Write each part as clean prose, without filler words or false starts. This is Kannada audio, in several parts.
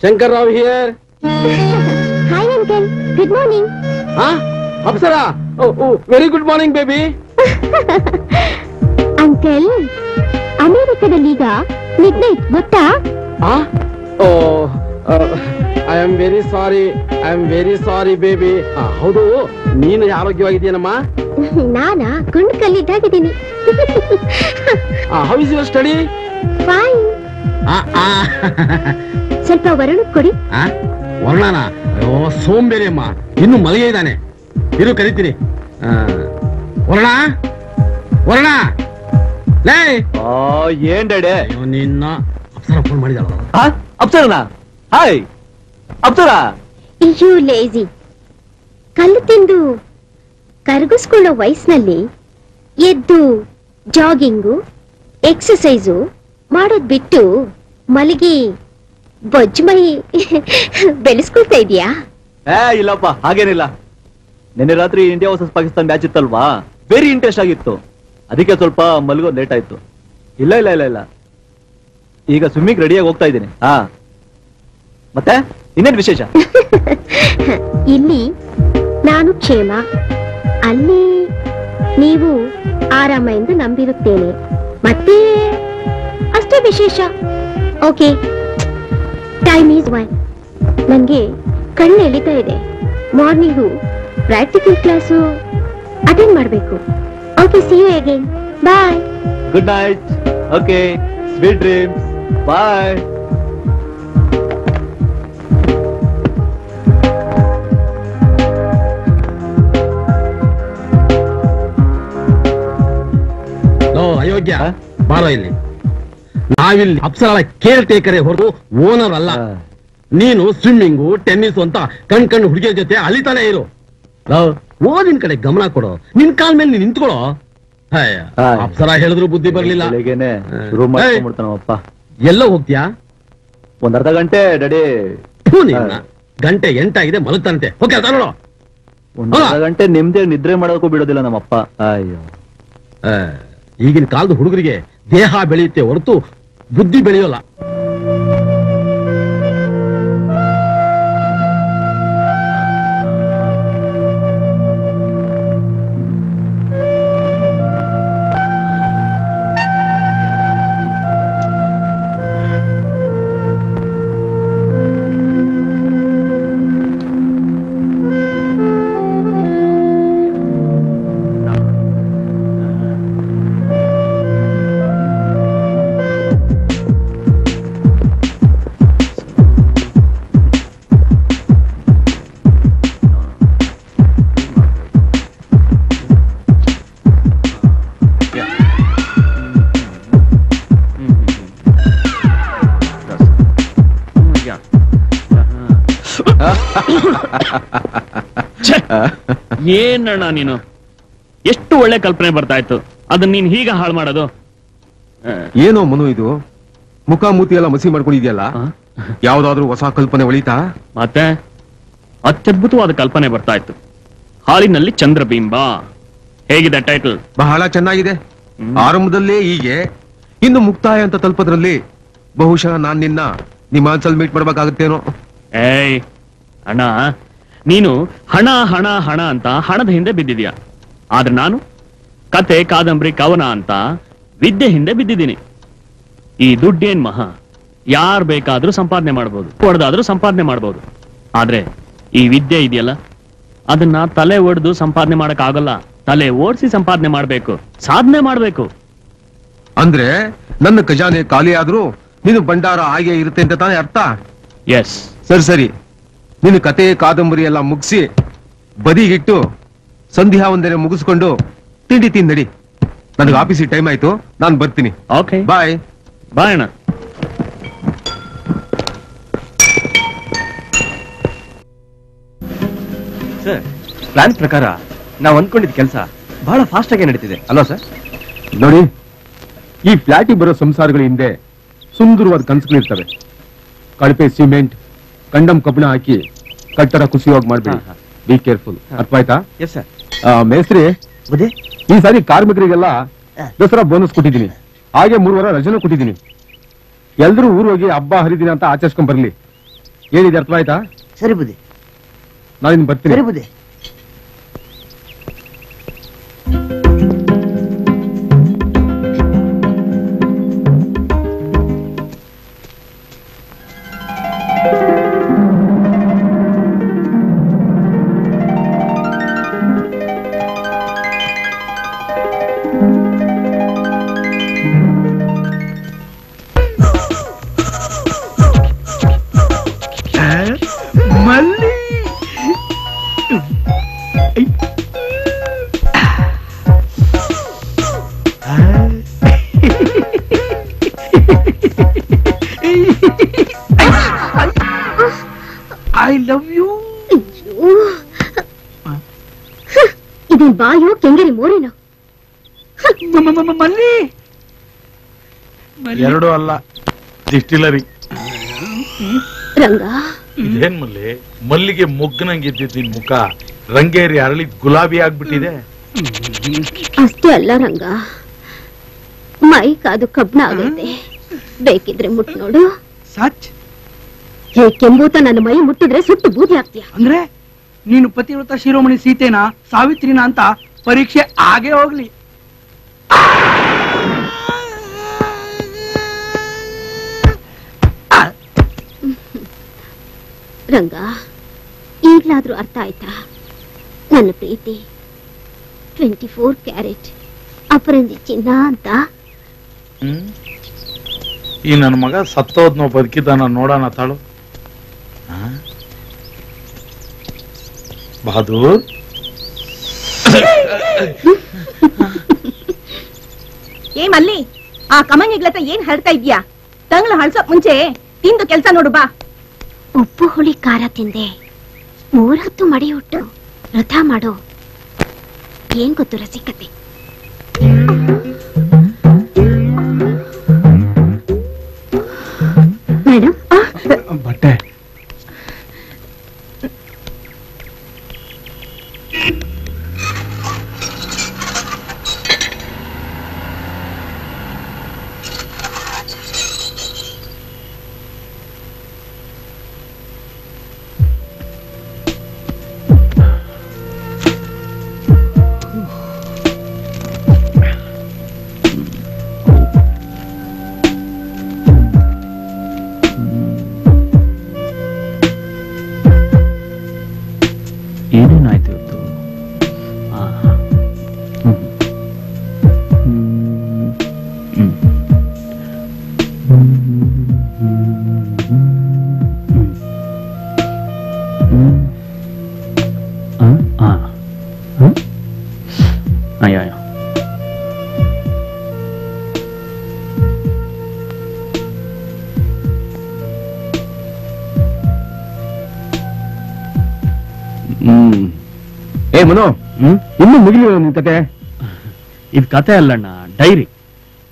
Shankar Rao here. Hi uncle, good morning. Apsara, very good morning baby. Uncle, ಅಮೆರಿಕದಲ್ಲಿ ಈಗ ಮಿಡ್ ನೈಟ್ ಗೊತ್ತಾ? I am very sorry baby. ಹೌದು, ನೀನು ಆರೋಗ್ಯವಾಗಿದ್ದೀನಮ್ಮ? ನಾನಾ ಗುಂಡು ಕಲ್ಲಿದ್ದಾಗಿದ್ದೀನಿ. How is your study? Fine. ಸ್ವಲ್ಪ ವರುಣ ಕೊಡಿ. ವರ್ಣನ ಸೋಂಬೇರಿ ಅಮ್ಮ, ಇನ್ನು ಮಲಗೆ ಇದ್ದಾನೆ. ಇರು ಕರಿತೀನಿ. ವರ್ಣ ಲೇ. ಏನ್ ಡಾಡೆ? ನಿನ್ನ ಅಪ್ಸರ ಫೋನ್ ಮಾಡಿದಾಳ. ಅಪ್ಸರನಾ? ಹಾಯ್ ಅಪ್ಸರಾ. You lazy. ಕಲ್ಲು ತಿಂದು ಕರಗಿಸ್ಕೊಳ್ಳೋ ವಯಸ್ಸಿನಲ್ಲಿ ಎದ್ದು ಜಾಗಿಂಗು ಎಕ್ಸಸೈಸು ಮಾಡೋದ್ ಬಿಟ್ಟು ಮಲಗಿ ಬೊಜ್ಜು ಮೈ ಬೆಳೆಸ್ಕೊಳ್ತಾ ಇದೀಯಾ? ಇಲ್ಲಪ್ಪ, ಹಾಗೇನಿಲ್ಲ. ನಿನ್ನೆ ರಾತ್ರಿ ಇಂಡಿಯಾ ವರ್ಸಸ್ ಪಾಕಿಸ್ತಾನ್ ಮ್ಯಾಚ್ ಇತ್ತಲ್ವಾ, ವೆರಿ ಇಂಟ್ರೆಸ್ಟ್ ಆಗಿತ್ತು. ಅದಕ್ಕೆ ಸ್ವಲ್ಪ ಮಲಗೋದು ಲೇಟ್ ಆಯ್ತು. ಇಲ್ಲ ಇಲ್ಲ ಇಲ್ಲ ಇಲ್ಲ, ಈಗ ಸ್ವಿಮ್ಮಿಂಗ್ ರೆಡಿಯಾಗಿ ಹೋಗ್ತಾ ಇದ್ದೀನಿ. ಮತ್ತೆ ಇನ್ನೇನ್ ವಿಶೇಷ? ಇಲ್ಲಿ ನಾನು ಕ್ಷೇಮ, ಅಲ್ಲಿ ನೀವು ಆರಾಮ ಎಂದು ನಂಬಿರುತ್ತೇನೆ. ಮತ್ತೆ ಅಷ್ಟೇ ವಿಶೇಷ. Okay, time is 1. ನನ್ಗೆ ಕಣ್ಣು ಎಳಿತಾ ಇದೆ. ಮಾರ್ನಿಂಗು ಪ್ರಾಕ್ಟಿಕಲ್ ಕ್ಲಾಸು ಅಟೆಂಡ್ ಮಾಡಬೇಕು. Okay, see you again. Bye. Good night. Okay, sweet dreams. Bye. ಅಯೋಗ್ಯ, ಬಾರೋ ಇಲ್ಲಿ. ನಾವಿಲ್ಲಿ ಅಪ್ಸರ ಕೇರ್ ಟೇಕರೇ ಹೊರತು ಓನರ್ ಅಲ್ಲ. ನೀನು ಸ್ವಿಮ್ಮಿಂಗು ಟೆನ್ನಿಸ್ ಅಂತ ಕಣ್ ಹುಡುಗಿಯ ಜೊತೆ ಅಲಿತಾನೆ ಇರು. ಓದಿನ ಕಡೆ ಗಮನ ಕೊಡು. ನಿನ್ ಕಾಲ್ ಮೇಲೆ ನೀನ್ ನಿಂತ್ಕೊಳ್ಳೋ. ಅಪ್ಸರ ಹೇಳಿದ್ರು ಬುದ್ಧಿ ಬರ್ಲಿಲ್ಲ. ಎಲ್ಲೋ ಹೋಗ್ತೀಯಾ? ಒಂದ್ ಅರ್ಧ ಗಂಟೆ ಡ್ಯಾಡಿ. ಗಂಟೆ 8 ಆಗಿದೆ, ಮಲಗ್ತಾನಂತೆ. ಓಕೆ, ನೋಡು. ಒಂದ್ ಅರ್ಧ ಗಂಟೆ ನಿಮ್ದೇ ನಿದ್ರೆ ಮಾಡೋದಕ್ಕೂ ಬಿಡೋದಿಲ್ಲ ನಮ್ಮಪ್ಪ. ಅಯ್ಯೋ, ಈಗಿನ ಕಾಲದ ಹುಡುಗರಿಗೆ ದೇಹ ಬೆಳೆಯುತ್ತೆ ಹೊರತು ಬುದ್ಧಿ ಬೆಳೆಯೋಲ್ಲ. ಏನಣ್ಣ ನೀನು, ಎಷ್ಟು ಒಳ್ಳೆ ಕಲ್ಪನೆ ಬರ್ತಾ ಇತ್ತು, ಅದನ್ನ ನೀನ್ ಹೀಗ ಹಾಳು ಮಾಡೋದು? ಏನೋ ಮನು, ಇದು ಮುಖ ಮೂತಿ ಎಲ್ಲ ಮಸಿ ಮಾಡ್ಕೊಂಡಿದ್ಯಲ್ಲ, ಯಾವ್ದಾದ್ರು ಹೊಸ ಕಲ್ಪನೆ ಒಳಿತಾ? ಮತ್ತೆ ಅತ್ಯದ್ಭುತವಾದ ಕಲ್ಪನೆ ಬರ್ತಾ ಇತ್ತು. ಹಾಲಿನಲ್ಲಿ ಚಂದ್ರಬಿಂಬ. ಹೇಗಿದೆ ಟೈಟಲ್? ಬಹಳ ಚೆನ್ನಾಗಿದೆ. ಆರಂಭದಲ್ಲೇ ಹೀಗೆ, ಇನ್ನು ಮುಕ್ತಾಯ ಅಂತ ತಲುಪದ್ರಲ್ಲಿ ಬಹುಶಃ ನಾನ್ ನಿನ್ನ ನಿಮಾನ್ಸಲ್ ಮೀಟ್ ಮಾಡ್ಬೇಕಾಗತ್ತೇನೋ. ಏಯ್ ಅಣ್ಣ, ನೀನು ಹಣ ಹಣ ಹಣ ಅಂತ ಹಣದ ಹಿಂದೆ ಬಿದ್ದಿದ್ಯಾ. ಆದ್ರೆ ನಾನು ಕತೆ, ಕಾದಂಬರಿ, ಕವನ ಅಂತ ವಿದ್ಯೆ ಹಿಂದೆ ಬಿದ್ದಿದ್ದೀನಿ. ಈ ದುಡ್ಡೇನ್ ಮಹಾ, ಯಾರು ಬೇಕಾದ್ರೂ ಸಂಪಾದನೆ ಮಾಡ್ಬೋದು, ಹೊಡೆದಾದ್ರೂ ಸಂಪಾದನೆ ಮಾಡ್ಬೋದು. ಆದ್ರೆ ಈ ವಿದ್ಯೆ ಇದೆಯಲ್ಲ, ಅದನ್ನ ತಲೆ ಒಡೆದು ಸಂಪಾದನೆ ಮಾಡಕ್ ಆಗಲ್ಲ. ತಲೆ ಓಡಿಸಿ ಸಂಪಾದನೆ ಮಾಡ್ಬೇಕು, ಸಾಧನೆ ಮಾಡ್ಬೇಕು. ಅಂದ್ರೆ ನನ್ನ ಖಜಾನೆ ಖಾಲಿ ಆದ್ರೂ ನೀನು ಭಂಡಾರ ಹಾಗೆ ಇರುತ್ತೆ ಅಂತ ತಾನೇ ಅರ್ಥ? ಎಸ್. ಸರಿ, ನಿನ್ನ ಕತೆ ಕಾದಂಬರಿ ಎಲ್ಲ ಮುಗಿಸಿ ಬದಿಗಿಟ್ಟು ಸಂಧ್ಯಾ ವಂದನೆ ಮುಗಿಸ್ಕೊಂಡು ತಿಂಡಿ ತಿಂದಡಿ. ನನಗೆ ಆಫೀಸಿಗೆ ಟೈಮ್ ಆಯ್ತು, ನಾನು ಬರ್ತೀನಿ. ಓಕೆ, ಬಾಯ್. ಬಾಯ್ ಅಣ್ಣ. ಸರ್, ಪ್ಲಾನ್ ಪ್ರಕಾರ ನಾವು ಅಂದ್ಕೊಂಡಿದ್ದ ಕೆಲಸ ಬಹಳ ಫಾಸ್ಟ್ ಆಗಿ ನಡೀತಿದೆ ಅಲ್ವಾ ಸರ್? ನೋಡಿ, ಈ ಫ್ಲಾಟಿಗೆ ಬರೋ ಸಂಸಾರಗಳ ಹಿಂದೆ ಸುಂದರವಾದ ಕನಸುಗಳಿರ್ತವೆ. ಕಳಪೆ ಸಿಮೆಂಟ್, ಕಂಡಮ್ ಕಬ್ಬಿಣ ಹಾಕಿ ಕಟ್ಟಡ ಕುಸಿಯೋಗಿ ಮಾಡ್ಬೇಡಿ. Be careful. ಅರ್ಥ ಆಯ್ತಾ? Yes sir. ಮೇಸ್ತ್ರಿ, ಈ ಸಾರಿ ಕಾರ್ಮಿಕರಿಗೆಲ್ಲ ದಸರಾ ಬೋನಸ್ ಕೊಟ್ಟಿದ್ದೀನಿ, ಹಾಗೆ 3 ವಾರ ರಜೆನೂ ಕೊಟ್ಟಿದ್ದೀನಿ. ಎಲ್ರೂ ಊರ್ ಹೋಗಿ ಹಬ್ಬ ಹರಿದಿನ ಅಂತ ಆಚರಿಸ್ಕೊಂಡ್ ಬರ್ಲಿ. ಹೇಳಿದ ಅರ್ಥ ಆಯ್ತಾ? ಸರಿ ಬುದ್ಧಿ, ನಾನು ಬರ್ತೀನಿ. ಸರಿ ಬುದ್ಧಿ. ಮಲ್ಲಿ ಐ ಲವ್ ಯು. ಇದು ಬಾಯೋ ಕೆಂಗರಿ ಮೋರೇನೋ? ಮಲ್ಲಿ ಎರಡು ಅಲ್ಲ, ಡಿಸ್ಟಿಲರಿ. ರಂಗ, ಇದೇನ್ ಮಲ್ಲಿ, ಮಲ್ಲಿಗೆ ಮೊಗ್ಗನಂಗಿದ್ದಿದ್ ನಿನ್ ಮುಖ ರಂಗೇರಿ ಅರಳಿ ಗುಲಾಬಿ ಆಗ್ಬಿಟ್ಟಿದೆ. ಅಷ್ಟೇ ಅಲ್ಲ ರಂಗ, ಮೈ ಕಾದು ಕಬ್ಣ ಆಗೈತೆ. ಬೇಕಿದ್ರೆ ಮುಟ್ ನೋಡು. ಸಚ್ ಕೆಂಬೂತ ನನ್ನ ಮೈ ಮುಟ್ಟಿದ್ರೆ ಸುಟ್ಟು ಬೂದಿ ಆಗ್ತೀಯ. ಅಂದ್ರೆ ನೀನು ಪತಿವ್ರತ ಶಿರೋಮಣಿ ಸೀತೆನಾ ಸಾವಿತ್ರಿನ ಅಂತ ಪರೀಕ್ಷೆ ಆಗೇ ಹೋಗ್ಲಿ. ರಂಗ, ಈಗ್ಲಾದ್ರೂ ಅರ್ಥ ಆಯ್ತಾ ನನ್ನ ಪ್ರೀತಿ 24 ಕ್ಯಾರೆಟ್ ಅಪರಂಜಿ ಚಿನ್ನ ಅಂತ? ಈ ನನ್ನ ಮಗ ಸತ್ತೋದ್ನೋ ಬದುಕಿದ್ದಾನ ನೋಡೋಣ ತಾಳು. ಬಹದ್ದೂರ್, ಏ ಮಲ್ಲಿ, ಆ ಕಮಂಗಿಗ್ಲತ್ತ ಏನ್ ಹರಡ್ತಾ ಇದ್ಯಾ? ತಂಗ್ಳು ಹಳ್ಸೋಕ್ ಮುಂಚೆ ತಿಂದು ಕೆಲ್ಸ ನೋಡು ಬಾ. ಉಪ್ಪು ಹುಳಿ ಖಾರ ತಿಂದೆ 3 ಹೊತ್ತು ಮಡಿಯುಟ್ಟು ವ್ರತ ಮಾಡೋ. ಏನ್ ಗೊತ್ತು ರಸಿಕತೆ? ಮೇಡಮ್, ಬಟ್ಟೆ ಏನೇನಾಯ್ತು ಇವತ್ತು? ಏ ಮನೋ, ಇನ್ನು ಮುಗಿಲಿಲ್ಲ ನಿನ್ ಕತೆ? ಇದು ಕತೆ ಅಲ್ಲಣ್ಣ, ಡೈರಿ.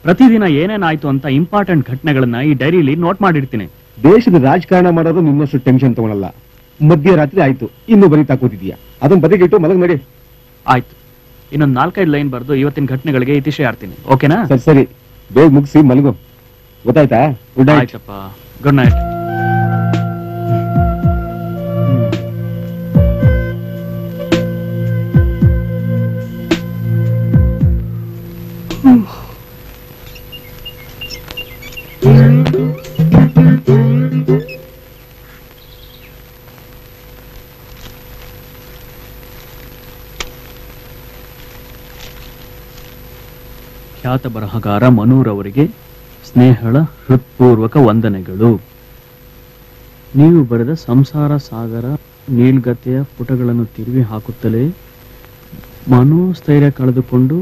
ಪ್ರತಿದಿನ ಏನೇನಾಯ್ತು ಅಂತ ಇಂಪಾರ್ಟೆಂಟ್ ಘಟನೆಗಳನ್ನ ಈ ಡೈರಿಲಿ ನೋಟ್ ಮಾಡಿರ್ತೀನಿ. ದೇಶದ ರಾಜಕಾರಣ ಮಾಡೋದು ನಿನ್ನಷ್ಟು ಟೆನ್ಷನ್ ತಗೊಳಲ್ಲ. ಮಧ್ಯರಾತ್ರಿ ಆಯ್ತು, ಇನ್ನು ಬರೀತಾ ಕೂತಿದ್ಯಾ. ಅದನ್ನ ಬದಿಗಿಟ್ಟು ಮಲಗ್ ನಡಿ. ಆಯ್ತು, ಇನ್ನೊಂದು 4-5 ಲೈನ್ ಬರ್ದು ಇವತ್ತಿನ ಘಟನೆಗಳಿಗೆ ಇತಿಶ್ರೀ ಆಡ್ತೀನಿ. ಓಕೆನಾ? ಸರಿ ಸರಿ, ಬೇಗ ಮುಗಿಸಿ ಮಲಗು. ಗೊತ್ತಾಯ್ತಾ? Good night. ಆಯ್ತಪ್ಪ, ಗುಡ್ ನೈಟ್. ಖ್ಯಾತ ಬರಹಗಾರ ಮನೂರವರಿಗೆ ಸ್ನೇಹಳ ಹೃತ್ಪೂರ್ವಕ ವಂದನೆಗಳು. ನೀವು ಬರೆದ ಸಂಸಾರ ಸಾಗರ ನೀಳ್ಗತೆಯ ಪುಟಗಳನ್ನು ತಿರುವಿ ಹಾಕುತ್ತಲೇ ಮನೋಸ್ಥೈರ್ಯ ಕಳೆದುಕೊಂಡು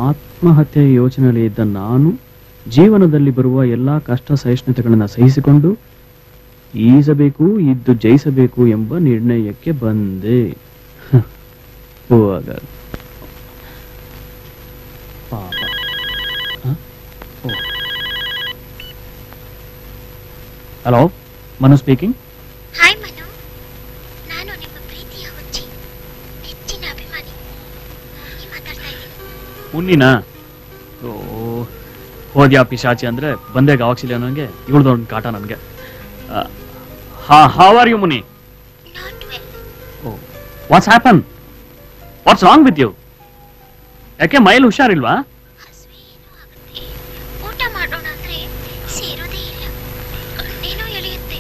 ಆತ್ಮಹತ್ಯೆ ಯೋಚನೆಯಲ್ಲಿ ಇದ್ದ ನಾನು ಜೀವನದಲ್ಲಿ ಬರುವ ಎಲ್ಲಾ ಕಷ್ಟ ಸಹಿಷ್ಣುತೆಗಳನ್ನು ಸಹಿಸಿಕೊಂಡು ಈಸಬೇಕು, ಇದ್ದು ಜಯಿಸಬೇಕು ಎಂಬ ನಿರ್ಣಯಕ್ಕೆ ಬಂದೆ. ಹೋಗ ಪಾಪ. Hello, Manu speaking. Hi Manu, ನಾನು ನಿಮ್ಮ ಪ್ರೀತಿಯ ಹುಚ್ಚಿ, ಹೆಚ್ಚಿನ ಅಭಿಮಾನಿ ಮಾತಾಡ್ತಾ ಇದ್ದೀನಿ. ಮುನ್ನಿನಾ? ಓ, ಹೋದ್ಯಾ ಪಿಶಾಚಿ ಅಂದ್ರೆ ಬಂದೆ ಗಾವಕ್ಸಿಲ್ಲ ನನಗೆ. ಇವಳ್ದೊಂದು ಕಾಟ ನನಗೆ. How are you, Muni? Not well. Oh, what's happened? What's wrong with you? ಯಾಕೆ ಮೈಲ್ ಹುಷಾರಿಲ್ವಾ? ಹಸುವೆ ಏನೋ ಆಗುತ್ತೆ. ಊಟ ಮಾಡೋಣ ಅಂದ್ರೆ ಸೇರೋದೇ ಇಲ್ಲ. ಕಣ್ಣೇನೋ ಎಳೆಯುತ್ತೆ.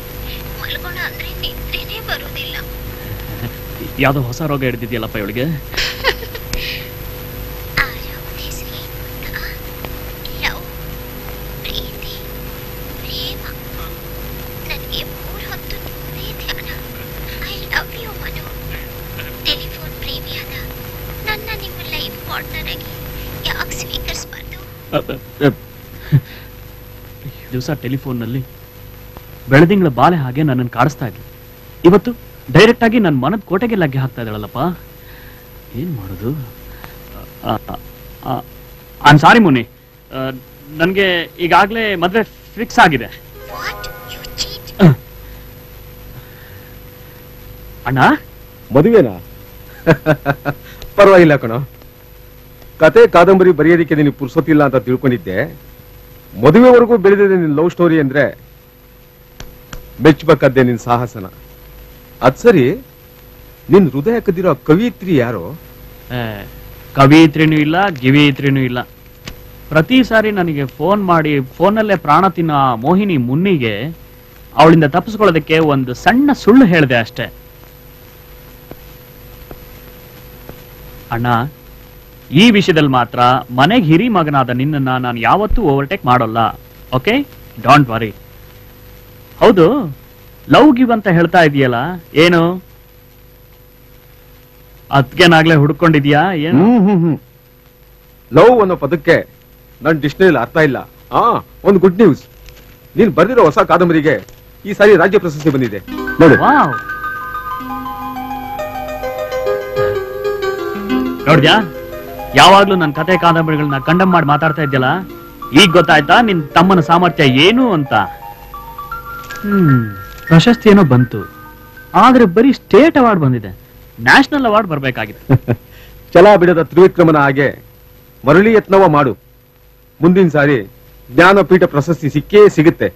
ಮಲ್ಗೋಣ ಅಂದ್ರೆ ನಿದ್ರೆನೇ ಬರೋದಿಲ್ಲ. ಯಾವ್ದೋ ಹೊಸ ರೋಗ ಹಿಡಿದಿದ್ಯಲ್ಲಪ್ಪ ಇವಳಿಗೆ. ಆ ರೋಗದ ಹೆಸರೇ ಗೊತ್ತಾ? ಲವ್, ಪ್ರೀತಿ, ಪ್ರೇಮ. ನನಗೆ 3 ಹೊತ್ತು ನಿಮ್ಮದೇ ಧ್ಯಾನ. I love you Manu. Telephone ಪ್ರೇಮಿಯಾದ ನನ್ನ ನಿಮ್ಮ ಲೈಫ್ ಪಾರ್ಟ್ನರ್ ಆಗಿ ಯಾಕೆ ಸ್ವೀಕರಿಸಬಾರ್ದು? ದಿವಸ ಟೆಲಿಫೋನ್ನಲ್ಲಿ ಬೆಳದಿಂಗಳ ಬಾಲೆ ಹಾಗೆ ನನ್ನನ್ನು ಕಾಡಿಸ್ತಾ ಇದ್ಲು. ಇವತ್ತು ಡೈರೆಕ್ಟ್ ಆಗಿ ನನ್ನ ಮನದ ಕೋಟೆಗೆ ಲಗ್ಗೆ ಹಾಕ್ತಾ ಇದ್ದಾಳಲ್ಲಪ್ಪ. ಏನ್ ಮಾಡೋದು? ಐ ಸಾರಿ ಮುನಿ, ನನಗೆ ಈಗಾಗಲೇ ಮದುವೆ ಫಿಕ್ಸ್ ಆಗಿದೆ. What? You cheat? ಅಣ್ಣ, ಮದುವೆನಾ? ಪರವಾಗಿಲ್ಲ ಕಣೋ. ಕತೆ ಕಾದಂಬರಿ ಬರೆಯೋದಕ್ಕೆ ನೀನು ಪುರ್ಸೊತ್ತಿಲ್ಲ ಅಂತ ತಿಳ್ಕೊಂಡಿದ್ದೆ. ಮದುವೆವರೆಗೂ ಬೆಳೆದಿದೆ ನಿನ್ ಲವ್ ಸ್ಟೋರಿ ಅಂದ್ರೆ ಮೆಚ್ಚಬೇಕದ್ದೆ ನಿನ್ ಸಾಹಸನ. ಅದ್ ಸರಿ, ನಿನ್ ಹೃದಯ ಕದ್ದಿರೋ ಕವಿತ್ರಿ ಯಾರೋ? ಕವಿತ್ರಿನೂ ಇಲ್ಲ, ಗಿವಿತ್ರಿನೂ ಇಲ್ಲ. ಪ್ರತಿ ಸಾರಿ ನನಗೆ ಫೋನ್ ಮಾಡಿ ಫೋನಲ್ಲೇ ಪ್ರಾಣ ತಿನ್ನೋ ಆ ಮೋಹಿನಿ ಮುನ್ನಿಗೆ ಅವಳಿಂದ ತಪ್ಪಿಸ್ಕೊಳ್ಳೋದಕ್ಕೆ ಒಂದು ಸಣ್ಣ ಸುಳ್ಳು ಹೇಳಿದೆ ಅಷ್ಟೇ. ಅಣ್ಣ, ಈ ವಿಷಯದಲ್ಲಿ ಮಾತ್ರ ಮನೆಗೆ ಹಿರಿ ಮಗನಾದ ನಿನ್ನನ್ನ ನಾನು ಯಾವತ್ತೂ ಓವರ್ಟೇಕ್ ಮಾಡೋಲ್ಲ. Okay, don't worry. ಹೌದು, ಲವ್ ಗಿವ್ ಅಂತ ಹೇಳ್ತಾ ಇದೆಯಲ್ಲ, ಏನು ಅದ್ಕೇನಾಗ್ಲೇ ಹುಡ್ಕೊಂಡಿದ್ಯಾ ಏನು? ಲವ್ ಅನ್ನೋ ಪದಕ್ಕೆ ನನ್ ಡಿಕ್ಷನರಿಯಲ್ಲಿ ಅರ್ಥ ಇಲ್ಲ. ಒಂದು ಗುಡ್ ನ್ಯೂಸ್, ನೀನ್ ಬರೆದಿರೋ ಹೊಸ ಕಾದಂಬರಿಗೆ ಈ ಸಾರಿ ರಾಜ್ಯ ಪ್ರಶಸ್ತಿ ಬಂದಿದೆ ನೋಡಿ. ವಾವ್, ನೋಡ್ದ್ಯಾ? ಯಾವಾಗ್ಲೂ ನನ್ನ ಕತೆ ಕಾದಂಬರಿಗಳನ್ನ ಕಂಡಮ್ ಮಾಡಿ ಮಾತಾಡ್ತಾ ಇದ್ಯಲ್ಲ, ಈಗ ಗೊತ್ತಾಯ್ತಾ ನಿನ್ ತಮ್ಮನ ಸಾಮರ್ಥ್ಯ ಏನು ಅಂತ? ಪ್ರಶಸ್ತಿ ಏನೋ ಬಂತು, ಆದ್ರೆ ಬರೀ ಸ್ಟೇಟ್ ಅವಾರ್ಡ್ ಬಂದಿದೆ. ನ್ಯಾಷನಲ್ ಅವಾರ್ಡ್ ಬರ್ಬೇಕಾಗಿದೆ. ಛಲ ಬಿಡದ ತ್ರಿವಿಕ್ರಮನ ಹಾಗೆ ಮರಳಿ ಯತ್ನವ ಮಾಡು. ಮುಂದಿನ ಸಾರಿ ಜ್ಞಾನಪೀಠ ಪ್ರಶಸ್ತಿ ಸಿಕ್ಕೇ ಸಿಗುತ್ತೆ.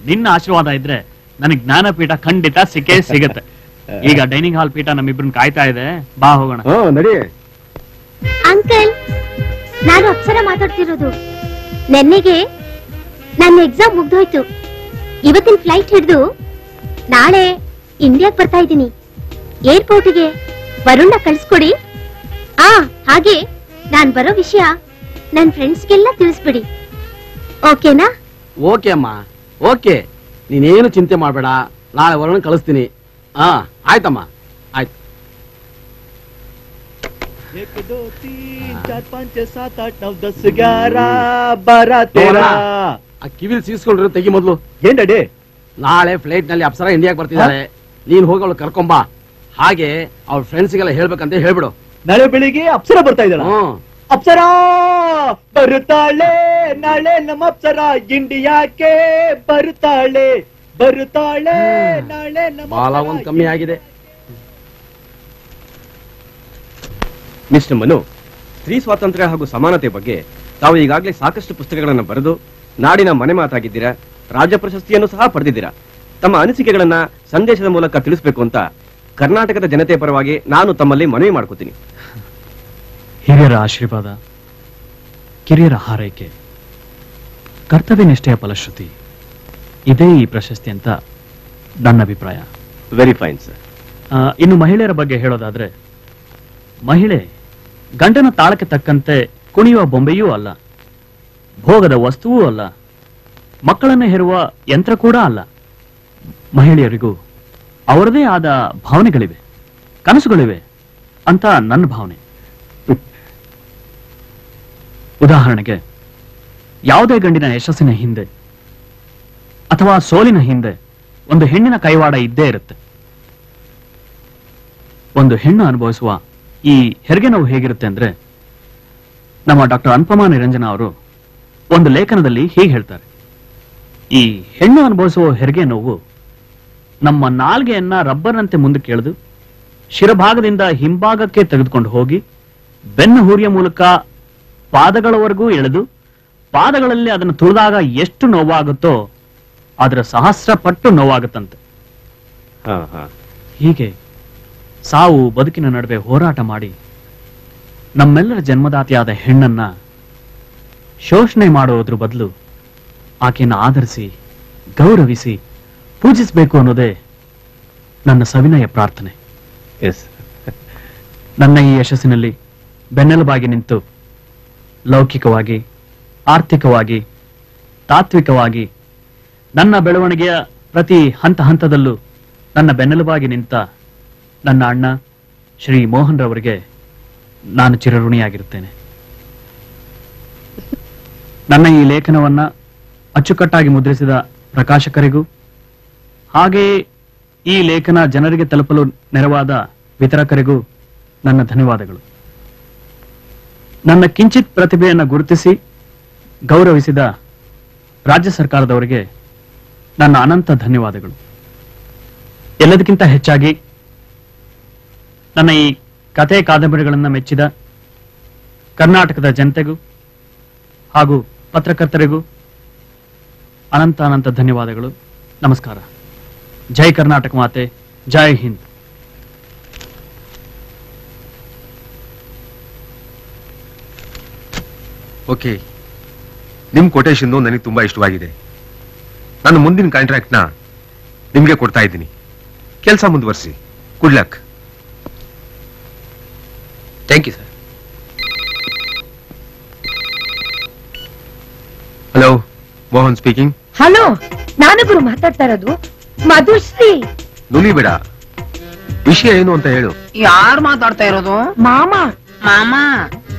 ನಿನ್ನ ಆಶೀರ್ವಾದ ಇದ್ರೆ ನನಗೆ ಜ್ಞಾನಪೀಠ ಖಂಡಿತ ಸಿಕ್ಕೇ ಸಿಗುತ್ತೆ. ಈಗ ಡೈನಿಂಗ್ ಹಾಲ್ ಪೀಠ ನಮ್ಮಿಬ್ರನ್ನ ಕಾಯ್ತಾ ಇದೆ, ಬಾ ಹೋಗೋಣ. ನಡಿ. ಅಂಕಲ್, ನಾನು ಅಪ್ಸರ ಮಾತಾಡ್ತಿರೋದು. ನೆನ್ನೆಗೆ ನನ್ನ ಎಕ್ಸಾಮ್ ಮುಗ್ದೋಯ್ತು. ಇವತ್ತಿನ ಫ್ಲೈಟ್ ಹಿಡಿದು ನಾಳೆ ಇಂಡಿಯಾಗ್ ಬರ್ತಾ ಇದ್ದೀನಿ. ಏರ್ಪೋರ್ಟ್ಗೆ ವರುಣ್ನ ಕಳ್ಸ್ಕೊಡಿ. ಹಾಗೆ ನಾನ್ ಬರೋ ವಿಷಯ ನನ್ ಫ್ರೆಂಡ್ಸ್ಗೆಲ್ಲ ತಿಳಿಸ್ಬಿಡಿ. ಓಕೆನಾ? ಓಕೆ ಅಮ್ಮ, ಓಕೆ. ನೀನೇನು ಚಿಂತೆ ಮಾಡಬೇಡ, ನಾಳೆ ವರುಣ ಕಳಿಸ್ತೀನಿ. ಆಯ್ತಮ್ಮ, ಆಯ್ತು. 1 2 3 4 5 6 7 8 9 10 11 12 13. ಆ ಕಿವಿಲ್ ಸೀಸ್ಕೊಂಡ್ರೆ ತೆಗಿ ಮೊದ್ಲು. ಏನ್ ರೆಡಿ? ನಾಳೆ ಫ್ಲೈಟ್ ನಲ್ಲಿ ಅಪ್ಸರ ಇಂಡಿಯಾಗೆ ಬರ್ತಿದ್ದಾಳೆ. ನೀನ್ ಹೋಗಿ ಅವಳು ಕರ್ಕೊಂಬಾ. ಹಾಗೆ ಅವ್ಳ ಫ್ರೆಂಡ್ಸ್ಗೆಲ್ಲ ಹೇಳ್ಬೇಕಂತ ಹೇಳ್ಬಿಡು. ನಾಳೆ ಬೆಳಿಗ್ಗೆ ಅಪ್ಸರ ಬರ್ತಾ ಇದ್ದಾಳ. ಅಪ್ಸರ ಬರುತ್ತಾಳೆ ನಾಳೆ, ನಮ್ಮ ಅಪ್ಸರ ಇಂಡಿಯಾಕ್ಕೆ ಬರುತ್ತಾಳೆ ನಾಳೆ. ಬಾಲ ಒಂದ್ ಕಮ್ಮಿ ಆಗಿದೆ. ಮಿಸ್ಟರ್ ಮನು, ಸ್ತ್ರೀ ಸ್ವಾತಂತ್ರ್ಯ ಹಾಗೂ ಸಮಾನತೆ ಬಗ್ಗೆ ತಾವು ಈಗಾಗಲೇ ಸಾಕಷ್ಟು ಪುಸ್ತಕಗಳನ್ನು ಬರೆದು ನಾಡಿನ ಮನೆ ಮಾತಾಗಿದ್ದೀರಾ. ರಾಜ್ಯ ಪ್ರಶಸ್ತಿಯನ್ನು ಸಹ ಪಡೆದಿದ್ದೀರಾ. ತಮ್ಮ ಅನಿಸಿಕೆಗಳನ್ನ ಸಂದೇಶದ ಮೂಲಕ ತಿಳಿಸಬೇಕು ಅಂತ ಕರ್ನಾಟಕದ ಜನತೆಯ ಪರವಾಗಿ ನಾನು ತಮ್ಮಲ್ಲಿ ಮನವಿ ಮಾಡ್ಕೋತೀನಿ. ಹಿರಿಯರ ಆಶೀರ್ವಾದ, ಕಿರಿಯರ ಹಾರೈಕೆ, ಕರ್ತವ್ಯ ನಿಷ್ಠೆಯ ಫಲಶ್ರುತಿ, ಇದೇ ಈ ಪ್ರಶಸ್ತಿ ಅಂತ ನನ್ನ ಅಭಿಪ್ರಾಯ. Very fine sir. ಇನ್ನು ಮಹಿಳೆಯರ ಬಗ್ಗೆ ಹೇಳೋದಾದ್ರೆ, ಮಹಿಳೆ ಗಂಡನ ತಾಳಕ್ಕೆ ತಕ್ಕಂತೆ ಕುಣಿಯುವ ಬೊಂಬೆಯೂ ಅಲ್ಲ, ಭೋಗದ ವಸ್ತುವೂ ಅಲ್ಲ, ಮಕ್ಕಳನ್ನು ಹೆರುವ ಯಂತ್ರ ಕೂಡ ಅಲ್ಲ. ಮಹಿಳೆಯರಿಗೂ ಅವರದೇ ಆದ ಭಾವನೆಗಳಿವೆ, ಕನಸುಗಳಿವೆ ಅಂತ ನನ್ನ ಭಾವನೆ. ಉದಾಹರಣೆಗೆ, ಯಾವುದೇ ಗಂಡಿನ ಯಶಸ್ಸಿನ ಹಿಂದೆ ಅಥವಾ ಸೋಲಿನ ಹಿಂದೆ ಒಂದು ಹೆಣ್ಣಿನ ಕೈವಾಡ ಇದ್ದೇ ಇರುತ್ತೆ. ಒಂದು ಹೆಣ್ಣು ಅನುಭವಿಸುವ ಈ ಹೆರಿಗೆ ನೋವು ಹೇಗಿರುತ್ತೆ ಅಂದ್ರೆ, ನಮ್ಮ ಡಾಕ್ಟರ್ ಅನುಪಮಾ ನಿರಂಜನ ಅವರು ಒಂದು ಲೇಖನದಲ್ಲಿ ಹೀಗೆ ಹೇಳ್ತಾರೆ: ಈ ಹೆಣ್ಣು ಅನುಭವಿಸುವ ಹೆರಿಗೆ ನೋವು ನಮ್ಮ ನಾಲ್ಗೆಯನ್ನ ರಬ್ಬರ್ನಂತೆ ಮುಂದಕ್ಕೆ ಎಳೆದು ಶಿರಭಾಗದಿಂದ ಹಿಂಭಾಗಕ್ಕೆ ತೆಗೆದುಕೊಂಡು ಹೋಗಿ ಬೆನ್ನ ಹುರಿಯ ಮೂಲಕ ಪಾದಗಳವರೆಗೂ ಎಳೆದು ಪಾದಗಳಲ್ಲಿ ಅದನ್ನು ತುಳಿದಾಗ ಎಷ್ಟು ನೋವಾಗುತ್ತೋ ಅದರ ಸಹಸ್ರ ಪಟ್ಟು ನೋವಾಗುತ್ತಂತೆ. ಹೀಗೆ ಸಾವು ಬದುಕಿನ ನಡುವೆ ಹೋರಾಟ ಮಾಡಿ ನಮ್ಮೆಲ್ಲರ ಜನ್ಮದಾತಿಯಾದ ಹೆಣ್ಣನ್ನ ಶೋಷಣೆ ಮಾಡೋದ್ರ ಬದಲು ಆಕೆಯನ್ನು ಆಧರಿಸಿ ಗೌರವಿಸಿ ಪೂಜಿಸಬೇಕು ಅನ್ನೋದೇ ನನ್ನ ಸವಿನಯ ಪ್ರಾರ್ಥನೆ. ನನ್ನ ಈ ಯಶಸ್ಸಿನಲ್ಲಿ ಬೆನ್ನೆಲುಬಾಗಿ ನಿಂತು ಲೌಕಿಕವಾಗಿ, ಆರ್ಥಿಕವಾಗಿ, ತಾತ್ವಿಕವಾಗಿ ನನ್ನ ಬೆಳವಣಿಗೆಯ ಪ್ರತಿ ಹಂತ ಹಂತದಲ್ಲೂ ನನ್ನ ಬೆನ್ನೆಲುಬಾಗಿ ನಿಂತ ನನ್ನ ಅಣ್ಣ ಶ್ರೀ ಮೋಹನ್ ರವರಿಗೆ ನಾನು ಚಿರಋಣಿಯಾಗಿರುತ್ತೇನೆ. ನನ್ನ ಈ ಲೇಖನವನ್ನ ಅಚ್ಚುಕಟ್ಟಾಗಿ ಮುದ್ರಿಸಿದ ಪ್ರಕಾಶಕರಿಗೂ ಹಾಗೆಯೇ ಈ ಲೇಖನ ಜನರಿಗೆ ತಲುಪಲು ನೆರವಾದ ವಿತರಕರಿಗೂ ನನ್ನ ಧನ್ಯವಾದಗಳು. ನನ್ನ ಕಿಂಚಿತ್ ಪ್ರತಿಭೆಯನ್ನು ಗುರುತಿಸಿ ಗೌರವಿಸಿದ ರಾಜ್ಯ ಸರ್ಕಾರದವರಿಗೆ ನನ್ನ ಅನಂತ ಧನ್ಯವಾದಗಳು. ಎಲ್ಲದಕ್ಕಿಂತ ಹೆಚ್ಚಾಗಿ ನನ್ನ ಈ ಕಥೆ ಕಾದಂಬರಿಗಳನ್ನು ಮೆಚ್ಚಿದ ಕರ್ನಾಟಕದ ಜನತೆಗೂ ಹಾಗೂ ಪತ್ರಕರ್ತರಿಗೂ ಅನಂತ ಅನಂತ ಧನ್ಯವಾದಗಳು. ನಮಸ್ಕಾರ. ಜೈ ಕರ್ನಾಟಕ ಮಾತೆ, ಜೈ ಹಿಂದ್. ಓಕೆ, ನಿಮ್ ಕೊಟೇಶನ್ ನನಗೆ ತುಂಬಾ ಇಷ್ಟವಾಗಿದೆ. ನಾನು ಮುಂದಿನ ಕಾಂಟ್ರಾಕ್ಟ್ನ ನಿಮ್ಗೆ ಕೊಡ್ತಾ ಇದ್ದೀನಿ. ಕೆಲಸ ಮುಂದುವರಿಸಿ. Good luck. Thank you sir. Hello, Mohan speaking. Hello, ನಾನೊಬ್ರು ಮಾತಾಡ್ತಾ ಇರೋದು. ಮಧುಶ್ರೀ. ನುಲಿಬೇಡ, ವಿಷಯ ಏನು ಅಂತ ಹೇಳು. ಯಾರು ಮಾತಾಡ್ತಾ ಇರೋದು? ಮಾಮ. ಮಾಮ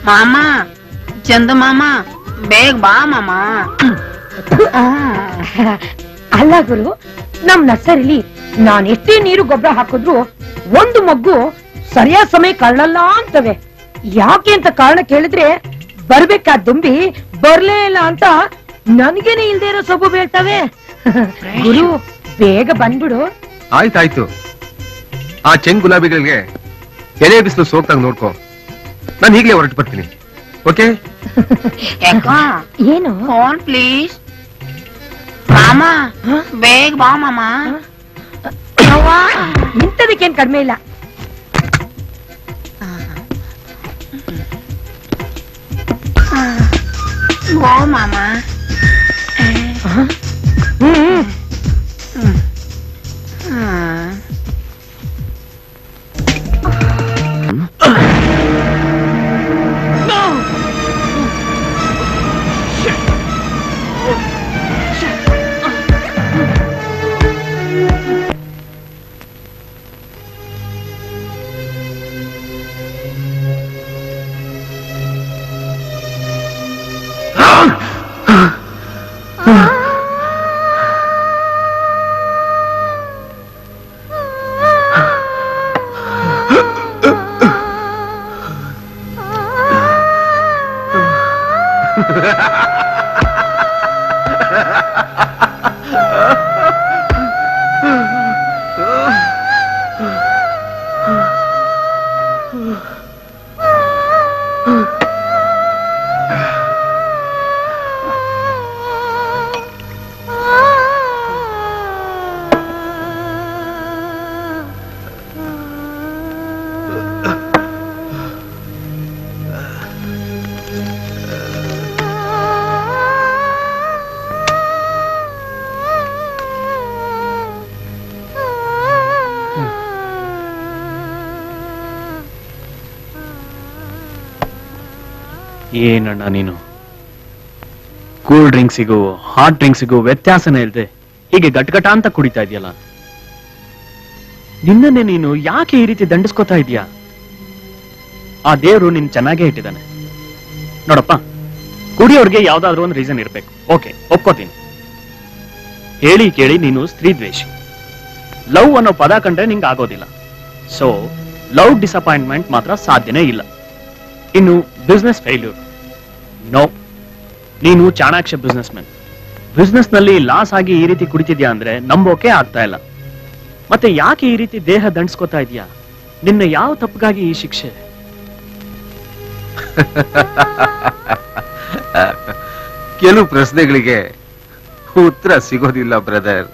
ಮಾಮ ಚಂದ ಮಾಮ, ಬೇಗ ಬಾ ಮಾಮ. ಅಲ್ಲ ಗುರು, ನಮ್ ನರ್ಸರಿಲಿ ನಾನ್ ಎಷ್ಟೇ ನೀರು ಗೊಬ್ಬರ ಹಾಕಿದ್ರು ಒಂದು ಮಗ್ಗು ಸರಿಯಾದ ಸಮಯ ಕಳ್ಳಲ್ಲ ಅಂತವೆ. ಯಾಕೆ ಅಂತ ಕಾರಣ ಕೇಳಿದ್ರೆ ಬರ್ಬೇಕಾದ ದುಂಬಿ ಬರ್ಲೇ ಇಲ್ಲ ಅಂತ ನನ್ಗೇನೆ ಇಲ್ದೇ ಇರೋ ಸೊಬು ಬೀಳ್ತವೆ. ಗುರು, ಬೇಗ ಬಂದ್ಬಿಡು. ಆಯ್ತಾಯ್ತು. ಆ ಚೆಂಗ್ ಗುಲಾಬಿಗಳಿಗೆ ಎಲೆ ಬಿಸಿಲು ಸೋಕ್ತಾಗ ನೋಡ್ಕೋ. ನಾನು ಈಗಲೇ ಹೊರಟು ಬರ್ತೀನಿ. ಓಕೆ? ಏನು? Phone please. ಮಾಮ ಬೇಗ ಬಾ ಮಾಮ. ಇಂಥದಕ್ಕೇನ್ ಕಡಿಮೆ ಇಲ್ಲ. ಗೋ ಮಾಮ. ಏನಣ್ಣ ನೀನು, ಕೂಲ್ ಡ್ರಿಂಕ್ಸಿಗೂ ಹಾಟ್ ಡ್ರಿಂಕ್ಸಿಗೂ ವ್ಯತ್ಯಾಸನೇ ಇಲ್ಲದೆ ಹೀಗೆ ಗಟ್ಗಟ ಅಂತ ಕುಡಿತಾ ಇದೆಯಲ್ಲ. ನಿನ್ನನ್ನೇ ನೀನು ಯಾಕೆ ಈ ರೀತಿ ದಂಡಿಸ್ಕೋತಾ ಇದೀಯಾ? ಆ ದೇವ್ರು ನಿನ್ ಚೆನ್ನಾಗೇ ಇಟ್ಟಿದ್ದಾನೆ ನೋಡಪ್ಪ. ಕುಡಿಯೋರ್ಗೆ ಯಾವ್ದಾದ್ರು ಒಂದು ರೀಸನ್ ಇರ್ಬೇಕು. ಓಕೆ, ಒಪ್ಕೋತೀನಿ. ಹೇಳಿ ಕೇಳಿ ನೀನು ಸ್ತ್ರೀ ದ್ವೇಷಿ. ಲವ್ ಅನ್ನೋ ಪದ ಕಂಡ್ರೆ ನಿಂಗೆ ಆಗೋದಿಲ್ಲ. ಸೊ ಲವ್ ಡಿಸಪಾಯಿಂಟ್ಮೆಂಟ್ ಮಾತ್ರ ಸಾಧ್ಯನೇ ಇಲ್ಲ. ಇನ್ನು ಬಿಸ್ನೆಸ್ ಫೇಲ್ಯೂರ್, ನೋ. ನೀನು ಚಾಣಾಕ್ಷ ಬಿಸ್ನೆಸ್ ಮ್ಯಾನ್. ಬಿಸ್ನೆಸ್ ನಲ್ಲಿ ಲಾಸ್ ಆಗಿ ಈ ರೀತಿ ಕುಡಿತಿದ್ಯಾ ಅಂದ್ರೆ ನಂಬೋಕೆ ಆಗ್ತಾ ಇಲ್ಲ. ಮತ್ತೆ ಯಾಕೆ ಈ ರೀತಿ ದೇಹ ದಂಡಿಸ್ಕೋತಾ ಇದೀಯಾ? ನಿನ್ನ ಯಾವ ತಪ್ಪಿಗಾಗಿ ಈ ಶಿಕ್ಷೆ? ಕೆಲವು ಪ್ರಶ್ನೆಗಳಿಗೆ ಉತ್ತರ ಸಿಗೋದಿಲ್ಲ ಬ್ರದರ್.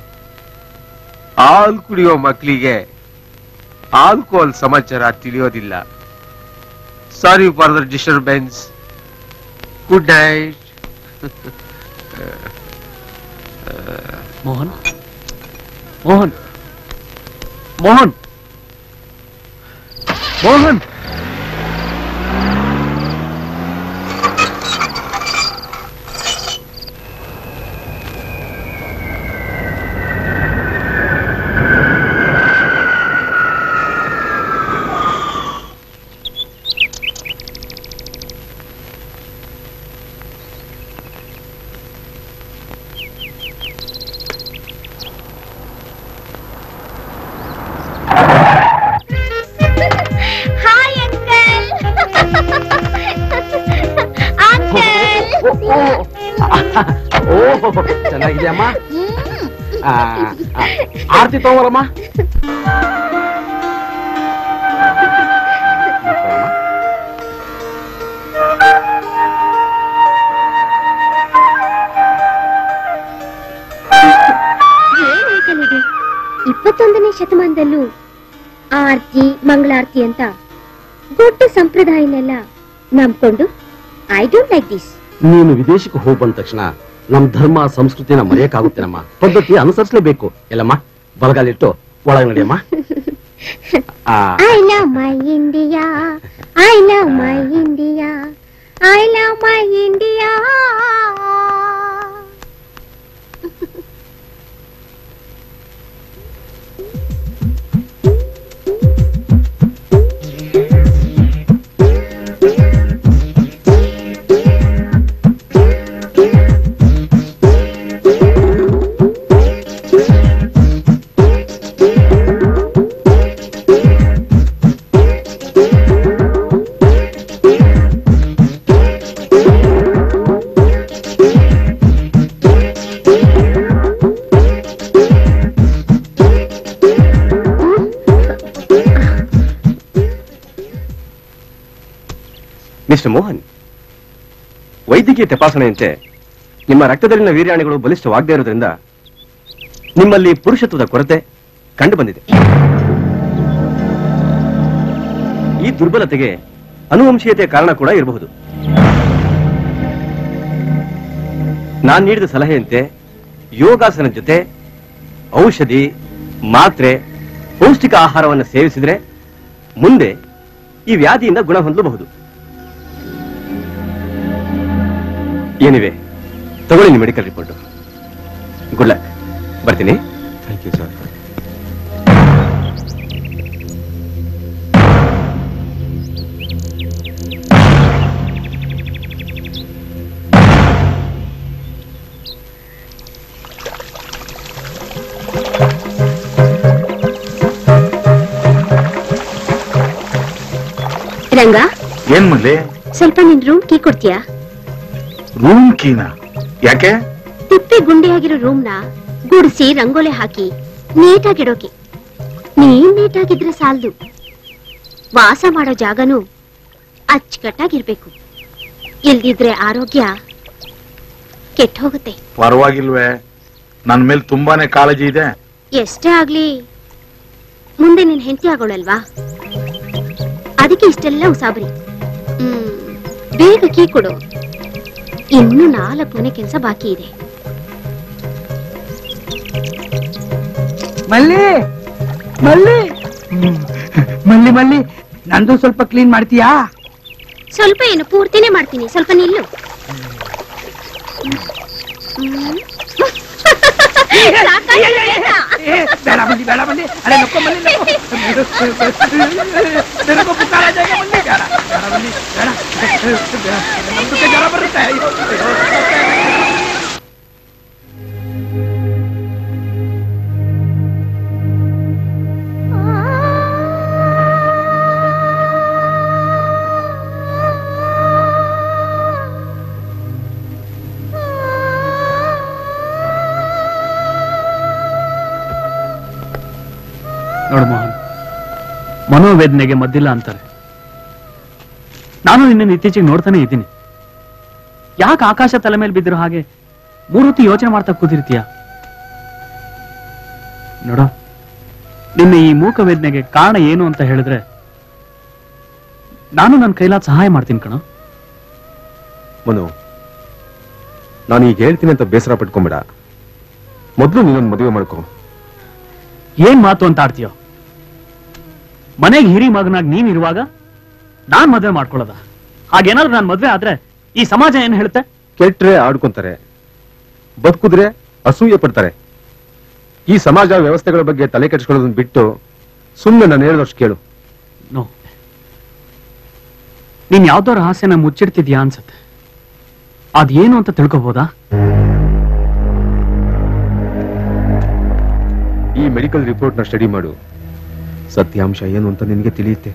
ಹಾಲು ಕುಡಿಯೋ ಮಕ್ಕಳಿಗೆ ಆಲ್ಕೋಹಾಲ್ ಸಮಾಚಾರ ತಿಳಿಯೋದಿಲ್ಲ. Sorry for the disturbance. Good night. Mohan Mohan Mohan Mohan ಚೆನ್ನಾಗಿದೆಯಮ್ಮ. ಆರ್ತಿ ತಗೋರಮ್ಮ. ಏನಾಯ್ತಲ್ಲಿದೆ 21ನೇ ಶತಮಾನದಲ್ಲೂ ಆರ್ತಿ ಮಂಗಳಾರತಿ ಅಂತ ದೊಡ್ಡ ಸಂಪ್ರದಾಯನೆಲ್ಲ ನಂಬ್ಕೊಂಡು ಐ ಡೋಂಟ್ ಲೈಕ್ ದಿಸ್. ನೀನು ವಿದೇಶಕ್ಕೆ ಹೋಗಿ ಬಂದ ತಕ್ಷಣ ನಮ್ ಧರ್ಮ ಸಂಸ್ಕೃತಿನ ಮರೆಯಕ್ಕಾಗುತ್ತೇನಮ್ಮ. ಪದ್ಧತಿ ಅನುಸರಿಸಲೇಬೇಕು. ಎಲ್ಲಮ್ಮ ಬಲಗಾಲಿಟ್ಟು ಒಳಗೆ ನಡಿಯಮ್ಮ. I love my India, I love my India, I love my India. Mister Mohan, ವೈದ್ಯಕೀಯ ತಪಾಸಣೆಯಂತೆ ನಿಮ್ಮ ರಕ್ತದಲ್ಲಿನ ವೀರ್ಯಾಣುಗಳು ಬಲಿಷ್ಠವಾಗದೇ ಇರೋದ್ರಿಂದ ನಿಮ್ಮಲ್ಲಿ ಪುರುಷತ್ವದ ಕೊರತೆ ಕಂಡು ಬಂದಿದೆ. ಈ ದುರ್ಬಲತೆಗೆ ಅನುವಂಶೀಯತೆಯ ಕಾರಣ ಕೂಡ ಇರಬಹುದು. ನಾನು ನೀಡಿದ ಸಲಹೆಯಂತೆ ಯೋಗಾಸನ ಜೊತೆ ಔಷಧಿ, ಮಾತ್ರೆ, ಪೌಷ್ಟಿಕ ಆಹಾರವನ್ನು ಸೇವಿಸಿದ್ರೆ ಮುಂದೆ ಈ ವ್ಯಾಧಿಯಿಂದ ಗುಣ ಹೊಂದಬಹುದು. ಏನಿವೆ ತಗೊಳ್ಳಿ ನಿಮ್ಮ ಮೆಡಿಕಲ್ ರಿಪೋರ್ಟ್. Good luck. ಬರ್ತೀನಿ. Thank you sir. ರಂಗ, ಏನ್ ಮಲ್ಲಿ? ಸ್ವಲ್ಪ ನಿನ್ ರೂಮ್ ಕೀ ಕೊಡ್ತೀಯಾ? ರೂಮ್ ಕೀನಾ? ಯಾಕೆ? ತಿಪ್ಪೆ ಗುಂಡಿಯಾಗಿರೋ ರೂಮ್ನ ಗುಡಿಸಿ ರಂಗೋಲೆ ಹಾಕಿ ನೀಟಾಗಿಡೋಕೆ. ನೀನ್ ನೀಟಾಗಿದ್ರೆ ಸಾಲದು, ವಾಸ ಮಾಡೋ ಜಾಗನೂ ಅಚ್ಚುಕಟ್ಟಾಗಿರ್ಬೇಕು. ಇಲ್ದಿದ್ರೆ ಆರೋಗ್ಯ ಕೆಟ್ಟ ಹೋಗುತ್ತೆ. ಪರವಾಗಿಲ್ವೇ, ನನ್ ಮೇಲೆ ತುಂಬಾನೇ ಕಾಳಜಿ ಇದೆ. ಎಷ್ಟೇ ಆಗ್ಲಿ ಮುಂದೆ ನಿನ್ ಹೆಂಡತಿ ಆಗೋಳಲ್ವಾ, ಅದಕ್ಕೆ ಇಷ್ಟೆಲ್ಲ ಉಸಾಬರಿ. ಬೇಗ ಕೀ ಕೊಡು, ಇನ್ನು 4 ಮನೆ ಕೆಲಸ ಬಾಕಿ ಇದೆ. ಮಲ್ಲಿ ಮಲ್ಲಿ ಮಲ್ಲಿ ಮಲ್ಲಿ ನಂದು ಸ್ವಲ್ಪ ಕ್ಲೀನ್ ಮಾಡ್ತೀಯಾ? ಸ್ವಲ್ಪ ಏನು, ಪೂರ್ತಿನೇ ಮಾಡ್ತೀನಿ. ಸ್ವಲ್ಪ ನಿಲ್ಲು. ಬೇಡ ಬನ್ನಿ ಬೇಡ ಬನ್ನಿ, ಅರೆ ನಕ್ಕೋ ಬನ್ನಿ ನಕ್ಕೋ ಪುಕಾರ ಜಾಗ ಬನ್ನಿ. ಬೇಡ ಬೇಡ ಬನ್ನಿ, ಬೇಡ ನಮ್ದಕ್ಕೆ ಜ್ವರ ಬರುತ್ತೆ. ನೋಡು ಮೋಹನ್, ಮನೋವೇದನೆಗೆ ಮದ್ದಿಲ್ಲ ಅಂತಾರೆ. ನಾನು ನಿನ್ನ ಇತ್ತೀಚೆಗೆ ನೋಡ್ತಾನೆ ಇದ್ದೀನಿ. ಯಾಕೆ ಆಕಾಶ ತಲೆ ಮೇಲೆ ಬಿದ್ದಿರೋ ಹಾಗೆ 3 ಹೊತ್ತು ಯೋಚನೆ ಮಾಡ್ತಾ ಕೂತಿರ್ತೀಯ? ನೋಡು, ನಿನ್ನ ಈ ಮೂಕ ವೇದನೆಗೆ ಕಾರಣ ಏನು ಅಂತ ಹೇಳಿದ್ರೆ ನಾನು ನನ್ನ ಕೈಲಾದ ಸಹಾಯ ಮಾಡ್ತೀನಿ ಕಣ. ಮನು, ನಾನು ಈಗ ಹೇಳ್ತೀನಿ ಅಂತ ಬೇಸರ ಪಟ್ಕೊಂಬೇಡ. ಮೊದಲು ನೀನೊಂದು ಮದುವೆ ಮಾಡ್ಕೊ. ಏನ್ ಮಾತು ಅಂತ ಆಡ್ತೀಯೋ? ಮನೆಗೆ ಹಿರಿ ಮಗನಾಗಿ ನೀನಿರುವಾಗ ನಾನ್ ಮದ್ವೆ ಮಾಡ್ಕೊಳ್ಳೋದ? ಹಾಗೇನಾದ್ರೂ ನಾನ್ ಮದ್ವೆ ಆದ್ರೆ ಈ ಸಮಾಜ ಏನ್ ಹೇಳುತ್ತೆ? ಕೆಟ್ರೆ ಆಡ್ಕೊಂತಾರೆ, ಬದುಕುದ್ರೆ ಅಸೂಯೆ ಪಡ್ತಾರೆ. ಈ ಸಮಾಜ ವ್ಯವಸ್ಥೆಗಳ ಬಗ್ಗೆ ತಲೆ ಕೆಡಿಸ್ಕೊಳ್ಳೋದನ್ನ ಬಿಟ್ಟು ಸುಮ್ಮನೆ ನಾನು ಹೇಳಿದಷ್ಟು ಕೇಳು. ನೋ, ನೀನ್ ಯಾವ್ದೋ ರಹಸ್ಯನ ಮುಚ್ಚಿಡ್ತಿದ್ಯಾ ಅನ್ಸತ್ತೆ. ಅದೇನು ಅಂತ ತಿಳ್ಕೊಬೋದಾ? ಈ ಮೆಡಿಕಲ್ ರಿಪೋರ್ಟ್ ನ ಸ್ಟಡಿ ಮಾಡು. ಸತ್ಯಾಂಶ ಏನು ಅಂತ ನಿನಗೆ ತಿಳಿಯುತ್ತೆ.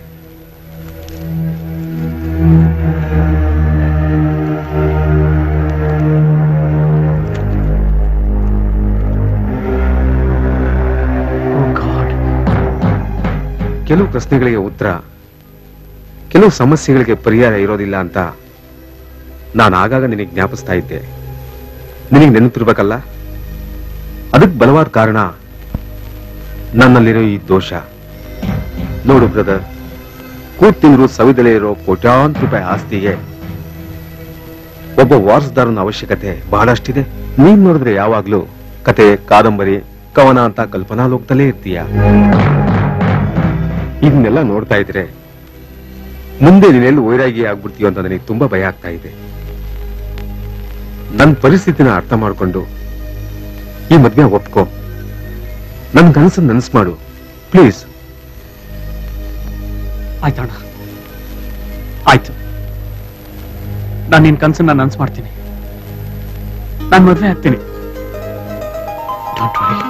ಕೆಲವು ಪ್ರಶ್ನೆಗಳಿಗೆ ಉತ್ತರ, ಕೆಲವು ಸಮಸ್ಯೆಗಳಿಗೆ ಪರಿಹಾರ ಇರೋದಿಲ್ಲ ಅಂತ ನಾನು ಆಗಾಗ ನಿನಗೆ ಜ್ಞಾಪಿಸ್ತಾ ಇದ್ದೆ. ನಿನಗೆ ನೆನಪಿರ್ಬೇಕಲ್ಲ? ಅದಕ್ಕೆ ಬಲವಾದ ಕಾರಣ ನನ್ನಲ್ಲಿರೋ ಈ ದೋಷ. ನೋಡು ಬ್ರದರ್, ಕೂತಿಂದ್ರು ಸವಿದಲೇ ಇರೋ ಕೋಟ್ಯಾಂತರ ರೂಪಾಯಿ ಆಸ್ತಿಗೆ ಒಬ್ಬ ವಾರಸುದಾರನ ಅವಶ್ಯಕತೆ ಬಹಳಷ್ಟಿದೆ. ನೀನ್ ನೋಡಿದ್ರೆ ಯಾವಾಗ್ಲೂ ಕತೆ, ಕಾದಂಬರಿ, ಕವನ ಅಂತ ಕಲ್ಪನಾ ಲೋಕದಲ್ಲೇ ಇರ್ತೀಯ. ಇದನ್ನೆಲ್ಲ ನೋಡ್ತಾ ಇದ್ರೆ ಮುಂದೆ ನೀನೆಲ್ಲಿ ವೈರಾಗಿ ಆಗ್ಬಿಡ್ತೀಯೋ ಅಂತ ನನಗೆ ತುಂಬಾ ಭಯ ಆಗ್ತಾ ಇದೆ. ನನ್ನ ಪರಿಸ್ಥಿತಿನ ಅರ್ಥ ಮಾಡ್ಕೊಂಡು ಈ ಮದ್ವೆ ಒಪ್ಕೋ. ನನ್ ಕನಸನ್ನು ನನಸು ಮಾಡು ಪ್ಲೀಸ್. ಆಯ್ತಣ್ಣ, ಆಯ್ತು. ನಾನು ನಿನ್ ಕನ್ಸನ್ನ ನನಸು ಮಾಡ್ತೀನಿ. ನಾನು ಮದ್ವೆ ಆಗ್ತೀನಿ. Don't worry.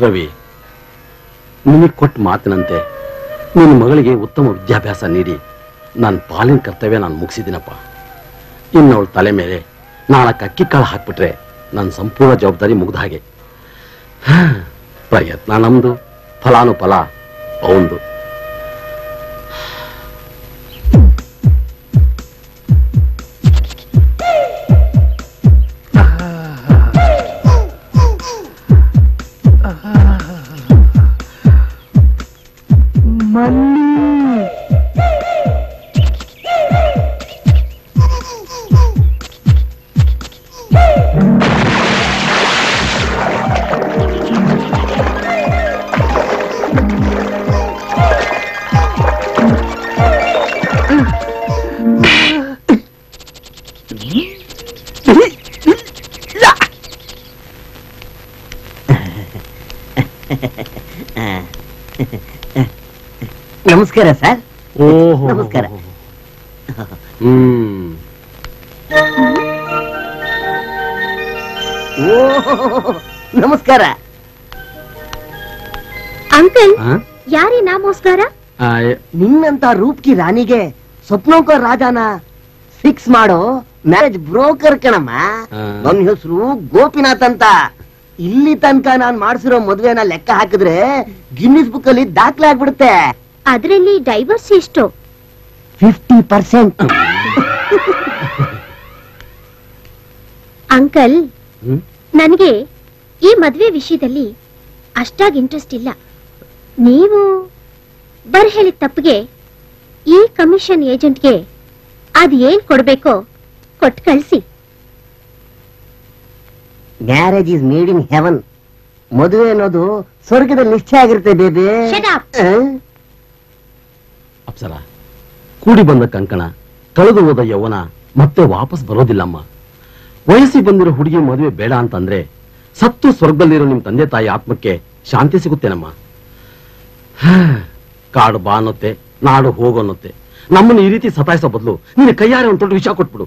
ರವಿ, ನಿನಗೆ ಕೊಟ್ಟ ಮಾತಿನಂತೆ ನಿನ್ನ ಮಗಳಿಗೆ ಉತ್ತಮ ವಿದ್ಯಾಭ್ಯಾಸ ನೀಡಿ ನನ್ನ ಪಾಲಿನ ಕರ್ತವ್ಯ ನಾನು ಮುಗಿಸಿದ್ದೀನಪ್ಪ. ಇನ್ನವಳ ತಲೆ ಮೇಲೆ ನಾಲ್ಕು ಅಕ್ಕಿ ಕಾಳು ಹಾಕ್ಬಿಟ್ರೆ ನನ್ನ ಸಂಪೂರ್ಣ ಜವಾಬ್ದಾರಿ ಮುಗ್ದ ಹಾಗೆ. ಪ್ರಯತ್ನ ನಮ್ದು, ಫಲಾನುಫಲ ಅವಂದು. ನಮಸ್ಕಾರ ಸರ್. ಓಹೋ, ನಮಸ್ಕಾರ. ನಮಸ್ಕಾರ ಅಂಕಲ್ ಯಾರೇ ನಮಸ್ಕಾರ. ನಿನ್ನಂತ ರೂಪ್ಕಿ ರಾಣಿಗೆ ಸ್ವಪ್ನೋಕರ್ ರಾಜಾನ ಫಿಕ್ಸ್ ಮಾಡೋ ಮ್ಯಾರೇಜ್ ಬ್ರೋಕರ್ ಕಣಮ್ಮ. ನನ್ನ ಹೆಸರು ಗೋಪಿನಾಥ್ ಅಂತ. ಇಲ್ಲಿ ತನಕ ನಾನ್ ಮಾಡ್ಸಿರೋ ಮದ್ವೆನ ಲೆಕ್ಕ ಹಾಕಿದ್ರೆ ಗಿನ್ನಿಸ್ ಬುಕ್ ಅಲ್ಲಿ ದಾಖಲೆ ಆಗ್ಬಿಡುತ್ತೆ. ಅದರಲ್ಲಿ ಡೈವರ್ಸ್ ಎಷ್ಟು? 50%. ಅಂಕಲ್, ನನಗೆ ಈ ಮದ್ವೆ ವಿಷಯದಲ್ಲಿ ಅಷ್ಟಾಗಿ ಇಂಟ್ರೆಸ್ಟ್ ಇಲ್ಲ. ನೀವು ಬರ್ ಹೇಳಿದ ತಪ್ಪಿಗೆ ಈ ಕಮಿಷನ್ ಏಜೆಂಟ್ಗೆ ಅದ್ ಏನ್ ಕೊಡ್ಬೇಕೋ ಕೊಟ್ಟು ಕಳಿಸಿ. Marriage is made in heaven. ಮದುವೆ ಅನ್ನೋದು ಸ್ವರ್ಗದಲ್ಲಿ ನಿಶ್ಚಯ ಆಗಿರುತ್ತೆ ಬೇಬಿ. ಅಪ್ಸರ, ಕೂಡಿ ಬಂದ ಕಂಕಣ, ಕಳೆದು ಹೋದ ಯೌವನ ಮತ್ತೆ ವಾಪಸ್ ಬರೋದಿಲ್ಲಮ್ಮ. ವಯಸ್ಸಿಗೆ ಬಂದಿರೋ ಹುಡುಗಿ ಮದುವೆ ಬೇಡ ಅಂತಂದ್ರೆ ಸತ್ತು ಸ್ವರ್ಗದಲ್ಲಿರೋ ನಿಮ್ ತಂದೆ ತಾಯಿ ಆತ್ಮಕ್ಕೆ ಶಾಂತಿ ಸಿಗುತ್ತೇನಮ್ಮ. ಕಾಡು ಬಾ ಅನ್ನುತ್ತೆ, ನಾಡು ಹೋಗು ಅನ್ನುತ್ತೆ. ನಮ್ಮನ್ನು ಈ ರೀತಿ ಸತಾಯಿಸೋ ಬದಲು ನಿನ್ನ ಕೈಯಾರೆ ಒಂದು ದೊಡ್ಡ ವಿಷಯ ಕೊಟ್ಬಿಡು.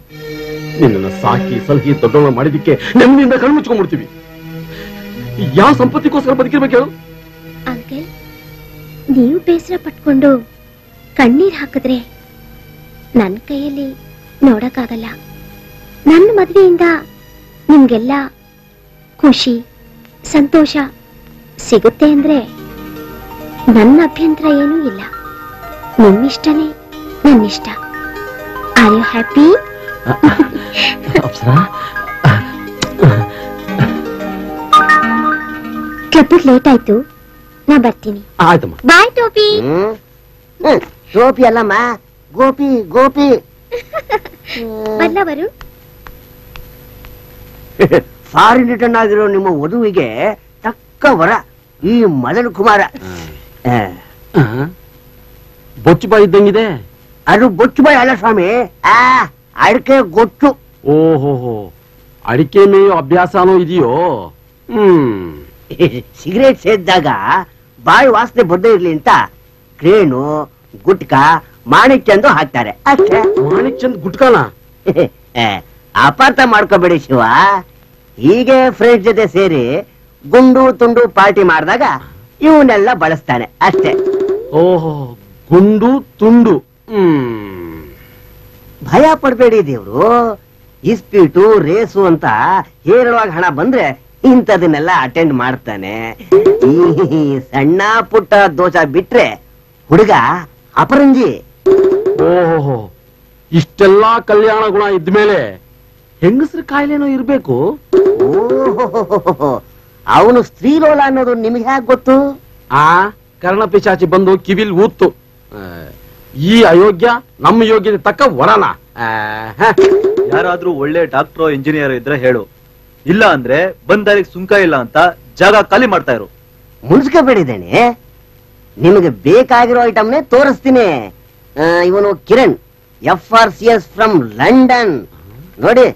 ನಿನ್ನನ್ನು ಸಾಕಿ ಸಲಹಿ ದೊಡ್ಡವನ್ನ ಮಾಡಿದಕ್ಕೆ ನೆಮ್ಮದಿಯಿಂದ ಕಣ್ಮುಚ್ಕೊಂಡ್ಬಿಡ್ತೀವಿ. ಯಾವ ಸಂಪತ್ತಿಗೋಸ್ಕರ ಬದುಕಿರ್ಬೇಕು ಹೇಳು? ಅಂಕಲ್, ನೀವು ಬೇಸರ ಪಟ್ಕೊಂಡು ಕಣ್ಣೀರ್ ಹಾಕಿದ್ರೆ ನನ್ನ ಕೈಯಲ್ಲಿ ನೋಡಕ್ಕಾಗಲ್ಲ. ನನ್ನ ಮದುವೆಯಿಂದ ನಿಮ್ಗೆಲ್ಲ ಖುಷಿ ಸಂತೋಷ ಸಿಗುತ್ತೆ ಅಂದ್ರೆ ನನ್ನ ಅಭ್ಯಂತರ ಏನೂ ಇಲ್ಲ. ನಿಮ್ಮಿಷ್ಟನೇ ನನ್ನಿಷ್ಟ. Are you happy? ಕ್ಲಬ್ಬಿಗೆ ಲೇಟ್ ಆಯ್ತು, ನಾ ಬರ್ತೀನಿ. ಆಯ್ತಮ್ಮ. ಬಾಯ್ ಟೋಪಿ. ಟೋಪಿ ಅಲ್ಲಮ್ಮ, ಗೋಪಿ ಗೋಪಿ. ಬಲ್ಲವರು ಫಾರಿನ್ ರಿಟರ್ನ್ ಆಗಿರೋ ನಿಮ್ಮ ವಧುವಿಗೆ ತಕ್ಕ ವರ ಈ ಮದನ್ ಕುಮಾರ. ಬೊಚ್ಚು ಬಾಯಿ ಇದ್ದಂಗಿದೆ. ಅದು ಬೊಚ್ಚು ಬಾಯಿ ಅಲ್ಲ ಸ್ವಾಮಿ, ಅಡಿಕೆ ಗೊತ್ತು. ಓಹೋ, ಅಡಿಕೆ ಮೇಯೋ ಅಭ್ಯಾಸನೋ ಇದೆಯೋ? ಸಿಗರೇಟ್ ಸೇದಿದಾಗ ಬಾಯಿ ವಾಸನೆ ಬರ್ದೇ ಇರ್ಲಿ ಅಂತ ಕ್ರೇನು ಗುಟ್ಕ ಮಾಣಿಕ್ಯಂದು ಹಾಕ್ತಾರೆ ಅಷ್ಟೇ. ಮಾಣಿಕ್ಯಂದ್ ಗುಟ್ಕಾನ ಅಪಾರ್ಥ ಮಾಡ್ಕೋಬೇಡಿ ಶಿವ. ಹೀಗೆ ಫ್ರೆಂಡ್ಸ್ ಜೊತೆ ಸೇರಿ ಗುಂಡು ತುಂಡು ಪಾರ್ಟಿ ಮಾಡಿದಾಗ ಇವನ್ನೆಲ್ಲ ಬಳಸ್ತಾನೆ ಅಷ್ಟೇ. ಓಹೋ, ಗುಂಡು ತುಂಡು. ಭಯ ಪಡ್ಬೇಡಿ ದೇವ್ರು. ಇಸ್ಪೀಟು ರೇಸು ಅಂತ ಹೇರಳವಾಗಿ ಹಣ ಬಂದ್ರೆ ಇಂಥದನ್ನೆಲ್ಲ ಅಟೆಂಡ್ ಮಾಡ್ತಾನೆ. ಈ ಸಣ್ಣ ಪುಟ್ಟ ದೋಷ ಬಿಟ್ರೆ ಹುಡುಗ ಅಪರಂಜಿ. ಓಹೋ, ಇಷ್ಟೆಲ್ಲಾ ಕಲ್ಯಾಣ ಗುಣ ಇದ್ಮೇಲೆ ಹೆಂಗಸ್ರ ಕಾಯಿಲೆನೋ ಇರ್ಬೇಕು. ಓಹೋ, ಅವನು ಸ್ತ್ರೀಲೋಲ ಅನ್ನೋದು ನಿಮ್ಗೆ ಹೇಗೆ ಗೊತ್ತು? ಕರ್ಣ ಪಿಶಾಚಿ ಬಂದು ಕಿವಿಲ್ ಊತ್ತು. ಈ ಅಯೋಗ್ಯ ನಮ್ಮ ಯೋಗ್ಯತೆ ತಕ್ಕ ವರನ. ಯಾರಾದ್ರೂ ಒಳ್ಳೆ ಡಾಕ್ಟ್ರೋ ಇಂಜಿನಿಯರ್ ಇದ್ರೆ ಹೇಳು, ಇಲ್ಲ ಅಂದ್ರೆ ಬಂದಾರಿಗೆ ಸುಂಕ ಇಲ್ಲ ಅಂತ ಜಾಗ ಖಾಲಿ ಮಾಡ್ತಾ ಇರು. ಮುನ್ಸ್ಕೋಬೇಡಿದ್ದೇನೆ, ನಿಮಗೆ ಬೇಕಾಗಿರೋ ಐಟಮ್ನೇ ತೋರಿಸ್ತೀನಿ. ಇವನು ಕಿರಣ್, FRCS ಫ್ರಮ್ ಲಂಡನ್. ನೋಡಿ,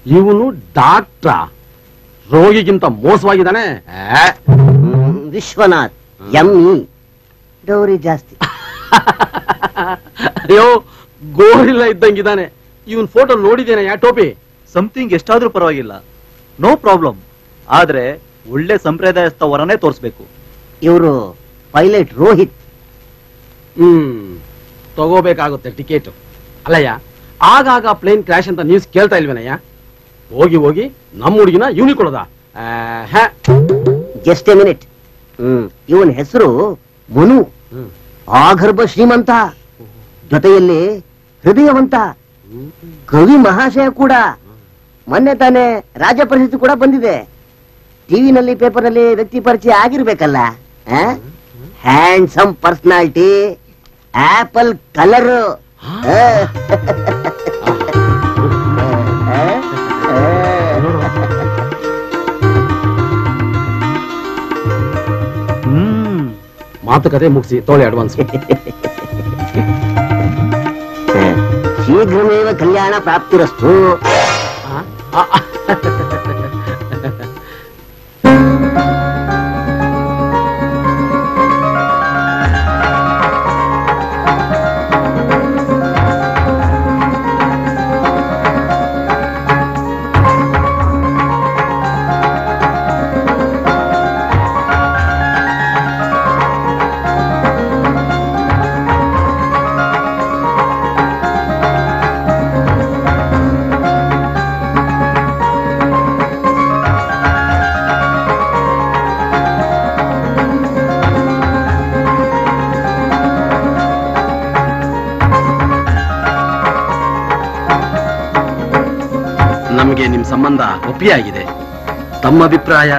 ಇವನು ಡಾಕ್ಟ್ರ, ರೋಗಿಗಿಂತ ಮೋಸವಾಗಿದ್ದಾನೆ. ವಿಶ್ವನಾಥ್, ME, ಡೌರಿ ಜಾಸ್ತಿ. ಅಯ್ಯೋ, ಗೋರಿಲ್ಲ ಇದ್ದಂಗಿದ್ದಾನೆ. ಇವನ್ ಫೋಟೋ ನೋಡಿದ್ದೇನೆ. ಯಾ ಟೋಪಿ? ಸಮಥಿಂಗ್ ಎಷ್ಟಾದ್ರೂ ಪರವಾಗಿಲ್ಲ, ನೋ ಪ್ರಾಬ್ಲಮ್. ಆದ್ರೆ ಒಳ್ಳೆ ಸಂಪ್ರದಾಯಸ್ಥ ವರನೇ ತೋರಿಸ್ಬೇಕು. ಇವರು ಪೈಲಟ್ ರೋಹಿತ್. ತಗೋಬೇಕಾಗುತ್ತೆ ಟಿಕೆಟ್. ಅಲ್ಲಯ್ಯ, ಆಗಾಗ ಪ್ಲೇನ್ ಕ್ರಾಶ್ ಅಂತ ನ್ಯೂಸ್ ಕೇಳ್ತಾ ಇಲ್ವೇನಯ್ಯ? ಹೋಗಿ ಹೋಗಿ ನಮ್ಮ ಹುಡುಗಿನ ಇವನಿ ಕೊಡದ? Just A minute. ಇವನ್ ಹೆಸರು ಮನು. ಆಗರ್ಭ ಶ್ರೀಮಂತ, ಜೊತೆಯಲ್ಲಿ ಹೃದಯವಂತ, ಕವಿ ಮಹಾಶಯ ಕೂಡ. ಮೊನ್ನೆ ತಾನೇ ರಾಜ್ಯ ಪ್ರಶಸ್ತಿ ಕೂಡ ಬಂದಿದೆ. ಟಿವಿನಲ್ಲಿ ಪೇಪರ್ನಲ್ಲಿ ವ್ಯಕ್ತಿ ಪರಿಚಯ ಆಗಿರ್ಬೇಕಲ್ಲ. Handsome personality, apple colour. ಮಾತುಕತೆ ಮುಗಿಸಿ ತೋಳೆ ಅಡ್ವಾನ್ಸ್. ಶೀಘ್ರಮೇವ ಕಲ್ಯಾಣ ಪ್ರಾಪ್ತಿರಸ್ತು. ಸಂಬಂಧ ಒಪ್ಪಿಯಾಗಿದೆ. ತಮ್ಮ ಅಭಿಪ್ರಾಯ?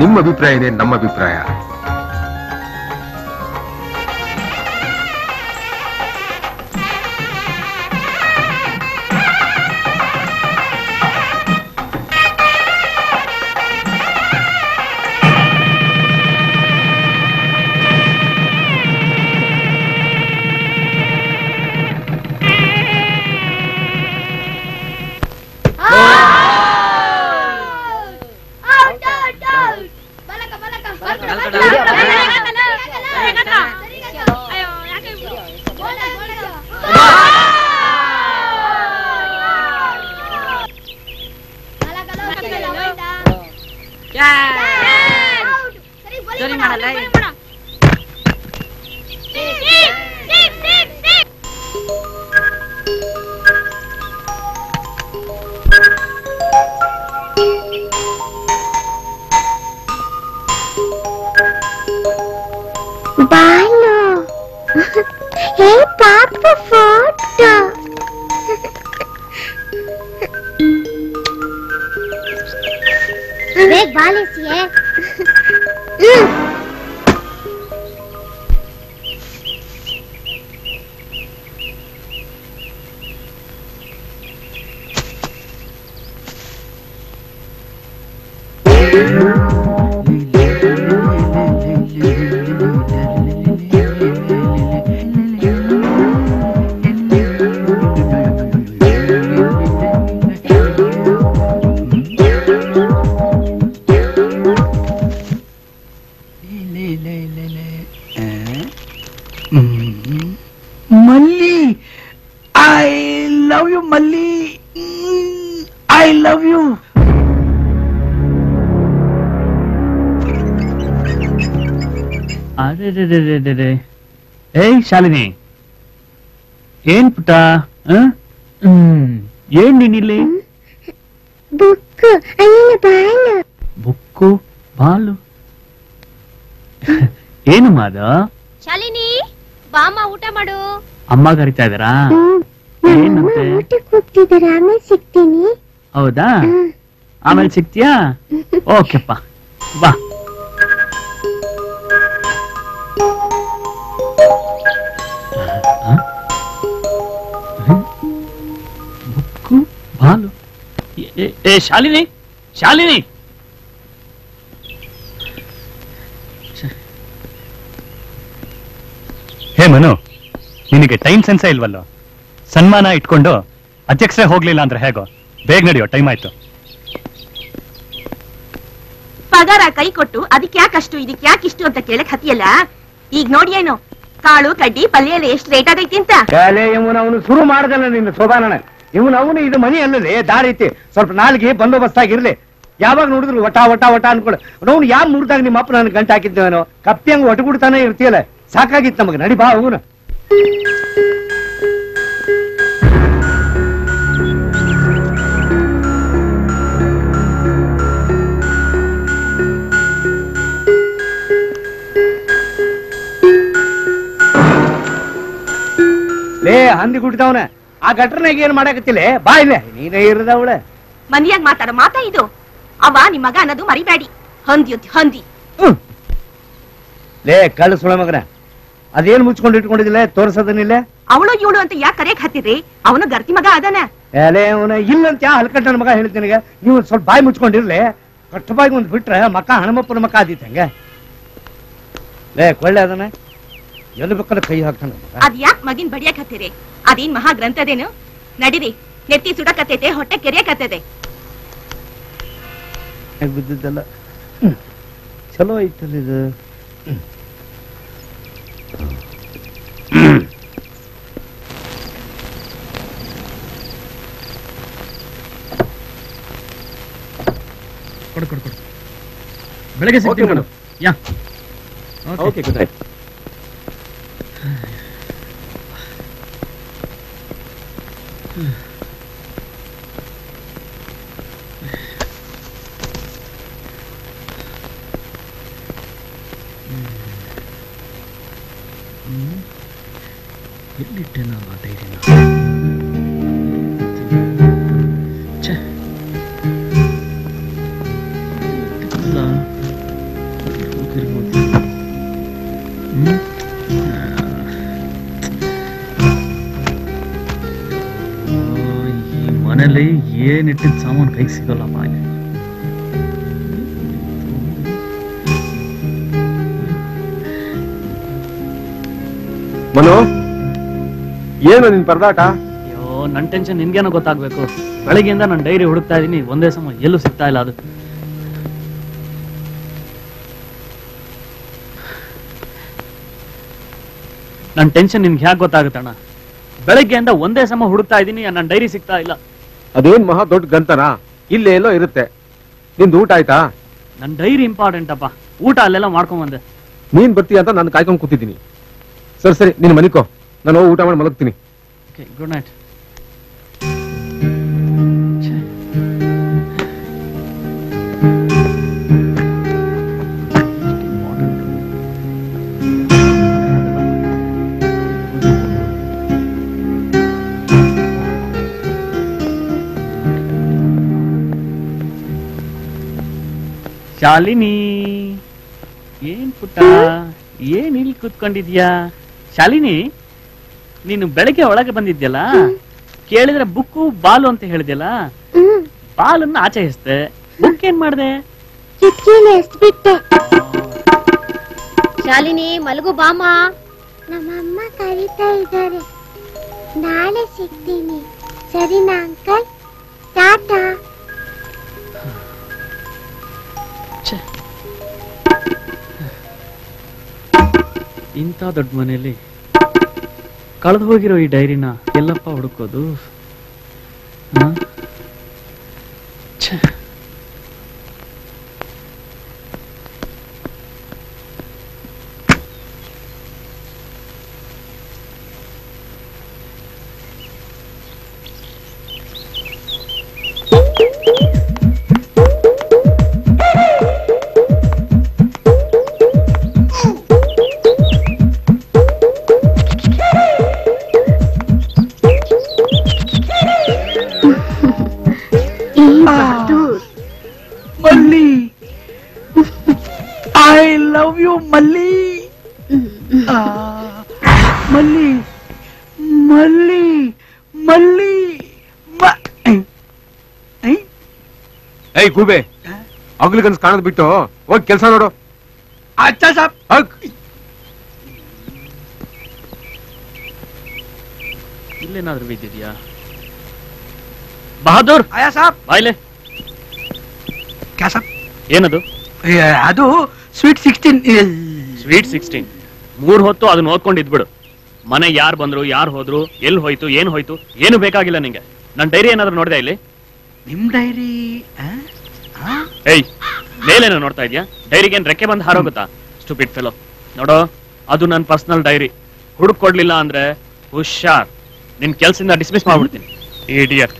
ನಿಮ್ಮ ಅಭಿಪ್ರಾಯ ಇದೆ, ನಮ್ಮ ಅಭಿಪ್ರಾಯ. ಮಲ್ಲಿ, ಐ ಲವ್ ಯು ಮಲ್ಲಿ, ಐ ಲವ್ ಯು. ಏಯ್ ಶಾಲಿನಿ, ಏನ್ ಪುಟ್ಟ? ಏನ್ ನೀನಿಲ್ಲಿ? ಬುಕ್ಕು ಬಾಲು ಏನು ಮಾದ? ಶಾಲಿನಿ ಬಾಮ ಊಟ ಮಾಡು. ಅಮ್ಮ ಕರಿತಾ ಇದಾರಾ? ಏನಂತೆ? ಆಮೇಲೆ ಸಿಗ್ತೀನಿ. ಹೌದಾ? ಆಮೇಲೆ ಸಿಗ್ತೀಯಾ? ಓಕೆಪ್ಪ, ಬಾ. ಬುಕ್ಕು ಬಾಲು. ಏ ಶಾಲಿನಿ, ಶಾಲಿನಿ, ಹೇ ಮನು, ನಿನಗೆ ಟೈಮ್ ಸೆನ್ಸೇ ಇಲ್ವಲ್ಲೋ? ಸನ್ಮಾನ ಇಟ್ಕೊಂಡು ಅಧ್ಯಕ್ಷರೇ ಹೋಗ್ಲಿಲ್ಲ ಅಂದ್ರೆ ಹೇಗೋ? ಬೇಗ ನಡೆಯೋ, ಟೈಮ್ ಆಯ್ತು. ಪಗಾರ ಕೈ ಕೊಟ್ಟು ಅದಕ್ಕೆ ಯಾಕಷ್ಟು ಇದಕ್ಕೆ ಯಾಕಿಷ್ಟು ಅಂತ ಕೇಳಕ್ ಹತ್ತಿಯಲ್ಲ. ಈಗ ನೋಡಿ ಏನು ಕಾಳು ಕಡ್ಡಿ ಪಲ್ಯ ಎಲ್ಲ ಎಷ್ಟು ರೇಟ್ ಆಗೈತಿ ಅಂತ. ಅವನು ಶುರು ಮಾಡ್ದಲ್ಲ ನಿನ್ನ ಶೋಭಾನನ. ಅವನು ಇದು ಮನಿ ಅಲ್ಲದೆ ದಾರಿ ಸ್ವಲ್ಪ ನಾಲ್ಗೆ ಬಂದೋಬಸ್ತ್ ಆಗಿರ್ಲಿ. ಯಾವಾಗ ನೋಡಿದ್ರು ವಟ ವಟ ವಟ ಅನ್ಕೊಳ. ಅವ್ನು ಯಾವ ಮುರ್ದಾಗ ನಿಮ್ಮ ಅಪ್ಪ ನನ್ ಗಂಟೆ ಹಾಕಿದ್ದೇವನೋ ಕಪ್ಪಿ ಹಂಗ ಒಟಗುಡ್ತಾನೆ ಇರ್ತೀಯಲ್ಲ. ಸಾಕಾಗಿತ್ತು ನಮಗೆ, ನಡಿ ಬಾ ಹೋಗುನ. ಲೇ ಹಂದಿ ಗುಡ್ದವನ, ಆ ಗಟ್ರನಾಗ ಏನ್ ಮಾಡಕತ್ತಿಲ್ಲ? ಬಾ ಇಲ್ಲ, ನೀನೇ ಇರದವಳೆ. ಮನಿಯಾಗ ಮಾತಾಡೋ ಮಾತಾ ಇದು. ಅವ ನಿಮ್ ಮಗ ಅನ್ನೋದು ಮರಿಬೇಡಿ. ಹಂದಿ ಹಂದಿ. ಲೇ ಕಳ್ಳ ಸುಳ ಮಗನ, ಅದೇನ್ ಮುಚ್ಕೊಂಡು ಇಟ್ಕೊಂಡಿದಿಲ್ಲ, ತೋರ್ಸದನಿಲ್ಲ. ಅವಳು ಇವಳು ಅಂತ ಯಾಕೆ ಕರೆಯಕ್ ಹತ್ತಿರಿ? ಅವನು ಗರ್ತಿ ಮಗ ಅದಾನ. ಲೇ ಅವನ ಇಲ್ಲಂತ ಯಾ ಹಲ್ಕಟ್ಟನ ಮಗ ಹೇಳ್ತೀನಿ ನಿನಗೆ. ನೀವು ಸ್ವಲ್ಪ ಬಾಯಿ ಮುಚ್ಕೊಂಡಿರ್ಲಿ. ಕಟ್ಟು ಬಾಯಿಗೆ ಒಂದ್ ಬಿಟ್ರೆ ಮಕ್ಕ ಹಣಮಪ್ಪನ ಮಕ್ಕ ಆದಿತ್ತು ಹಂಗ. ಲೇ ಕೊಳ್ಳೆ ಅದನ್ನ ಎಲ್ಲಿ ಬೇಕಾದ್ರೆ ಕೈ ಹಾಕ್ತಾನ. ಅದ್ ಯಾಕೆ ಮಗಿನ್ ಬಡಿಯಕ್ ಹತ್ತಿರಿ? ಅದೇನ್ ಮಹಾ ಗ್ರಂಥದೇನು? ನಡಿರಿ, ನೆತ್ತಿ ಸುಡಕತ್ತೈತೆ, ಹೊಟ್ಟೆ ಕೆರೆಯಕತ್ತದೆ. ಬಿದ್ದಿದ್ದಲ್ಲ ಚಲೋ ಐತಲ್ಲ ಇದು. ಕೊಡು ಕೊಡು ಕೊಡು. ಬೆಳಗ್ಗೆ ಸಿಗ್ತೀನಿ ಕಣೋ. Yeah okay, good night. ಎಲ್ಲಿಟ್ಟೆ ನಾನು ಆ ಡೈರಿನ? ಈ ಮನೇಲಿ ಏನಿಟ್ಟಿದ ಸಾಮಾನು ಕೈಗೆ ಸಿಗಲ್ಲಪ್ಪ. ಮನು, ಏನು ನಿನ್ ಪರದಾಟ? ಅಯ್ಯೋ, ನನ್ ಟೆನ್ಷನ್ ನಿನ್ಗೇನೋ ಗೊತ್ತಾಗ್ಬೇಕು. ಬೆಳಗ್ಗೆಯಿಂದ ನಾನು ಡೈರಿ ಹುಡುಕ್ತಾ ಇದೀನಿ, ಒಂದೇ ಸಮ ಎಲ್ಲೂ ಸಿಗ್ತಾ ಇಲ್ಲ. ಅದು ನನ್ ಟೆನ್ಷನ್ ನಿನ್ಗೆ ಹ್ಯಾಕ್ ಗೊತ್ತಾಗುತ್ತಣ್ಣ? ಬೆಳಗ್ಗೆಯಿಂದ ಒಂದೇ ಸಮ ಹುಡುಕ್ತಾ ಇದೀನಿ, ನನ್ನ ಡೈರಿ ಸಿಗ್ತಾ ಇಲ್ಲ. ಅದೇನ್ ಮಹಾ ದೊಡ್ಡ ಗಂತನ? ಇಲ್ಲೇ ಎಲ್ಲೋ ಇರುತ್ತೆ. ನಿಂದು ಊಟ ಆಯ್ತಾ? ನನ್ ಡೈರಿ ಇಂಪಾರ್ಟೆಂಟ್ ಅಪ್ಪ. ಊಟ ಅಲ್ಲೆಲ್ಲ ಮಾಡ್ಕೊಂಡ್ ಬಂದೆ. ನೀನ್ ಬರ್ತೀಯ ಅಂತ ನಾನು ಕಾಯ್ಕೊಂಡ್ ಕೂತಿದ್ದೀನಿ. ಸರಿ ಸರಿ, ನೀನ್ ಮನಿಕೋ, ನಾನು ಹೋಗಿ ಊಟ ಮಾಡಿ ಮಲಗ್ತೀನಿ. Good night. ಶಾಲಿನಿ, ಏನ್ ಪುಟ್ಟ, ಏನ್ ಇಲ್ಲಿ ಕೂತ್ಕೊಂಡಿದ್ಯಾ? ಶಾಲಿನಿ, ನೀನು ಬೆಳಗ್ಗೆ ಒಳಗೆ ಬಂದಿದ್ಯಲ್ಲ, ಕೇಳಿದ್ರೆ ಬುಕ್ಕು ಬಾಲು ಅಂತ ಹೇಳಿದ್ಯಲ್ಲ, ಬಾಲನ್ನ ಆಚೆ ಎಸ್ತೆ, ಬುಕ್ ಏನ್ ಮಾಡ್ದೆ? ಬಿಟ್ಟೆ. ಶಾಲಿನಿ, ಮಲಗು ಬಾಮ. ನಮ್ಮಮ್ಮ ಕರೀತಾ ಇದ್ದಾರೆ, ನಾಳೆ ಸಿಗ್ತೀನಿ. ಸರಿನಾ ಅಂಕಲ್? ಟಾಟಾ. ಇಂಥ ದೊಡ್ಡ ಮನೆಯಲ್ಲಿ ಕಳೆದು ಹೋಗಿರೋ ಈ ಡೈರಿನ ಎಲ್ಲಪ್ಪ ಹುಡುಕೋದು? ಮಲ್ಲಿ, ಐ ಲವ್ ಯು ಮಲ್ಲಿ. ಮಲ್ಲಿ ಮಲ್ಲಿ ಮಲ್ಲಿ. ಏಯ್ ಗೂಬೆ, ಅಗ್ಲಿ ಕನ್ಸ್ ಕಾಣದ್ ಬಿಟ್ಟು ಹೋಗಿ ಕೆಲಸ ನೋಡು. ಅಚ್ಚಾ ಸಾಬ್. ಇಲ್ಲೇನಾದ್ರೂ ಬಿದ್ದಿದ್ಯಾ? ಬಹದ್ದೂರ್, ಆಯಾ ಸಾಬ್. ಬಾಯ್ಲೆ. ಕ್ಯಾ ಸಾಬ್? ಏನದು? ಅದು ಸ್ವೀಟ್ 16. ಸ್ವೀಟ್ 16? 3 ಹೊತ್ತು ಅದನ್ನ ಓದ್ಕೊಂಡು ಇದ್ಬಿಡು. ಮನೆ ಯಾರು ಬಂದ್ರು, ಯಾರು ಹೋದ್ರು, ಎಲ್ಲಿ ಹೋಯ್ತು, ಏನ್ ಹೋಯ್ತು, ಏನು ಬೇಕಾಗಿಲ್ಲ ನಿಂಗೆ. ನನ್ ಡೈರಿ ಏನಾದ್ರು ನೋಡಿದೆ ಇಲ್ಲಿ? ನಿಮ್ ಡೈರಿ? ಏಯ್, ಮೇಲೇನೋ ನೋಡ್ತಾ ಇದ್ಯಾ? ಡೈರಿಗೆ ಏನ್ ರೆಕ್ಕೆ ಬಂದು ಹಾರೋಗುತ್ತಾ? Stupid fellow. ನೋಡೋ, ಅದು ನನ್ನ ಪರ್ಸನಲ್ ಡೈರಿ. ಹುಡುಕ್ ಕೊಡ್ಲಿಲ್ಲ ಅಂದ್ರೆ ಹುಷಾರ್, ನಿನ್ ಕೆಲ್ಸದಿಂದ ಡಿಸ್ಮಿಸ್ ಮಾಡ್ಬಿಡ್ತೀನಿ. ಇಡಿಯಟ್.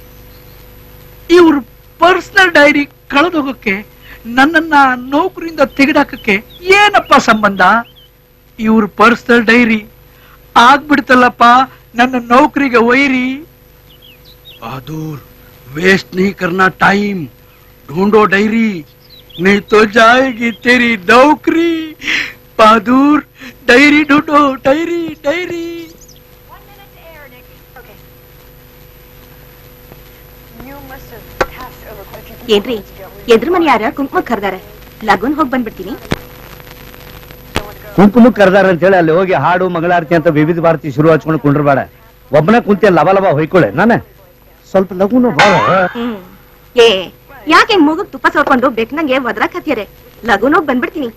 ಇವ್ರ ಪರ್ಸನಲ್ ಡೈರಿ ಕಳೆದೋಗಕ್ಕೆ ನನ್ನನ್ನ ನೌಕರಿಯಿಂದ ತೆಗೆದಾಕಕ್ಕೆ ಏನಪ್ಪ ಸಂಬಂಧ? ಇವ್ರ ಪರ್ಸನಲ್ ಡೈರಿ ಆಗ್ಬಿಡ್ತಲ್ಲಪ್ಪ ನನ್ನ ನೌಕರಿಗೆ ವೈರಿ. बहादुर, वेस्ट नहीं करना टाइम, ढूंढो डायरी, नहीं तो जाएगी तेरी नौकरी. बहादुर, डायरी ढूंढो, डायरी डायरी. ಏನ್ರಿ, ಎದುರು ಮನೆ ಯಾರ ಕುಂಕುಮ ಕರ್ದಾರೆ, ಲಗುನ್ ಹೋಗಿ ಬಂದ್ಬಿಡ್ತೀನಿ. ಕುಂಕುಮ ಕರ್ದಾರ ಅಂತ ಹೇಳಿ ಅಲ್ಲಿ ಹೋಗಿ ಹಾಡು ಮಂಗಳಾರತಿ ಅಂತ ವಿವಿಧ ಭಾರತಿ ಶುರು ಹಚ್ಕೊಂಡು ಕುಂಡ್ರಬೇಡ. ಒಬ್ಬನ ಕುಂತ ಲವ ಲವ ಹೊಯ್ಕೊಳ್ಳೆ. ನಾನೇ ಸ್ವಲ್ಪ ಲಗುನು ಬಾಳ. ಏ, ಯಾಕೆ ಮೂಗಕ್ ತುಪ್ಪ ಸೋರ್ಕೊಂಡು ಬೆಕ್ನಂಗೆ ಒದ್ರಾಕ್ ಹತ್ತಿಯಾರೆ? ಲಗುನ್ ಹೋಗಿ ಬಂದ್ಬಿಡ್ತೀನಿ.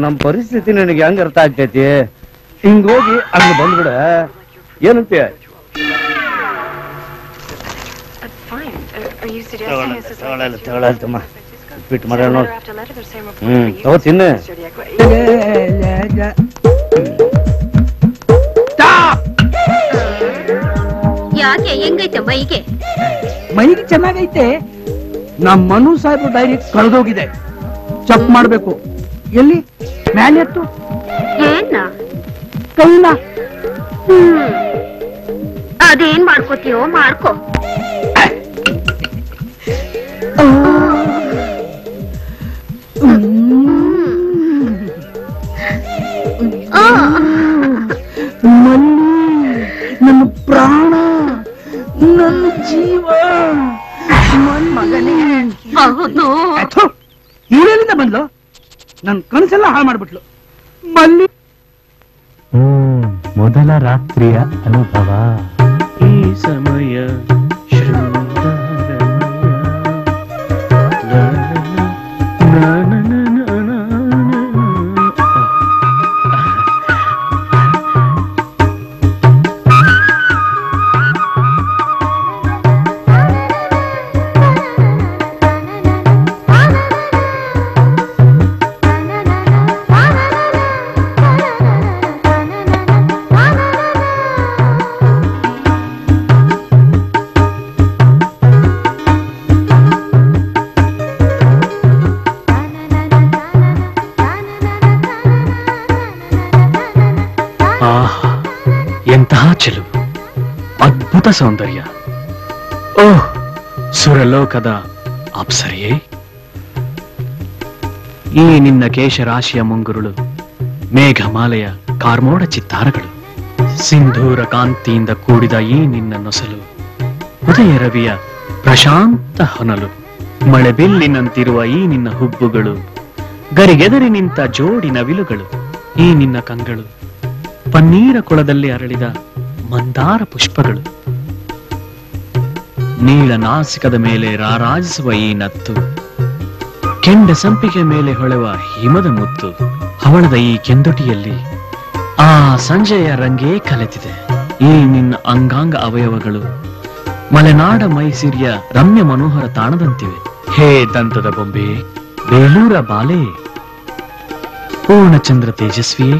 ನಮ್ ಪರಿಸ್ಥಿತಿ ನನಗೆ ಹೆಂಗ್ ಅರ್ಥ ಆಗ್ತೈತಿ? ಹಿಂಗ್ ಹೋಗಿ ಹಂಗ ಬಂದ್ಬಿಡ. ಏನಂತ ತಗೊಳಲ್ತಮ್ಮ, ಬಿಟ್ಟು ಮರ ನೋಡ್. ತಗೋ ತಿನ್ನು. ಯಾಕೆ, ಹೆಂಗೈತೆ ಮೈಗೆ? ಮೈಗೆ ಚೆನ್ನಾಗೈತೆ. ನಮ್ಮ ಮನು ಸಾಹೇಬ್ರ ಡೈರಿ ಕಳೆದೋಗಿದೆ, ಚೆಕ್ ಮಾಡ್ಬೇಕು. ಎಲ್ಲಿ? ಮ್ಯಾಲೆ ಎತ್ತು. ಏನ? ಕೈಲ. ಅದೇನ್ ಮಾಡ್ಕೋತೀಯೋ ಮಾಡ್ಕೋ. ಇವಳೆಲ್ಲಿಂದ ಬಂದ್ಲು? ನನ್ ಕನಸೆಲ್ಲ ಹಾಳು ಮಾಡ್ಬಿಟ್ಲು. ಮಲ್ಲಿ ಮೊದಲ ರಾತ್ರಿಯ ಅನುಭವ. ಈ ಸಮಯ ಎಂತಹ ಚೆಲುವು, ಅದ್ಭುತ ಸೌಂದರ್ಯ. ಓಹ್, ಸುರಲೋಕದ ಅಪ್ಸರೆಯೇ, ಈ ನಿನ್ನ ಕೇಶರಾಶಿಯ ಮುಂಗುರುಳು, ಮೇಘಮಾಲೆಯ ಕಾರ್ಮೋಡ ಚಿತ್ತಾರಗಳು, ಸಿಂಧೂರ ಕಾಂತಿಯಿಂದ ಕೂಡಿದ ಈ ನಿನ್ನ ನೊಸಲು, ಹೃದಯ ರವಿಯ ಪ್ರಶಾಂತ ಹೊನಲು, ಮಳೆಬಿಲ್ಲಿನಂತಿರುವ ಈ ನಿನ್ನ ಹುಬ್ಬುಗಳು, ಗರಿಗೆದರಿ ನಿಂತ ಜೋಡಿ ನವಿಲುಗಳು, ಈ ನಿನ್ನ ಕಂಗಳು, ಪನ್ನೀರ ಕೊಳದಲ್ಲಿ ಅರಳಿದ ಮಂದಾರ ಪುಷ್ಪಗಳು, ನೀಳ ನಾಸಿಕದ ಮೇಲೆ ರಾರಾಜಿಸುವ ಈ ನತ್ತು, ಕೆಂಡ ಸಂಪಿಗೆ ಮೇಲೆ ಹೊಳೆವ ಹಿಮದ ಮುತ್ತು, ಹವಳದ ಈ ಕೆಂದುಟಿಯಲ್ಲಿ ಆ ಸಂಜೆಯ ರಂಗೇ ಕಲೆತಿದೆ. ಈ ನಿನ್ನ ಅಂಗಾಂಗ ಅವಯವಗಳು ಮಲೆನಾಡ ಮೈಸೂರಿಯ ರಮ್ಯ ಮನೋಹರ ತಾಣದಂತಿವೆ. ಹೇ ದಂತದ ಬೊಂಬೆ, ಬೇಲೂರ ಬಾಲೆ, ಪೂರ್ಣಚಂದ್ರ ತೇಜಸ್ವಿಯೇ,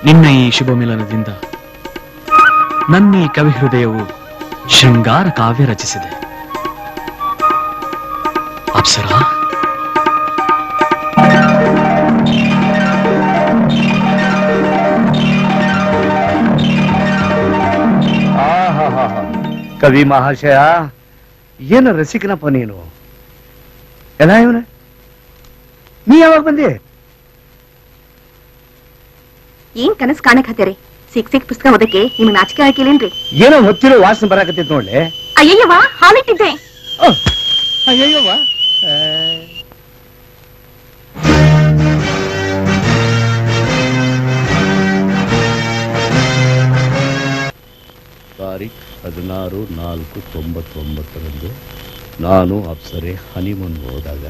ನಿನ್ನ ಈ ಶುಭ ಮಿಲನದಿಂದ ನನ್ನ ಈ ಕವಿ ಹೃದಯವು ಶೃಂಗಾರ ಕಾವ್ಯ ರಚಿಸಿದೆ. ಅಪ್ಸರಾ, ಕವಿ ಮಹಾಶಯ, ಏನು ರಸಿಕನಪ್ಪ ನೀನು. ಎಲ್ಲ ಇವನ ನೀ ಯಾವಾಗ ಬಂದಿ? ಏನ್ ಕನಸು ಕಾಣಕ್ ಹತ್ತೀರಿ? ಸಿಕ್ ಪುಸ್ತಕ ಓದಕ್ಕೆ ನಿಮ್ಗೆ ನಾಚಿಕೆ ಹಾಕಿಲ್ಲೇನ್ರಿ? ಏನೋ ಹೊತ್ತಿರೋ ವಾಸನೆ ಬರಾಕತ್ತಿತ್ತು ನೋಡ್ಲಿ. ಅಯ್ಯಯ್ಯವ್ವ, ಹಾಲಿಟ್ಟಿದ್ದೆ. ಅಯ್ಯಯ್ಯವ್ವ, ತಾರೀಖ್ 16/4/99 ನಾನು ಅಪ್ಸರೆ ಹನಿಮೂನ್ ಹೋದಾಗ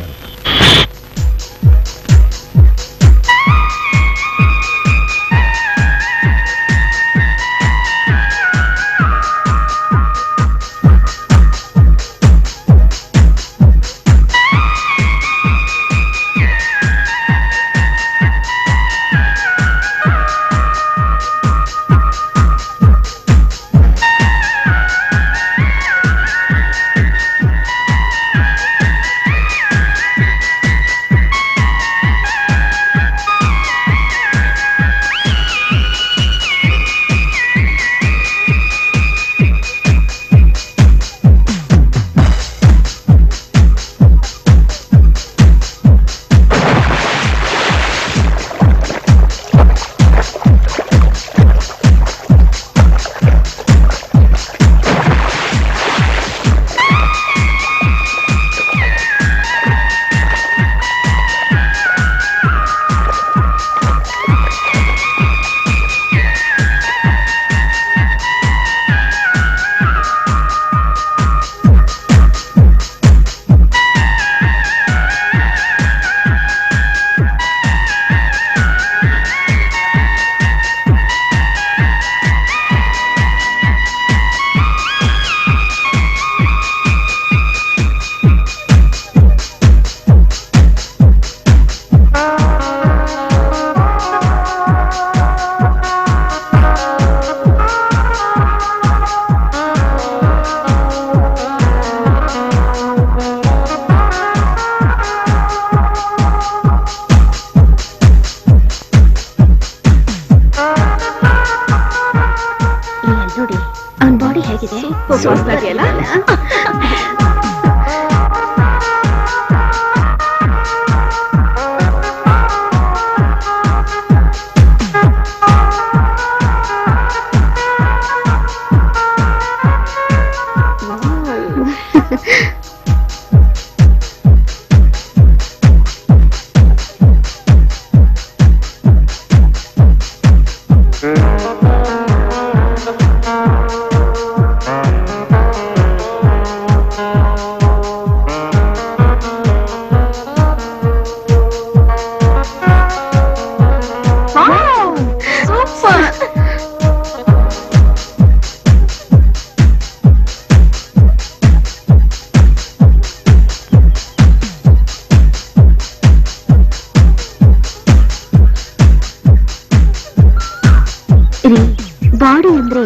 ಬಾಡಿ ಅಂದ್ರೆ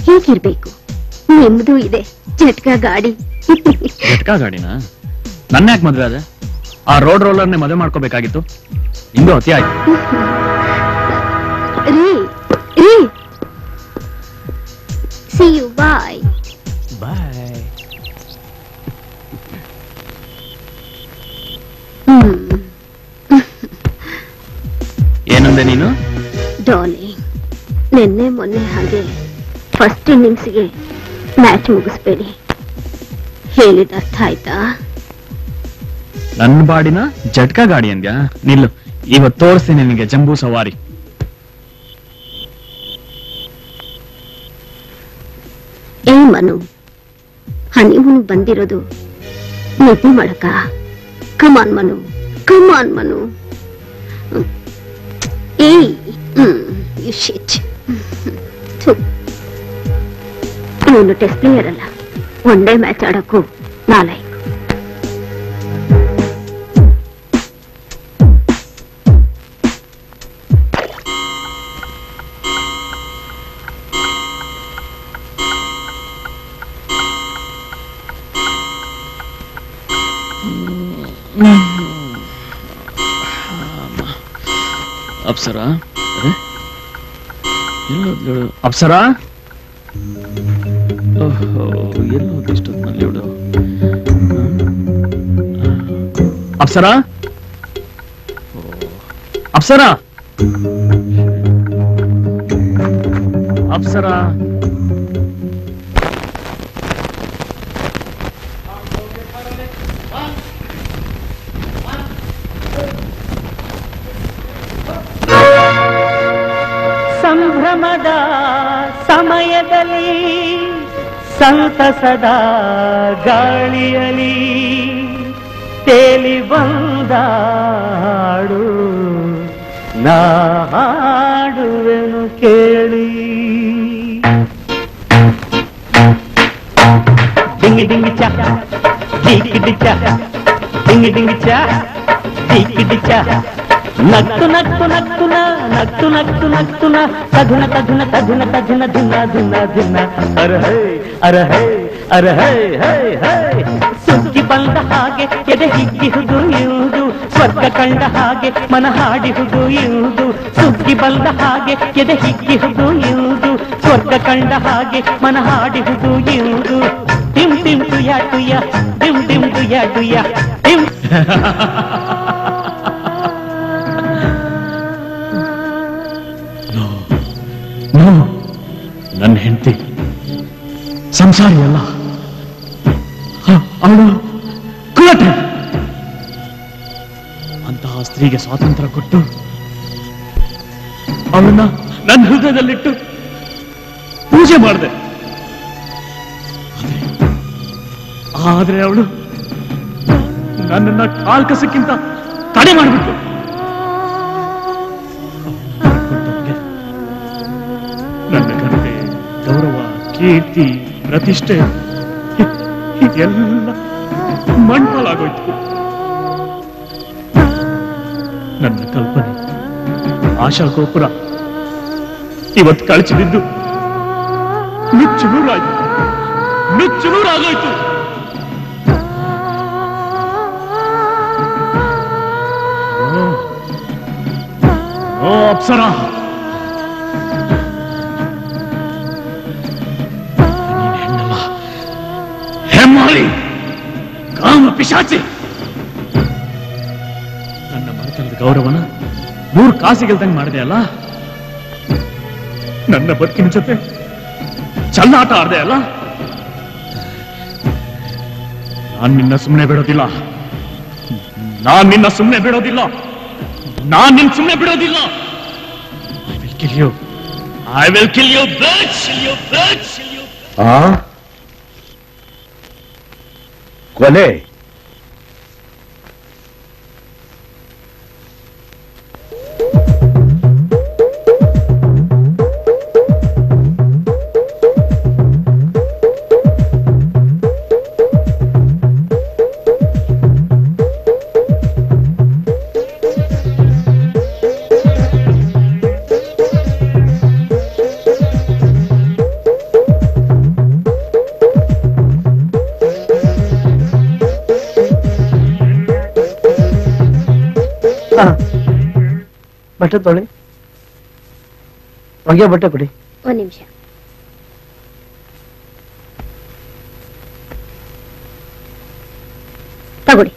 ಹೀಗಿರ್ಬೇಕು. ನಿಮ್ದು ಇದೆ ಜಟ್ಕಾ ಗಾಡಿ. ಜಟ್ಕಾ ಗಾಡಿನಾ? ನನ್ನ ಯಾಕೆ ಮದ್ವೆ ಅದೇ? ಆ ರೋಡ್ ರೋಲರ್ನೇ ಮದುವೆ ಮಾಡ್ಕೋಬೇಕಾಗಿತ್ತು. ನಿಂದು ಅತಿ ಆಯ್ತು. ರೀ ರೀ see you bye ಬಾಯ್. ಏನಂದೆ ನೀನು? ಡಾರ್ಲಿಂಗ್, ನಿನ್ನೆ ಮೊನ್ನೆ ಹಾಗೆ ಫಸ್ಟ್ ಇನ್ನಿಂಗ್ಸ್ಗೆ ಮ್ಯಾಚ್ ಮುಗಿಸ್ಬೇಡಿ. ಹೇಳಿದ ಅರ್ಥ ಆಯ್ತಾ? ನನ್ನ ಬಾಡಿನ ಜಟ್ಕಾ ಗಾಡಿ ಅಂದ್ಯಾ? ನಿಲ್ಲು, ಇವತ್ತು ತೋರಿಸ್ತೀನಿ ನಿನಗೆ ಜಂಬೂ ಸವಾರಿ. ಏ ಮನು, ಹನಿಮೂನ್ ಬಂದಿರೋದು ನಿದ್ದೆ ಮಾಡಕ? ಕಮಾನ್ ಮನು, ಕಮಾನ್ ಮನು. ಏಯ್ ಯು ಶಿಟ್. ಇವನು ಟೆಸ್ಟ್ ಪ್ಲೇಯರ್ ಅಲ್ಲ, ಒನ್ ಡೇ ಮ್ಯಾಚ್ ಆಡಕ್ಕೂ ನಾಲ್ಕು. ಅಪ್ಸರಾ, ಎಲ್ಲೋದ್ಲು ಅಪ್ಸರಾ? ಓಹೋ, ಎಲ್ಲೋದ್ ಇಷ್ಟೊತ್ತಿನಲ್ಲಿ ಇವಳು? ಅಪ್ಸರಾ, ಅಪ್ಸರಾ, ಅಪ್ಸರಾ. ಸಂಭ್ರಮದ ಸಮಯದಲ್ಲಿ ಸಂತಸದ ಗಾಳಿಯಲಿ ತೇಲಿ ಬಂದಾಡು ನಾ ಹಾಡುವೆನು ಕೇಳಿ. ಡಿಂಗಿ ಡಿಂಗಿ ಚಾ ಡಿಕ್ಕಿ ಡಿಚ್ಚ, ಡಿಂಗಿ ಡಿಂಗಿ ಚಾ ಡಿಕ್ಕಿ ಡಿಚ್ಚ. ನಕ್ಕು ನಕ್ಕು ನಕ್ಕುನ ನಕ್ಕು ನಕ್ಕು ನಕ್ಕುನ ತಧುನ ತಧುನ ತಧುನ ತಧುನ ಧುನ ಧುನ ಧುನ. ಅರಹೈ ಅರಹೈ ಅರಹೈ ಹೈ ಹೈ. ಸುಗ್ಗಿ ಬಂದ ಹಾಗೆ ಎದೆ ಹಿಗ್ಗಿಹುದು ಇರುವುದು, ಸ್ವರ್ಗ ಕಂಡ ಹಾಗೆ ಮನ ಹಾಡಿಹುದು ಇರುವುದು. ಸುಗ್ಗಿ ಬಂದ ಹಾಗೆ ಎದೆ ಹಿಗ್ಗಿಹುದು ಇರುವುದು, ಸ್ವರ್ಗ ಕಂಡ ಹಾಗೆ ಮನ ಹಾಡಿಹುದು ಇರುವುದು. ಟಿಮ್ ಟಿಮ್ ಟುಯ ಟುಯ ಟಿಮ್ ಟಿಮ್ ಟುಯ ಟುಯ ಟಿಮ್. ನನ್ನ ಹೆಂಡತಿ ಸಂಸಾರಿ ಅಲ್ಲ, ಅವಳು ಕುಲಟೆ. ಅಂತಹ ಸ್ತ್ರೀಗೆ ಸ್ವಾತಂತ್ರ್ಯ ಕೊಟ್ಟು ಅವಳನ್ನ ನನ್ನ ಹೃದಯದಲ್ಲಿಟ್ಟು ಪೂಜೆ ಮಾಡಿದೆ. ಆದ್ರೆ ಅವಳು ನನ್ನನ್ನ ಕಾಲ್ಕಸಕ್ಕಿಂತ ತಡೆ ಮಾಡಿಬಿಟ್ಟು ನನ್ನ ಘನತೆ, ಗೌರವ, ಕೀರ್ತಿ, ಪ್ರತಿಷ್ಠೆ ಇದೆಲ್ಲ ಮಣ್ಣಾಗೋಯ್ತು. ನನ್ನ ಕಲ್ಪನೆ, ಆಶಾ ಗೋಪುರ ಇವತ್ತು ಕಳಚಿಬಿದ್ದು ನುಚ್ಚುನೂರಾಯ್ತು, ನುಚ್ಚುನೂರಾಗೋಯ್ತು. ಓ ಅಪ್ಸರಾ, ಹೆಮ್ಮಾರಿ, ಕಾಮ ಪಿಶಾಚಿ. ನನ್ನ ಮನೆತನದ ಗೌರವನ 3 ಕಾಸು ಗೆಲ್ದಂಗೆ ಮಾಡಿದೆ ಅಲ್ಲ. ನನ್ನ ಬದುಕಿನ ಜೊತೆ ಚಲ್ಲಾಟ ಆಡ್ದೆ ಅಲ್ಲ. ನಾನ್ ನಿನ್ನ ಸುಮ್ಮನೆ ಬಿಡೋದಿಲ್ಲ, ನಾನ್ ನಿನ್ನ ಸುಮ್ಮನೆ ಬಿಡೋದಿಲ್ಲ, ನಾನ್ ನಿನ್ನ ಸುಮ್ಮನೆ ಬಿಡೋದಿಲ್ಲ. I will kill you, I will kill you bitch, you bitch. ಕೊಲೆ? ಬಟ್ಟೆ ತೊಳಿ, ಹೊಗೆ ಬಟ್ಟೆ ಕೊಡಿ. ಒಂದ್ ನಿಮಿಷ. ತಗೊಳ್ಳಿ.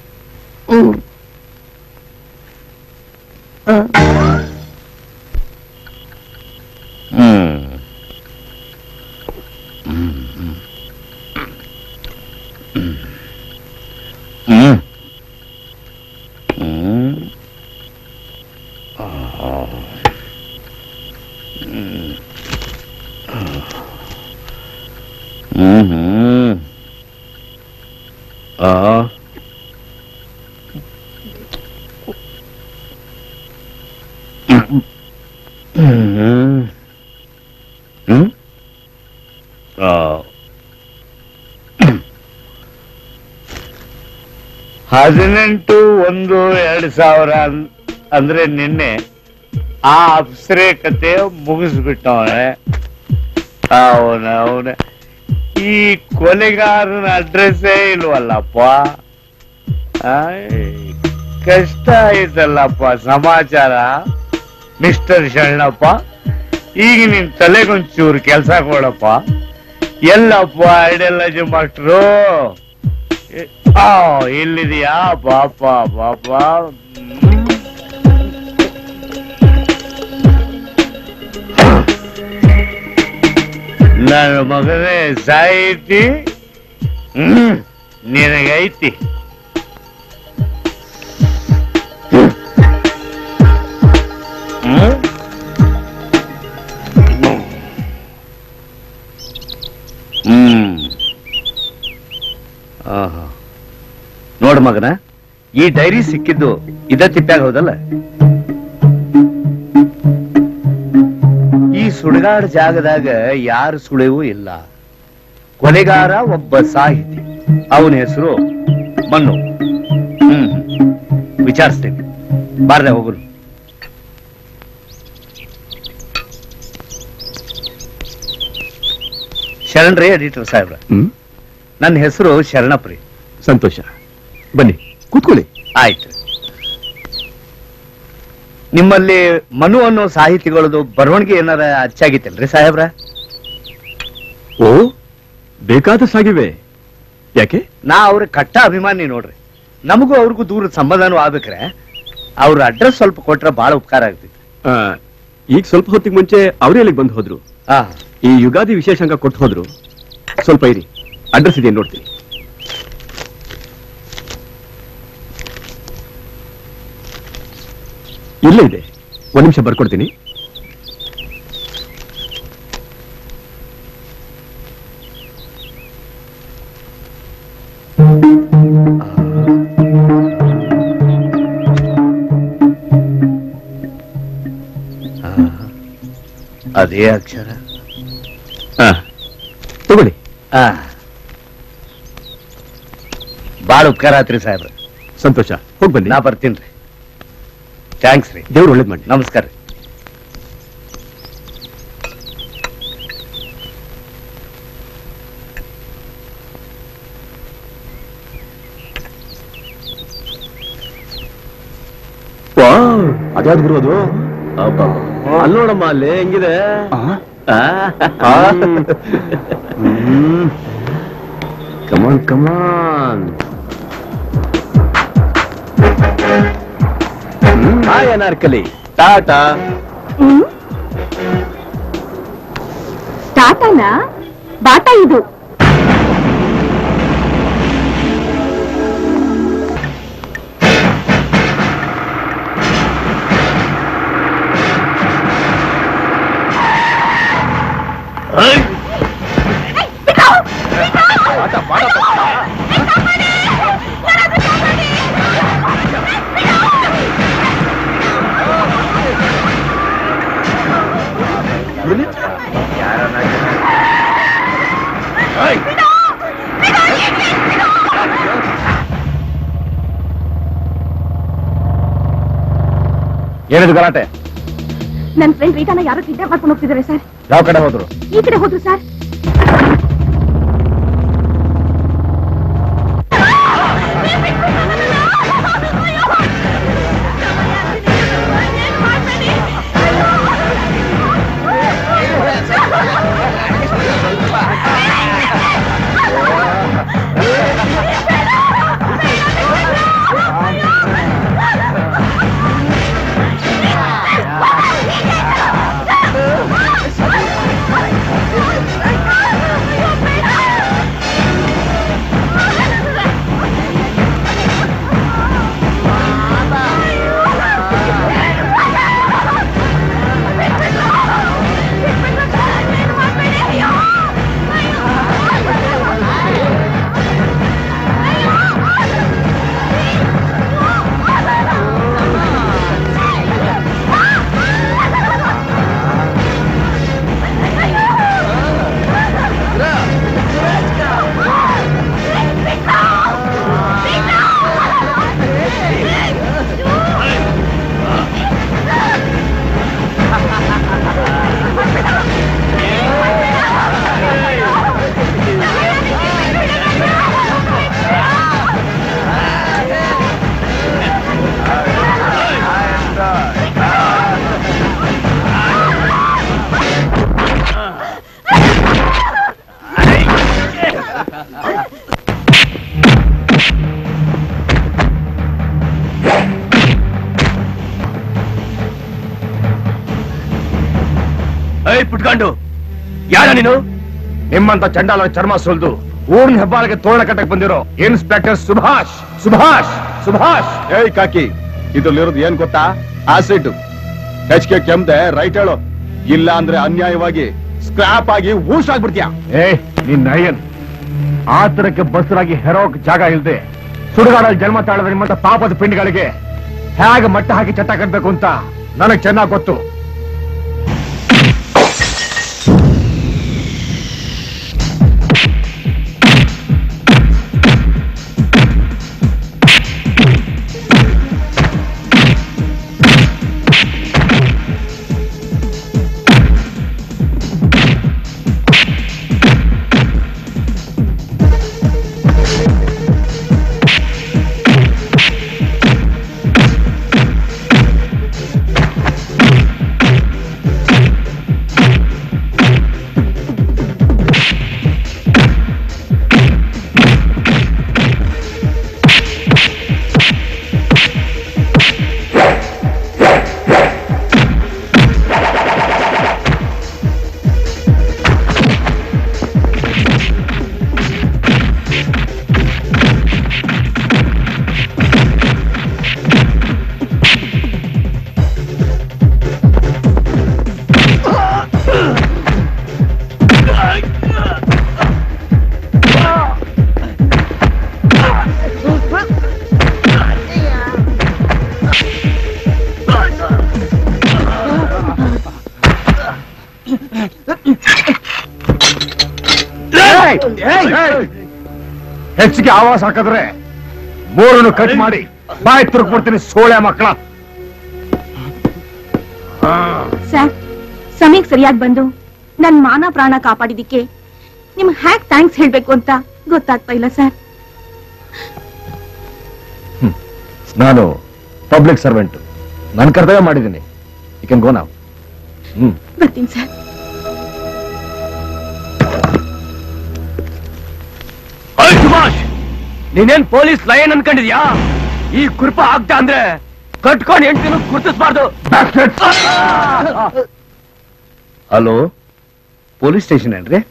ಹದಿನೆಂಟು 1-2000 ಅಂದ್ರೆ ನಿನ್ನೆ ಆ ಅಪ್ಸರೆ ಕತೆ ಮುಗಿಸ್ಬಿಟ್ಟವನೆ. ಅವನ ಈ ಕೊಲೆಗಾರನ ಅಡ್ರೆಸ್ಸೇ ಇಲ್ವಲ್ಲಪ್ಪ. ಕಷ್ಟ ಆಯ್ತಲ್ಲಪ್ಪ ಸಮಾಚಾರ. ಮಿಸ್ಟರ್ ಶರಣಪ್ಪ, ಈಗ ನಿನ್ ತಲೆಗೊಂಚೂರು ಕೆಲ್ಸ ಕೊಡಪ್ಪ. ಎಲ್ಲಪ್ಪ ಐಡಿಯಾಲಜಿ ಮಾಸ್ಟ್ರು? ಇಲ್ಲಿದೆಯಾ? ಪಾಪ ಪಾಪ. ನನ್ನ ಮಗನೇ ಸಾಹಿತಿ ನಿನಗೈತಿ. ನೋಡ್ ಮಗನ, ಈ ಡೈರಿ ಸಿಕ್ಕಿದ್ದು ಇದ ತಿಪ್ಪಾಗ ಹೌದಲ್ಲ? ಈ ಸುಡುಗಾಡ ಜಾಗದಾಗ ಯಾರು ಸುಳಿವೂ ಇಲ್ಲ. ಕೊಲೆಗಾರ ಒಬ್ಬ ಸಾಹಿತಿ, ಅವನ ಹೆಸರು ಮನ್ನು. ವಿಚಾರಿಸ್ತೇನೆ, ಬಾರ್ದೆ ಹೋಗುನು. ಶರಣರೇ ಎಡಿಟರ್ ಸಾಹೇಬ್ರ, ನನ್ನ ಹೆಸರು ಶರಣಪ್ರಿ. ಸಂತೋಷ, ಬನ್ನಿ ಕೂತ್ಕೊಳ್ಳಿ. ಆಯ್ತು. ನಿಮ್ಮಲ್ಲಿ ಮನು ಅನ್ನೋ ಸಾಹಿತಿಗಳದು ಬರವಣಿಗೆ ಏನಾರ ಅಚ್ಚಾಗಿತ್ತಲ್ರಿ ಸಾಹೇಬ್ರ? ಓ, ಬೇಕಾದಷ್ಟಾಗಿವೆ. ಯಾಕೆ? ನಾ ಅವ್ರ ಕಟ್ಟ ಅಭಿಮಾನಿ ನೋಡ್ರಿ. ನಮಗೂ ಅವ್ರಿಗೂ ದೂರದ ಸಂಬಂಧನೂ ಆಗ್ಬೇಕ್ರೆ ಅವ್ರ ಅಡ್ರೆಸ್ ಸ್ವಲ್ಪ ಕೊಟ್ರೆ ಬಹಳ ಉಪಕಾರ ಆಗ್ತಿತ್ತು. ಈಗ ಸ್ವಲ್ಪ ಹೊತ್ತಿಗೆ ಮುಂಚೆ ಅವರೇ ಅಲ್ಲಿಗೆ ಬಂದು ಹೋದ್ರು. ಈ ಯುಗಾದಿ ವಿಶೇಷಾಂಗ ಕೊಟ್ಟು ಹೋದ್ರು. ಸ್ವಲ್ಪ ಇರಿ, ಅಡ್ರೆಸ್ ಇದೆ ನೋಡ್ತೀನಿ. ಇಲ್ಲೇ ಇದೆ, ಒಂದ್ ನಿಮಿಷ ಬರ್ಕೊಡ್ತೀನಿ. ಅದೇ ಅಕ್ಷರ. ತಗೊಳ್ಳಿ. ಬಾಳ ಉಪಕಾರ ಆತ್ರಿ ಸಾಹೇಬ್ರ. ಸಂತೋಷ, ಹೋಗಿ ಬನ್ನಿ. ನಾ ಬರ್ತೀನಿ. ಥ್ಯಾಂಕ್ಸ್ ರೀ. ದೇವ್ರು ಒಳ್ಳೇದ್ ಮಾಡಿ. ನಮಸ್ಕಾರ ರೀ. ಅದ್ಯಾವ್ದು ಗುರು ಅದು? ಅಲ್ಲಿ ನೋಡಮ್ಮ, ಅಲ್ಲಿ ಹೆಂಗಿದೆ. ಕಮಾನ್ ಕಮಾನ್. ಹಾಯ್ ಅನಾರ್ಕಲಿ. ಟಾಟಾ. ಟಾಟಾನ ಬಾಟಾ ಇದು. ಏನಿದು ಗಲಾಟೆ? ನನ್ನ ಫ್ರೆಂಡ್ ರೀಟಾನ ಯಾರು ಕಿಡ್ನಾಪ್ ಮಾಡ್ಕೊಂಡು ಹೋಗ್ತಿದ್ದಾರೆ ಸರ್. ಯಾವ ಕಡೆ ಹೋದ್ರು? ಈ ಕಡೆ ಹೋದ್ರು ಸರ್. ಪುಟ್ಕೊಂಡು ಯಾರ ನೀನು? ನಿಮ್ಮಂತ ಚಂಡಾಲ ಚರ್ಮ ಸುಲ್ದು ಊರಿನ ಹೆಬ್ಬಾಳಿಗೆ ತೋರಣ ಕಟ್ಟಕ್ ಬಂದಿರೋ ಇನ್ಸ್ಪೆಕ್ಟರ್ ಸುಭಾಷ್. ಸುಭಾಷ್ ಸುಭಾಷ್ ಏಯ್ ಕಾಕಿ, ಇದ್ರಲ್ಲಿರೋದು ಏನ್ ಗೊತ್ತಾ? ಆಸಿಡ್. ಹೆಚ್ಚಿಗೆ ಕೆಮ್ದೆ ರೈಟ್ ಹೇಳು, ಇಲ್ಲ ಅಂದ್ರೆ ಅನ್ಯಾಯವಾಗಿ ಸ್ಕ್ರಾಪ್ ಆಗಿ ಊಷ್ ಆಗ್ಬಿಡ್ತೀಯ. ನಿನ್ನ ಅಯ್ಯನ್ ಆತರಕ್ಕೆ ಬಸರಾಗಿ ಹೆರೋಕ್ ಜಾಗ ಇಲ್ದೆ ಸುಡುಗಾಡಲ್ಲಿ ಜನ್ಮ ತಾಳದ ನಿಮ್ಮಂತ ಪಾಪದ ಪಿಂಡಿಗಳಿಗೆ ಹೇಗೆ ಮಟ್ಟ ಹಾಕಿ ಚಟ್ಟ ಕಟ್ಬೇಕು ಅಂತ ನನಗ್ ಚೆನ್ನಾಗ್ ಗೊತ್ತು. ಹೆಚ್ಚಿಗೆ ಆವಾಸ ಹಾಕಿದ್ರೆ ಮೂರನ್ನು ಕಟ್ ಮಾಡಿ ಬಾಯಿ ತುರುಕ್ಬಿಡ್ತೀನಿ ಸೋಳೆ ಮಕ್ಕಳ. ಸರ್, ಸಮಯಕ್ಕೆ ಸರಿಯಾಗಿ ಬಂದು ನನ್ ಮಾನ ಪ್ರಾಣ ಕಾಪಾಡಿದಿಕ್ಕೆ ನಿಮ್ಗೆ ಹ್ಯಾಕ್ ಥ್ಯಾಂಕ್ಸ್ ಹೇಳ್ಬೇಕು ಅಂತ ಗೊತ್ತಾಗ್ತಾ ಇಲ್ಲ ಸರ್. ನಾನು ಪಬ್ಲಿಕ್ ಸರ್ವೆಂಟ್, ನನ್ನ ಕರ್ತವ್ಯ ಮಾಡಿದ್ದೀನಿ. You can go now. ಬರ್ತೀನಿ ಸರ್. ಸುಭಾಷ್, ನೀನೇನ್ ಪೊಲೀಸ್ ಲೈನ್ ಅನ್ಕೊಂಡಿದ್ಯಾ? ಈ ಕುರುಪ ಆಗ್ತಾ ಅಂದ್ರೆ ಕಟ್ಕೊಂಡು ಹೆಂಡ್ತಿನೂ ಗುರ್ತಿಸ್ಬಾರ್ದು. ಹಲೋ, ಪೊಲೀಸ್ ಸ್ಟೇಷನ್ ಏನ್ರಿ?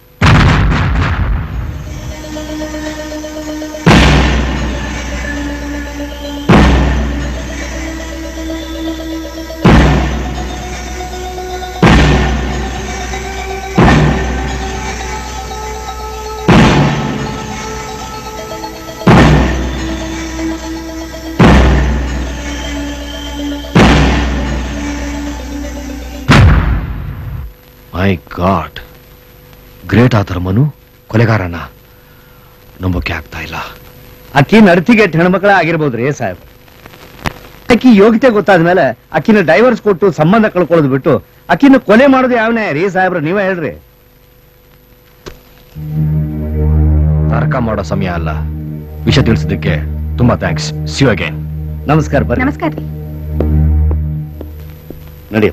ಮೈ ಗಾಡ್, ಗ್ರೇಟ್ ಆತರ ಮನು ಕೊಲೆಗಾರನ ನಂಬೋಕೆ ಆಗ್ತಾ ಇಲ್ಲ. ಅಕ್ಕಿ ನಡತಿಗೆಟ್ ಹೆಣ್ಮಕ್ಳ ಆಗಿರ್ಬೋದ್ರಿ ಸಾಹೇಬ್. ಅಕ್ಕಿ ಯೋಗ್ಯತೆ ಗೊತ್ತಾದ್ಮೇಲೆ ಅಕ್ಕಿನ ಡೈವರ್ಸ್ ಕೊಟ್ಟು ಸಂಬಂಧ ಕಳ್ಕೊಳ್ಳೋದು ಬಿಟ್ಟು ಅಕ್ಕಿನ ಕೊಲೆ ಮಾಡೋದು ಯಾವನೇ ರೀ ಸಾಹೇಬ್ರ? ನೀವೇ ಹೇಳ್ರಿ. ತರ್ಕ ಮಾಡೋ ಸಮಯ ಅಲ್ಲ. ವಿಷಯ ತಿಳಿಸಿದ್ದಕ್ಕೆ ತುಂಬಾ ಥ್ಯಾಂಕ್ಸ್. C you again. ನಮಸ್ಕಾರ. ಬರ್ರಿ. ನಮಸ್ಕಾರ. ನಡಿ.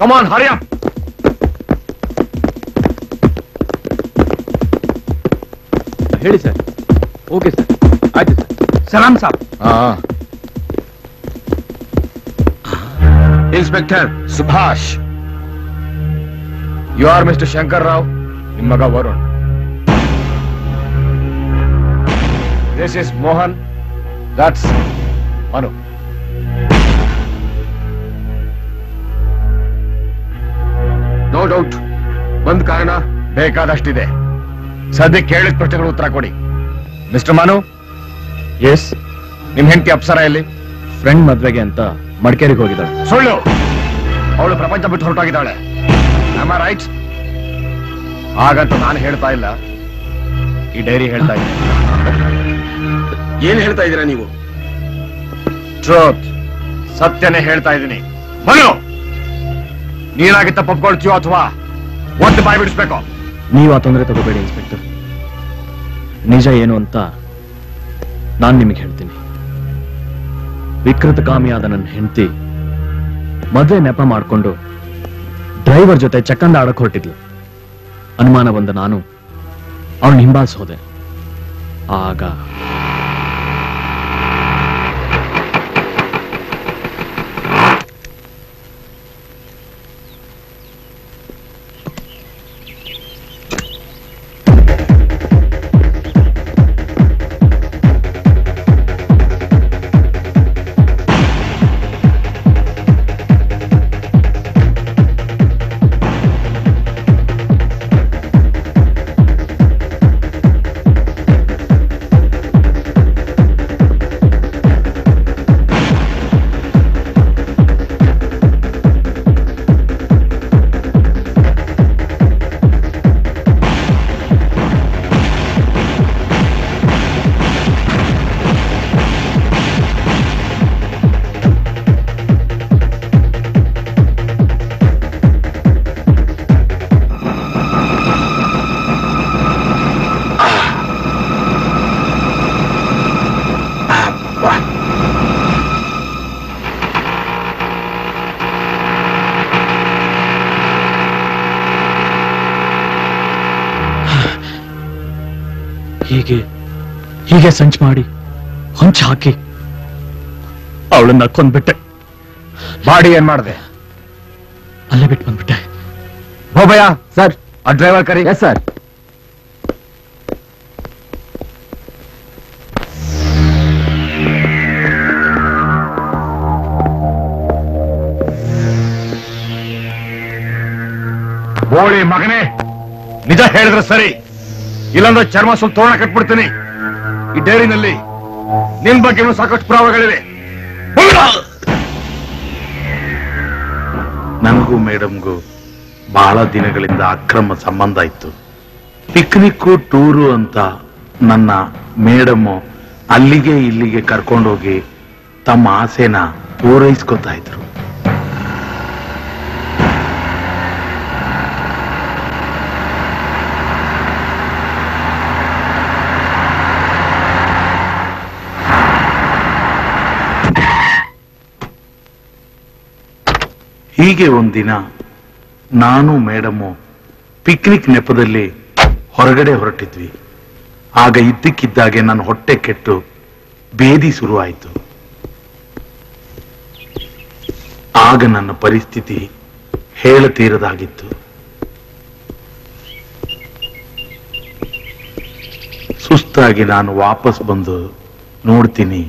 Come on, hurry up. ಹೇಳಿ ಸರ್. ಓಕೆ ಸರ್, ಆಯ್ತು ಸರ್. ಸಲಾಂ ಸಾಬ್. Inspector Subhash, you are mister Shankar Rao. ನಿಮ್ಮ ಮಗ Varun. This is Mohan. That's Manu. No doubt ಒಂದ್ ಕಾರಣ ಬೇಕಾದಷ್ಟಿದೆ. ಸದ್ಯಕ್ಕೆ ಕೇಳಿದ ಪ್ರಶ್ನೆಗಳು ಉತ್ತರ ಕೊಡಿ. ಮಿಸ್ಟರ್ ಮನು. ಎಸ್. ನಿಮ್ ಹೆಂಡತಿ ಅಪ್ಸರ ಎಲ್ಲಿ? ಫ್ರೆಂಡ್ ಮದ್ವೆಗೆ ಅಂತ ಮಡಿಕೇರಿಗೆ ಹೋಗಿದ್ದಾಳೆ. ಸುಳ್ಳು. ಅವಳು ಪ್ರಪಂಚ ಬಿಟ್ಟು ಹೊರಟೋಗಿದ್ದಾಳೆ. Am I right? ಹಾಗಂತ ನಾನು ಹೇಳ್ತಾ ಇಲ್ಲ, ಈ ಡೈರಿ ಹೇಳ್ತಾ ಇದ್ದೀನಿ. ಏನ್ ಹೇಳ್ತಾ ಇದ್ದೀರಾ ನೀವು? ಟ್ರೂತ್, ಸತ್ಯನೇ ಹೇಳ್ತಾ ಇದ್ದೀನಿ. ಮನು, ನೀನಾಗಿ ತಪ್ಪೊಪ್ಕೊಳ್ತೀಯೋ ಅಥವಾ ಒಂದು ಬಾಯಿ ಬಿಡಿಸ್ಬೇಕು? ನೀವು ಆ ತೊಂದರೆ ತಗೋಬೇಡಿ ಇನ್ಸ್ಪೆಕ್ಟರ್. ನಿಜ ಏನು ಅಂತ ನಾನು ನಿಮಗೆ ಹೇಳ್ತೀನಿ. ವಿಕೃತಕಾಮಿಯಾದ ನನ್ನ ಹೆಂಡತಿ ಮದುವೆ ನೆಪ ಮಾಡಿಕೊಂಡು ಡ್ರೈವರ್ ಜೊತೆ ಚಕ್ಕಂದ ಆಡಕ್ ಹೊರಟಿದ್ಲು. ಅನುಮಾನ ಬಂದ ನಾನು ಅವಳನ್ನ ಹಿಂಬಾಲಿಸೋದೆ. ಆಗ ಹೀಗೆ ಸಂಚು ಮಾಡಿ ಹೊಂಚು ಹಾಕಿ ಅವಳನ್ನ ಕೊಂದ್ಬಿಟ್ಟೆ. ಬಾಡಿ ಏನ್ ಮಾಡಿದೆ? ಅಲ್ಲೇ ಬಿಟ್ಟು ಬಂದ್ಬಿಟ್ಟೆ. ಹೋಬಯ್ಯ ಸರ್, ಆ ಡ್ರೈವರ್ ಕರಿ. Yes sir. ಬೋಳಿ ಮಗನೇ, ನಿಜ ಹೇಳಿದ್ರೆ ಸರಿ, ಇಲ್ಲಾಂದ್ರೆ ಚರ್ಮ ಸ್ವಲ್ಪ ತೋರಣ ಕಟ್ಬಿಡ್ತೀನಿ. ಈ ಡೈರಿನಲ್ಲಿ ನಿನ್ ಬಗ್ಗೆ ಸಾಕಷ್ಟು ಪುರಾವೆಗಳಿವೆ. ನನಗೂ ಮೇಡಮ್ಗೂ ಬಹಳ ದಿನಗಳಿಂದ ಅಕ್ರಮ ಸಂಬಂಧ ಇತ್ತು. ಪಿಕ್ನಿಕ್ ಟೂರು ಅಂತ ನನ್ನ ಮೇಡಮ್ಮು ಅಲ್ಲಿಗೆ ಇಲ್ಲಿಗೆ ಕರ್ಕೊಂಡೋಗಿ ತಮ್ಮ ಆಸೆನ ಪೂರೈಸ್ಕೊತಾ ಇದ್ರು. ಹೀಗೆ ಒಂದಿನ ನಾನು ಮೇಡಮ್ಮು ಪಿಕ್ನಿಕ್ ನೆಪದಲ್ಲಿ ಹೊರಗಡೆ ಹೊರಟಿದ್ವಿ. ಆಗ ಇದ್ದಕ್ಕಿದ್ದಾಗೆ ನನ್ನ ಹೊಟ್ಟೆ ಕೆಟ್ಟು ಬೇದಿ ಶುರುವಾಯಿತು. ಆಗ ನನ್ನ ಪರಿಸ್ಥಿತಿ ಹೇಳತೀರದಾಗಿತ್ತು. ಸುಸ್ತಾಗಿ ನಾನು ವಾಪಸ್ ಬಂದು ನೋಡ್ತೀನಿ,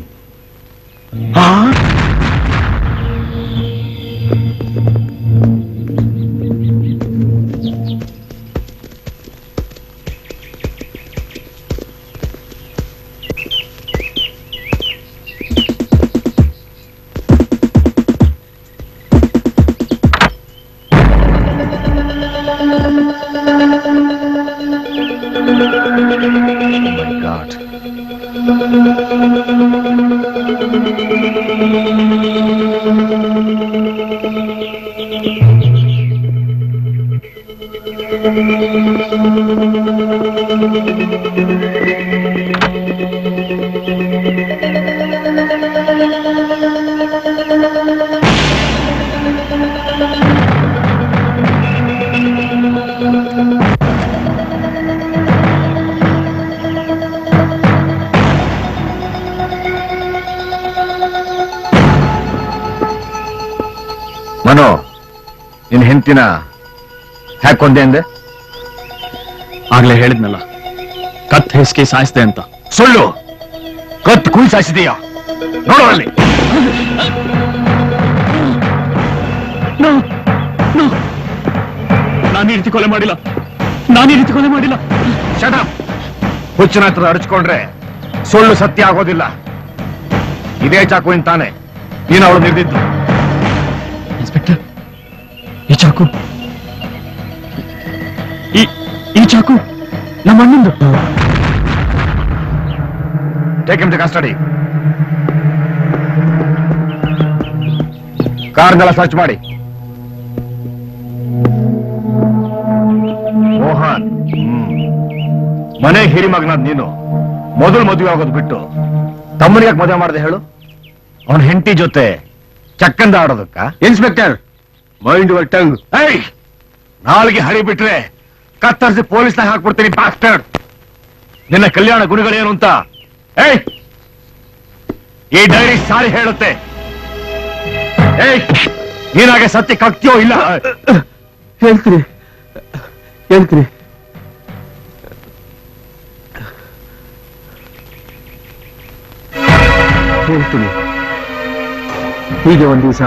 ಮನೋ, ನಿನ್ ಹೆಂಡತಿನ ಹ್ಯಾಕೊಂಡೆ ಅಂದೆ? ಆಗ್ಲೇ ಹೇಳಿದ್ನಲ್ಲ, ಕತ್ ಹೆಸ್ಗೆ ಸಾಯಿಸ್ದೆ ಅಂತ. ಸುಳ್ಳು. ಕತ್ ಕುಯ್ ಸಾಯಿಸಿದೀಯ ನೋಡು ಅಲ್ಲಿ. ನಾನು ಈ ರೀತಿ ಕೊಲೆ ಮಾಡಿಲ್ಲ, ನಾನು ಈ ರೀತಿ ಕೊಲೆ ಮಾಡಿಲ್ಲ. Shut up. ಹುಚ್ಚನ ಹತ್ರ ಅಡಚ್ಕೊಂಡ್ರೆ ಸುಳ್ಳು ಸತ್ಯ ಆಗೋದಿಲ್ಲ. ಇದೇ ಚಾಕು ತಾನೆ ನೀನು ಅವಳು ನಿರ್ದಿದ್ದು. ಇನ್ಸ್ಪೆಕ್ಟರ್, ಈ ಚಾಕು ಈ ಚಾಕು ನಮ್ಮ ಅಣ್ಣಂದು. Take him to custody. ಕಾರ್ನೆಲ್ಲ ಸರ್ಚ್ ಮಾಡಿ. ಮೋಹನ್, ಮನೆ ಹಿರಿಮಗನಾದ ನೀನು ಮೊದಲು ಮದುವೆ ಆಗೋದು ಬಿಟ್ಟು ತಮ್ಮನಿಗೆ ಯಾಕೆ ಮದುವೆ ಮಾಡಿದೆ ಹೇಳು? ಅವನ ಹೆಂಡತಿ ಜೊತೆ ಚಕ್ಕಂದ ಆಡೋದಕ್ಕ? Inspector, mind your tongue. ನಾಲ್ಗೆ ಹರಿ ಬಿಟ್ರೆ ಕತ್ತರಿಸಿ ಪೊಲೀಸ್ನಾಗ ಹಾಕ್ಬಿಡ್ತೀನಿ. ಬಾಸ್ಟರ್ಡ್. ನಿನ್ನ ಕಲ್ಯಾಣ ಗುಣಗಳೇನು ಅಂತ. ಏಯ್, ಈ ಡೈರಿ ಸಾರಿ ಹೇಳುತ್ತೆ. ಏಯ್, ನೀನಾಗೆ ಸತ್ಯಕ್ಕಾಗ್ತೀಯೋ ಇಲ್ಲ? ಹೇಳ್ತೀನಿ ಹೇಳ್ತೀನಿ. ಹೇಳ್ತೀನಿ. ಹೀಗೆ ಒಂದ್ ದಿವಸ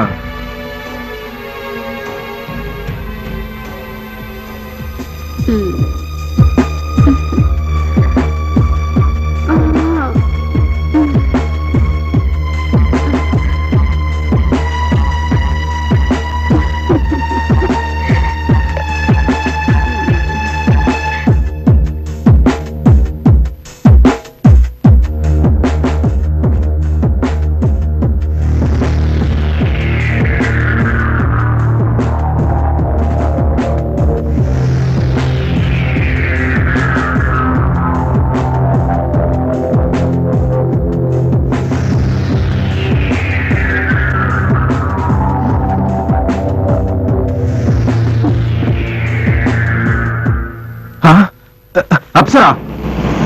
Apsara,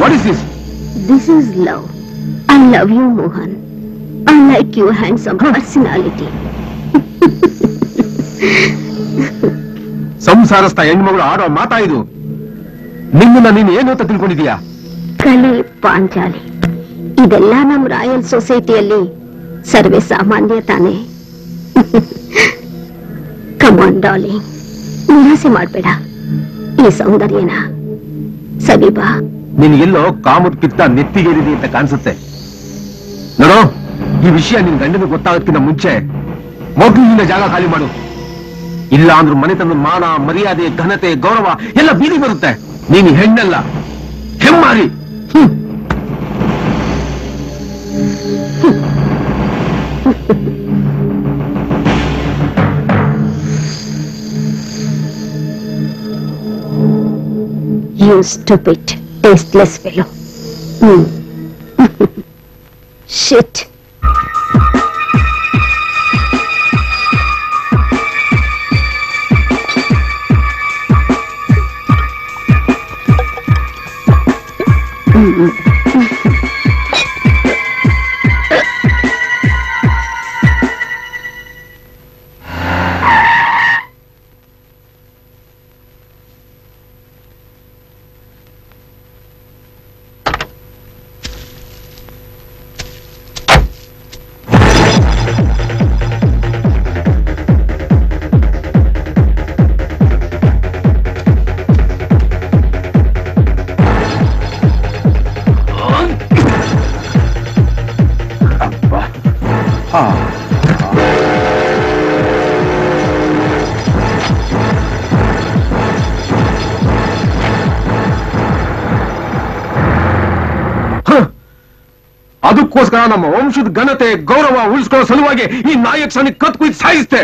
what is this? This is love. I love you, Mohan. I like your handsome personality. ಸಂಸಾರಸ್ಥ ಹೆಣ್ಮಗಳು ಆಡೋ ಮಾತಾ ಇದು. ನಿಮ್ಮನ್ನ ನೀನು ಏನು ಅಂತ ತಿಳ್ಕೊಂಡಿದೀಯಾ? ಕಲೆ ಪಾಂಚಾಲಿ ಇದೆಲ್ಲ ನಮ್ಮ ರಾಯಲ್ ಸೊಸೈಟಿಯಲ್ಲಿ ಸರ್ವೇ ಸಾಮಾನ್ಯ ತಾನೆ. ಕಮಾನ್ ಡಾರ್ಲಿಂಗ್, ನಿರಾಸೆ ಮಾಡ್ಬೇಡ. ಈ ಸೌಂದರ್ಯನ ಸವಿಬಾ. ನಿನ್ಗೆಲ್ಲೋ ಕಾಮದ ಪಿತ್ತ ನೆತ್ತಿಗೇರಿದೆ ಅಂತ ಕಾಣಿಸುತ್ತೆ. ನೋಡು, ಈ ವಿಷಯ ನಿನ್ ಗಂಡನ ಗೊತ್ತಾಗೋದಕ್ಕಿಂತ ಮುಂಚೆ ಮೊದಲು ನಿನ್ನ ಜಾಗ ಖಾಲಿ ಮಾಡು. ಇಲ್ಲ ಅಂದ್ರೂ ಮನೆತನದ ಮಾನ, ಮರ್ಯಾದೆ, ಘನತೆ, ಗೌರವ ಎಲ್ಲ ಬೀದಿ ಬರುತ್ತೆ. ನೀನು ಹೆಣ್ಣಲ್ಲ, ಹೆಮ್ಮಾರಿ. You stupid, tasteless fellow. Shit. ಅದಕ್ಕೋಸ್ಕರ ನಮ್ಮ ವಂಶದ ಘನತೆ, ಗೌರವ ಉಳಿಸ್ಕೊಳ್ಳೋ ಸಲುವಾಗಿ ಈ ನಾಯಕ್ ಕತ್ ಕುಯ್ದು ಸಾಯಿಸ್ತೆ.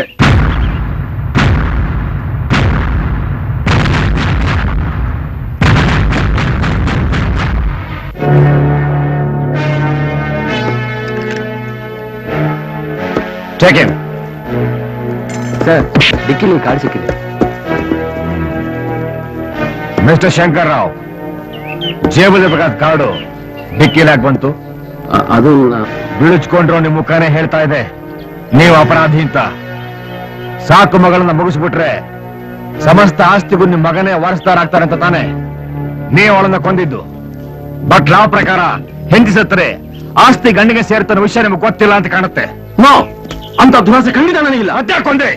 ಸರ್, ಡಿಕ್ಕಿಲಿ ಕಾರ್ಡ್ ಸಿಕ್ಕಿದೆ. ಮಿಸ್ಟರ್ ಶಂಕರ್ ರಾವ್, ಜೇಬಲ್ಲಿ ಬೇಕಾದ ಕಾರ್ಡು ಡಿಕ್ಕಿಲಿ ಹಾಕಿ ಬಂತು. ಅದು ಬಿಳಿಸ್ಕೊಂಡ್ರು ನಿಮ್ ಮುಖಾನೇ ಹೇಳ್ತಾ ಇದೆ ನೀವು ಅಪರಾಧಿ ಅಂತ. ಸಾಕು ಮಗಳನ್ನ ಮುಗಿಸ್ಬಿಟ್ರೆ ಸಮಸ್ತ ಆಸ್ತಿಗೂ ನಿಮ್ ಮಗನೇ ವಾರಸ್ದಾರ ಅಂತ ತಾನೆ ನೀವು ಅವಳನ್ನ ಕೊಂದಿದ್ದು. ಬಟ್ ಲಾ ಪ್ರಕಾರ ಹೆಂಡತಿ ಸತ್ತರೆ ಆಸ್ತಿ ಗಂಡಿಗೆ ಸೇರ್ತಾನ ವಿಷಯ ನಿಮ್ಗೆ ಗೊತ್ತಿಲ್ಲ ಅಂತ ಕಾಣುತ್ತೆ. ನೋ, ಅಂತ ದುರಾಸೆ ಖಂಡಿತ ನನಗಿಲ್ಲ. ಅದ್ಯಾಕೆ ಕೊಂದೆ?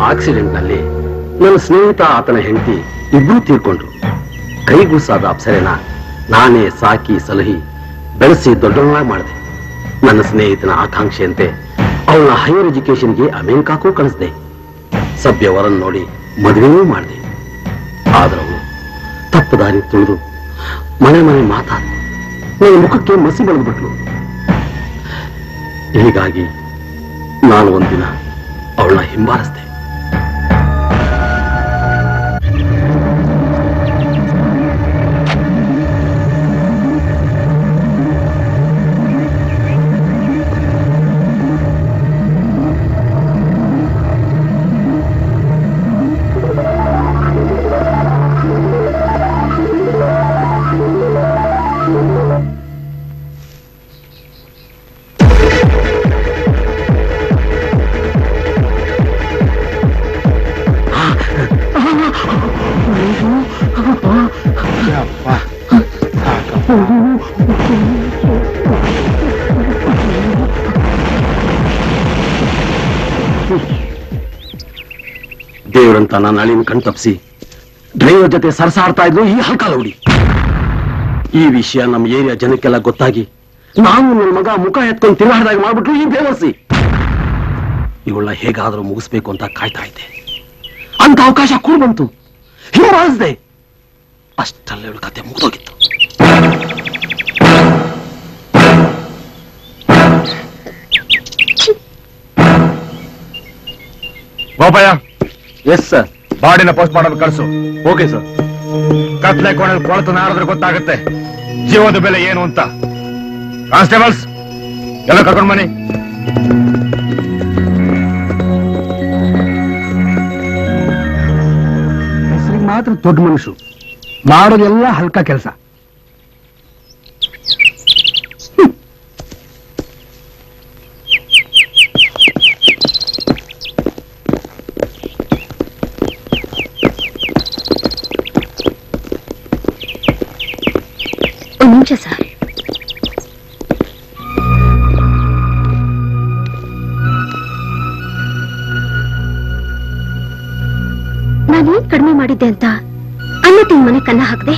ಆಕ್ಸಿಡೆಂಟ್ ನಲ್ಲಿ ನನ್ನ ಸ್ನೇಹಿತ, ಆತನ ಹೆಂಡತಿ ಇಬ್ರು ತೀರ್ಕೊಂಡ್ರು. ಕೈಗೂಸಾದ ಅಪ್ಸರೆನ ನಾನೇ ಸಾಕಿ ಸಲಹಿ ಬೆಳೆಸಿ ದೊಡ್ಡವನಾಗಿ ಮಾಡಿದೆ. ನನ್ನ ಸ್ನೇಹಿತನ ಆಕಾಂಕ್ಷೆಯಂತೆ ಅವಳ ಹೈಯರ್ ಎಜುಕೇಶನ್ಗೆ ಅಮೆರಿಕಾಕ್ಕೂ ಕಳಿಸಿದೆ. ಸಭ್ಯವರನ್ನು ನೋಡಿ ಮದುವೆಯೂ ಮಾಡಿದೆ. ಆದ್ರೆ ಅವಳು ತಪ್ಪು ದಾರಿ ತುಳಿದು ಮನೆ ಮನೆ ಮಾತಾಡಿ ನನ್ನ ಮುಖಕ್ಕೆ ಮಸಿ ಬೆಳೆದ್ಬಿಟ್ಲು. ಹೀಗಾಗಿ ನಾನು ಒಂದಿನ ಅವಳನ್ನ ಹಿಂಬಾಲಿಸಿದೆ. ದೇವರಂತ ನಾನು ಅಳಿನ ಕಣ್ ತಪ್ಪಿಸಿ ಡ್ರೈವರ್ ಜೊತೆ ಸರಸಾಡ್ತಾ ಇದ್ರು ಈ ಹಲ್ಕಾಲ ಹುಡಿ. ಈ ವಿಷಯ ನಮ್ಮ ಏರಿಯಾ ಜನಕ್ಕೆಲ್ಲ ಗೊತ್ತಾಗಿ ನಾನು ನನ್ನ ಮಗ ಮುಖ ಎತ್ಕೊಂಡು ತಿರುಗಾಡ್ದಾಗ ಮಾಡ್ಬಿಟ್ರು ಈ ಬೇವರ್ಸಿ. ಇವಳ ಹೇಗಾದ್ರೂ ಮುಗಿಸ್ಬೇಕು ಅಂತ ಕಾಯ್ತಾ ಇದ್ದೆ. ಅಂತ ಅವಕಾಶ ಕೂಡ ಬಂತು, ಹಿಂಬಾಲಿಸ್ದೆ. ಅಷ್ಟಲ್ಲೇ ಇವಳ ಕತೆ ಮುಗಿದೋಗಿತ್ತು. ಗೋಪಯ್ಯ, ಎಸ್ ಸರ್. ಬಾಡಿನ ಪೋಸ್ಟ್ ಮಾಡಲು ಕಳಿಸು. Okay sir. ಕತ್ಲೆ ಕೋಣಲ್ಲಿ ಕೊಳತು ನಾಡಿದ್ರೆ ಗೊತ್ತಾಗುತ್ತೆ ಜೀವದ ಬೆಲೆ ಏನು ಅಂತ. ಕಾನ್ಸ್ಟೇಬಲ್ಸ್ ಎಲ್ಲ ಕರ್ಕೊಂಡು ಬನ್ನಿ. ಹೆಸರಿಗೆ ಮಾತ್ರ ದೊಡ್ಡ ಮನುಷ್ಯರು, ಮಾಡೋದೆಲ್ಲ ಹಲ್ಕ ಕೆಲಸ. ಒಂದು ನಿಮಿಷ ಸರ್. ನಾನೇನ್ ಕಡಿಮೆ ಮಾಡಿದ್ದೆ ಅಂತ ಅನ್ನತಿನ ಮನೆ ಕನ್ನ ಹಾಕದೆ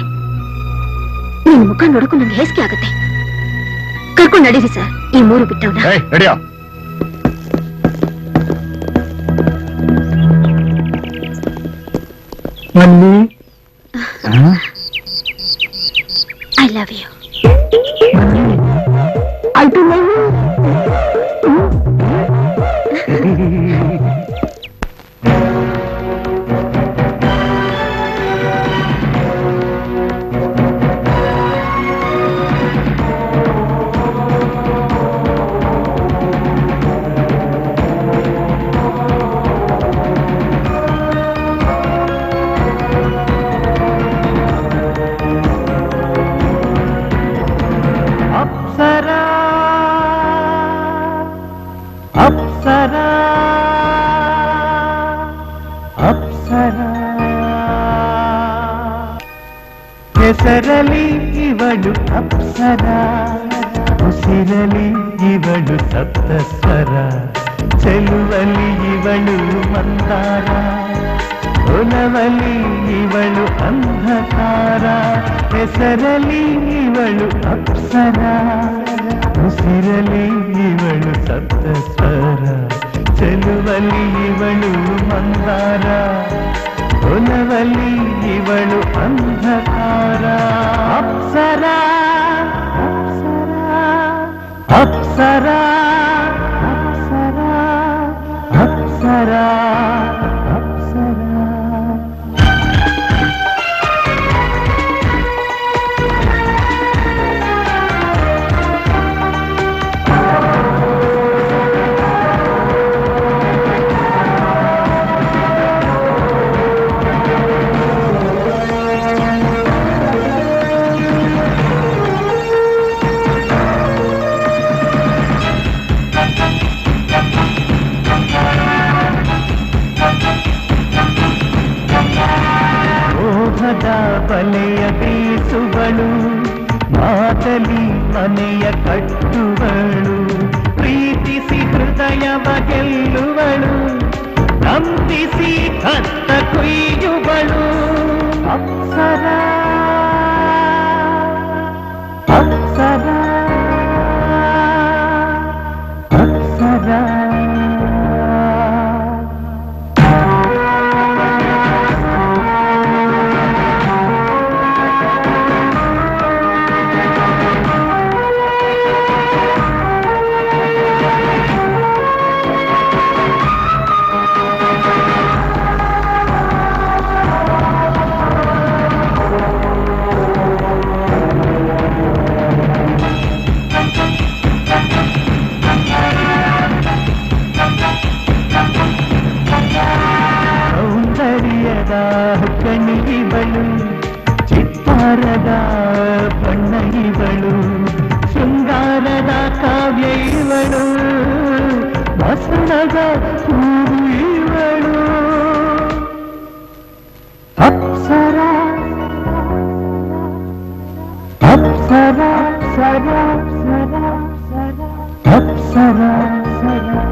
ನಿನ್ ಮುಖ ನೋಡಕ್ಕೂ ನಂಗೆ ಹೇಸಿಗೆ ಆಗತ್ತೆ. ಕರ್ಕೊಂಡು ನಡೀರಿ ಸರ್ ಈ ಮೂರು ಬಿಟ್ಟವನ. I love you. I too love you. ಹೆಸರಲಿ ಇವಳು ಅಪ್ಸರ, ಉಸಿರಲಿ ಇವಳು ಸಪ್ತಸ್ವರ, ಚೆಲುವಲಿ ಇವಳು ಮಂದಾರ, ಒಲವಲಿ ಇವಳು ಅಂಧಕಾರ. ಹೆಸರಲಿ ಇವಳು ಅಪ್ಸರ, ಉಸಿರಲಿ ಇವಳು ಸಪ್ತಸ್ವರ, ಚೆಲುವಲಿ ಇವಳು ಮಂದಾರ, ಒಲವಲಿ ಇವಳು ಅಂಧಕಾರ. ಅಪ್ಸರ ಅಪ್ಸರ ಅಪ್ಸರ ಅಪ್ಸರ ಅಪ್ಸರ. ಬಲೆಯ ಬೀಸುವಳು, ಮಾತಲಿ ಮನೆಯ ಕಟ್ಟುವಳು, ಪ್ರೀತಿಸಿ ಹೃದಯವ ಗೆಲ್ಲುವಳು, ನಂಬಿಸಿ ಹತ್ತ ಕೊಯ್ಯುವಳು. ಅಪ್ಸರ ಅಪ್ಸರ ಅಪ್ಸರ. ಕಣಿವಳು, ಚಿತ್ತಾರದ ಬಣ್ಣ ಇವಳು, ಶೃಂಗಾರದ ಕಾವ್ಯ ಇವಳು, ವಸನದ ಹೂವು ಇವಳು. ಅಪ್ಸರ ಅಪ್ಸರ ಅಪ್ಸರಾ ಸರಾ ಸರಾ ಸರಾ ಅಪ್ಸರಾ ಸರಾ.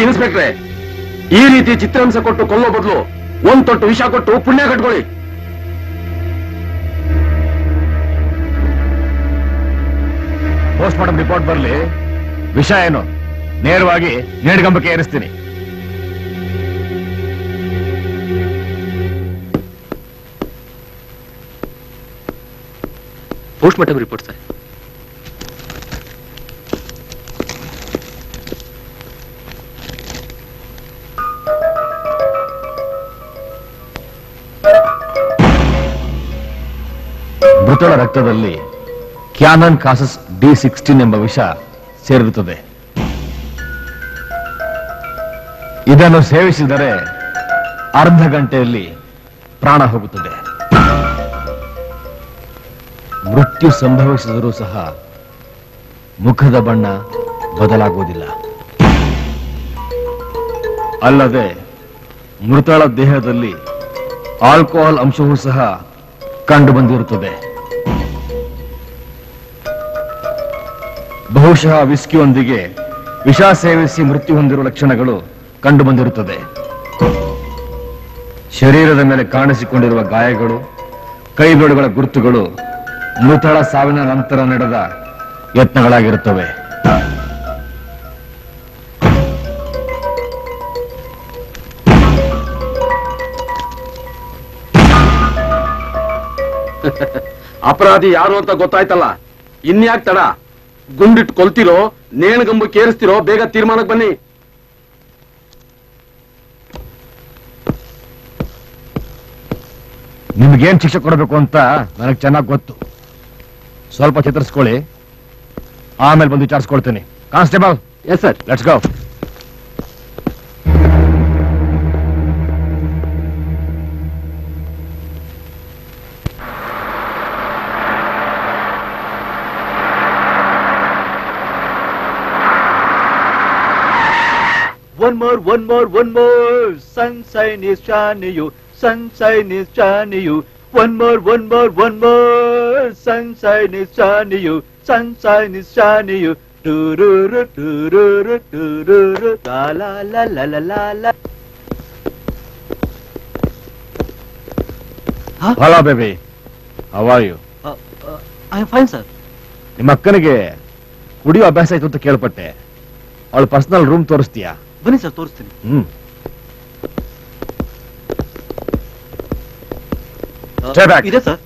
ಇನ್ಸ್ಪೆಕ್ಟ್ರೆ, ಈ ರೀತಿ ಚಿತ್ರಹಿಂಸೆ ಕೊಟ್ಟು ಕೊಲ್ಲೋ ಬದಲು ಒಂದ್ ತೊಟ್ಟು ವಿಷ ಕೊಟ್ಟು ಪುಣ್ಯ ಕಟ್ಕೊಳ್ಳಿ. ಪೋಸ್ಟ್ ಮಾರ್ಟಮ್ ರಿಪೋರ್ಟ್ ಬರ್ಲಿ, ವಿಷ ಏನು ನೇರವಾಗಿ ನೇಡ್ಗಂಬಕ್ಕೆ ಏರಿಸ್ತೀನಿ. Post mortem report sir. ಮೃತಳ ರಕ್ತದಲ್ಲಿ ಕ್ಯಾನನ್ ಕಾಸಸ್ D16 ಎಂಬ ವಿಷ ಸೇರಿರುತ್ತದೆ. ಇದನ್ನು ಸೇವಿಸಿದರೆ ಅರ್ಧ ಗಂಟೆಯಲ್ಲಿ ಪ್ರಾಣ ಹೋಗುತ್ತದೆ. ಮೃತ್ಯು ಸಂಭವಿಸಿದರೂ ಸಹ ಮುಖದ ಬಣ್ಣ ಬದಲಾಗುವುದಿಲ್ಲ. ಅಲ್ಲದೆ ಮೃತಳ ದೇಹದಲ್ಲಿ ಆಲ್ಕೋಹಾಲ್ ಅಂಶವೂ ಸಹ ಕಂಡು ಬಂದಿರುತ್ತದೆ. ಬಹುಶಃ ವಿಸ್ಕಿಯೊಂದಿಗೆ ವಿಷ ಸೇವಿಸಿ ಮೃತ್ಯು ಹೊಂದಿರುವ ಲಕ್ಷಣಗಳು ಕಂಡು ಬಂದಿರುತ್ತದೆ. ಶರೀರದ ಮೇಲೆ ಕಾಣಿಸಿಕೊಂಡಿರುವ ಗಾಯಗಳು, ಕೈಬೆರಳುಗಳ ಗುರುತುಗಳು ಮೃತಳ ಸಾವಿನ ನಂತರ ನಡೆದ ಯತ್ನಗಳಾಗಿರುತ್ತವೆ. ಅಪರಾಧಿ ಯಾರು ಅಂತ ಗೊತ್ತಾಯ್ತಲ್ಲ, ಇನ್ಯಾಕ್ ತಡ? ಗುಂಡಿಟ್ಟು ಕೊಲ್ತಿರೋ ನೇಣಗಂಬು ಕೇರಿಸ್ತಿರೋ, ಬೇಗ ತೀರ್ಮಾನಕ್ಕೆ ಬನ್ನಿ. ನಿಮ್ಗೇನ್ ಶಿಕ್ಷೆ ಕೊಡಬೇಕು ಅಂತ ನನಗೆ ಚೆನ್ನಾಗಿ ಗೊತ್ತು. ಸ್ವಲ್ಪ ಚಿತ್ರಿಸ್ಕೊಳ್ಳಿ, ಆಮೇಲೆ ಬಂದು ವಿಚಾರಿಸ್ಕೊಳ್ತೀನಿ. Constable. Yes sir. Let's go. One more. Sunshine is shining you. Sunshine is shining you. One more. Sunshine is shining you. Sunshine is shining you. Do-do-do, do-do-do, do-do-do. La la la la la la la. Hello baby, how are you? I am fine, sir. ನಿಮ್ಮ ಅಕ್ಕನಿಗೆ ಕುಡಿಯೋ ಅಭ್ಯಾಸ ಆಯ್ತು ಅಂತ ಕೇಳ್ಪಟ್ಟೆ. ಅವಳ ಪರ್ಸನಲ್ ರೂಮ್ ತೋರಿಸ್ತೀಯಾ? ಬನ್ನಿ ಸರ್, ತೋರಿಸ್ತೀನಿ. ಇದೆ ಸರ್.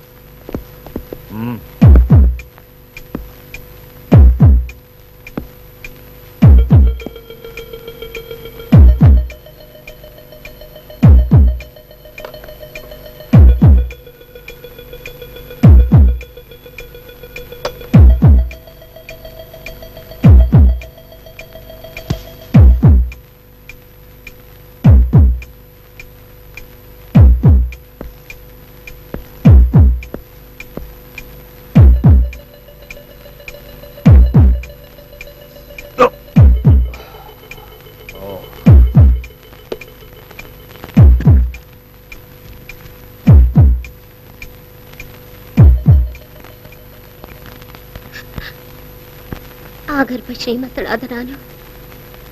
ಆಗರ್ಭ ಶ್ರೀಮಂತಳಾದ ನಾನು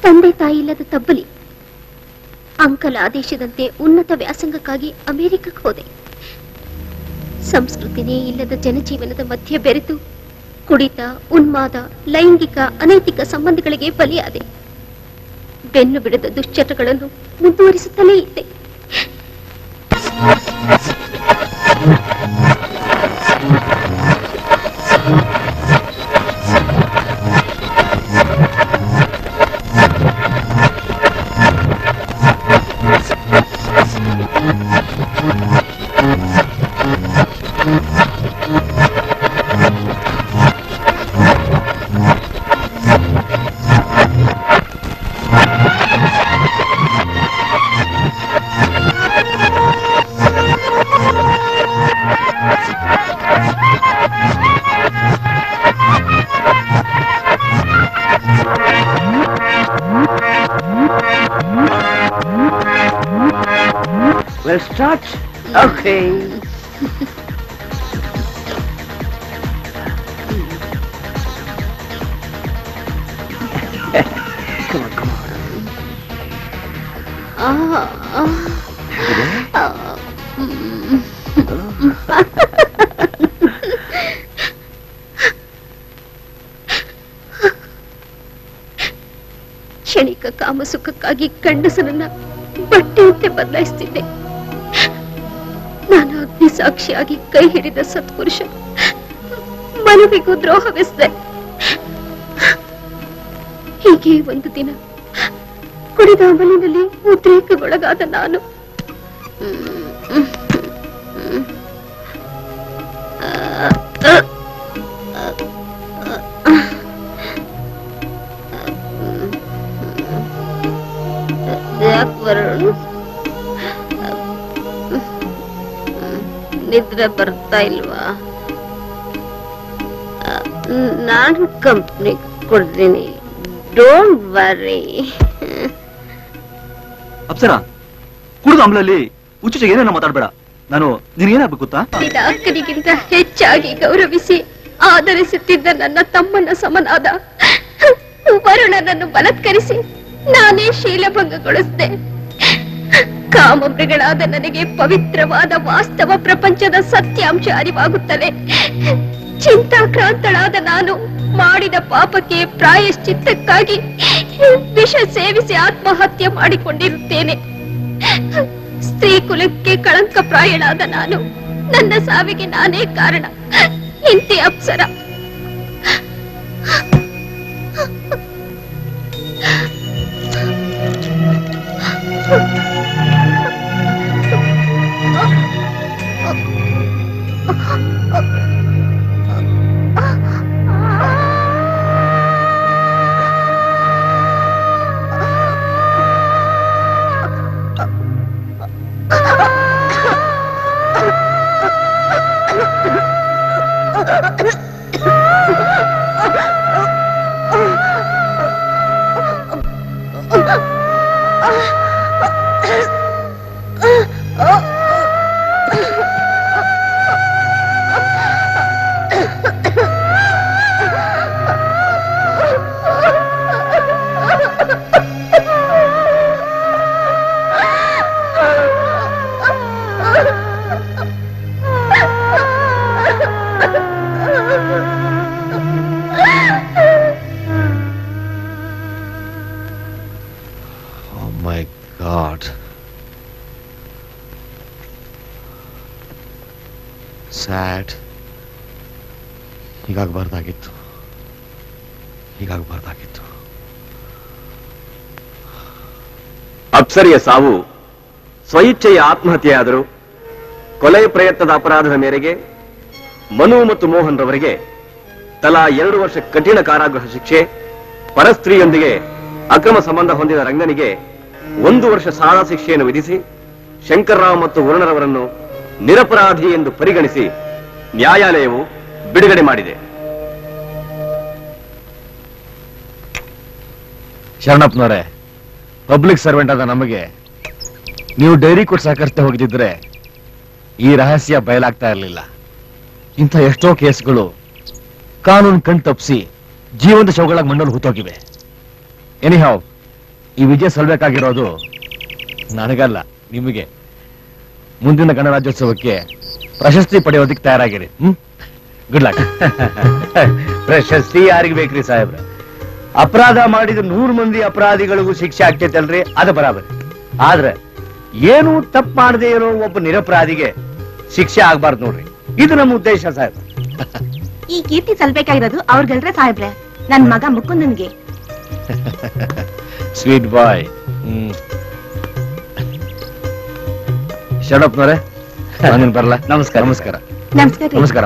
ತಂದೆ ತಾಯಿ ಇಲ್ಲದ ತಬ್ಬಲಿ. ಅಂಕಲ್ ಆದೇಶದಂತೆ ಉನ್ನತ ವ್ಯಾಸಂಗಕ್ಕಾಗಿ ಅಮೆರಿಕಕ್ಕೆ ಹೋದೆ. ಸಂಸ್ಕೃತಿನೇ ಇಲ್ಲದ ಜನಜೀವನದ ಮಧ್ಯೆ ಬೆರೆತು ಕುಡಿತ, ಉನ್ಮಾದ, ಲೈಂಗಿಕ ಅನೈತಿಕ ಸಂಬಂಧಗಳಿಗೆ ಬಲಿಯಾದೆ. ಬೆನ್ನು ಬಿಡದ ದುಶ್ಚಟಗಳನ್ನು ಮುಂದುವರಿಸುತ್ತಲೇ ಇದ್ದೆ. Let's start. Okay. Come on, come ಕ್ಷಣಿಕ ಕಾಮಸುಖಕ್ಕಾಗಿ ಗಂಡಸರನ್ನ ಬಟ್ಟೆಯಂತೆ ಬದಲಾಯಿಸ್ತಿದ್ದೆ. ನಾನು ಅಗ್ನಿ ಸಾಕ್ಷಿಯಾಗಿ ಕೈ ಹಿಡಿದ ಸತ್ಪುರುಷ ಮನವಿಗೂ ದ್ರೋಹವೆಸದೆ. ಹೀಗೆ ಒಂದು ದಿನ ಕುಡಿದ ಅಮಲಿನಲ್ಲಿ ಉದ್ರೇಕಗೊಳಗಾದ ನಾನು ನಿದ್ರೆ ಬರ್ತಾ ಇಲ್ವಾ? ನಾನು ಕಂಪ್ನಿ ಕೊಡ್ತೀನಿ, ಡೋಂಟ್ ವರಿ. ಅಪ್ಸರ, ಕುಡಿದ ಅಮ್ಲಲ್ಲಿ ಉಚಿತ ಏನೇನೋ ಮಾತಾಡ್ಬೇಡ. ನಾನು ನಿನಗೇನಾಗ್ಬೇಕು ಗೊತ್ತಾ? ಅಕ್ಕನಿಗಿಂತ ಹೆಚ್ಚಾಗಿ ಗೌರವಿಸಿ ಆದರಿಸುತ್ತಿದ್ದ ನನ್ನ ತಮ್ಮನ ಸಮನಾದ ವರುಣನನ್ನು ಬಲತ್ಕರಿಸಿ ನಾನೇ ಶೀಲಭಂಗಗೊಳಿಸಿದೆ. ಕಾಮಮೃಗಳಾದ ನನಗೆ ಪವಿತ್ರವಾದ ವಾಸ್ತವ ಪ್ರಪಂಚದ ಸತ್ಯಾಂಶ ಅರಿವಾಗುತ್ತಲೇ ಚಿಂತಾಕ್ರಾಂತಳಾದ ನಾನು ಮಾಡಿದ ಪಾಪಕ್ಕೆ ಪ್ರಾಯಶ್ಚಿತ್ತಕ್ಕಾಗಿ ವಿಷ ಸೇವಿಸಿ ಆತ್ಮಹತ್ಯೆ ಮಾಡಿಕೊಂಡಿರುತ್ತೇನೆ. ಸ್ತ್ರೀ ಕುಲಕ್ಕೆ ಕಳಂಕಪ್ರಾಯಳಾದ ನಾನು, ನನ್ನ ಸಾವಿಗೆ ನಾನೇ ಕಾರಣ. ಇಂತಿ ಅಪ್ಸರ. ಸ್ಯಾಡ್. ಹೀಗಾಗಬಾರ್ದಾಗಿತ್ತು. ಅಪ್ಸರಿಯ ಸಾವು ಸ್ವಇಚ್ಛೆಯ ಆತ್ಮಹತ್ಯೆಯಾದರೂ ಕೊಲೆ ಪ್ರಯತ್ನದ ಅಪರಾಧದ ಮೇರೆಗೆ ಮನು ಮತ್ತು ಮೋಹನ್ ರವರಿಗೆ ತಲಾ 2 ವರ್ಷ ಕಠಿಣ ಕಾರಾಗೃಹ ಶಿಕ್ಷೆ, ಪರಸ್ತ್ರೀಯೊಂದಿಗೆ ಅಕ್ರಮ ಸಂಬಂಧ ಹೊಂದಿದ ರಂಗನಿಗೆ 1 ವರ್ಷ ಸಾದಾ ಶಿಕ್ಷೆಯನ್ನು ವಿಧಿಸಿ ಶಂಕರ್ರಾವ್ ಮತ್ತು ವರುಣರವರನ್ನು ನಿರಪರಾಧಿ ಎಂದು ಪರಿಗಣಿಸಿ ನ್ಯಾಯಾಲಯವು ಬಿಡುಗಡೆ ಮಾಡಿದೆ. ಶರಣಪ್ಪನವರೇ, ಪಬ್ಲಿಕ್ ಸರ್ವೆಂಟ್ ಆದ ನಮಗೆ ನೀವು ಡೈರಿ ಕೊಟ್ಟು ಸಹಕರಿಸ್ತಾ ಹೋಗಿದ್ರೆ ಈ ರಹಸ್ಯ ಬಯಲಾಗ್ತಾ ಇರಲಿಲ್ಲ. ಇಂಥ ಎಷ್ಟೋ ಕೇಸ್ಗಳು ಕಾನೂನು ಕಣ್ ತಪ್ಪಿಸಿ ಜೀವಂತ ಶವಗಳಾಗಿ ಮಣ್ಣಲ್ಲಿ ಹೂತೋಗಿವೆ. ಎನಿಹಾವ್, ಈ ವಿಜಯ ಸಲ್ಬೇಕಾಗಿರೋದು ನನಗಲ್ಲ, ನಿಮಗೆ. ಮುಂದಿನ ಗಣರಾಜ್ಯೋತ್ಸವಕ್ಕೆ ಪ್ರಶಸ್ತಿ ಪಡೆಯೋದಕ್ಕೆ ತಯಾರಾಗಿರಿ. Good luck. ಪ್ರಶಸ್ತಿ ಯಾರಿಗೆ ಬೇಕ್ರಿ ಸಾಹೇಬ್ರ? ಅಪರಾಧ ಮಾಡಿದ 100 ಮಂದಿ ಅಪರಾಧಿಗಳಿಗೂ ಶಿಕ್ಷೆ ಆಗ್ತೈತಲ್ರಿ, ಅದು ಬರಾಬರಿ. ಆದ್ರೆ ಏನು ತಪ್ಪು ಮಾಡದೇ ಇರೋ ಒಬ್ಬ ನಿರಪರಾಧಿಗೆ ಶಿಕ್ಷೆ ಆಗ್ಬಾರ್ದು ನೋಡ್ರಿ, ಇದು ನಮ್ಮ ಉದ್ದೇಶ ಸಾಹೇಬ್ರ. ಈ ಕೀರ್ತಿ ಸಲ್ಬೇಕಾಗಿರೋದು ಅವ್ರಿಗಲ್ರೆ ಸಾಹೇಬ್ರೆ, ನನ್ ಮಗ ಮುಕುಂದನ್ಗೆ. ಸ್ವೀಟ್ ಬಾಯ್. ಶಡಪ್ನವ್ರೆ, ನಾನು ಬರಲ್ಲ. ನಮಸ್ಕಾರ. ನಮಸ್ಕಾರ. ನಮಸ್ಕಾರ. ನಮಸ್ಕಾರ.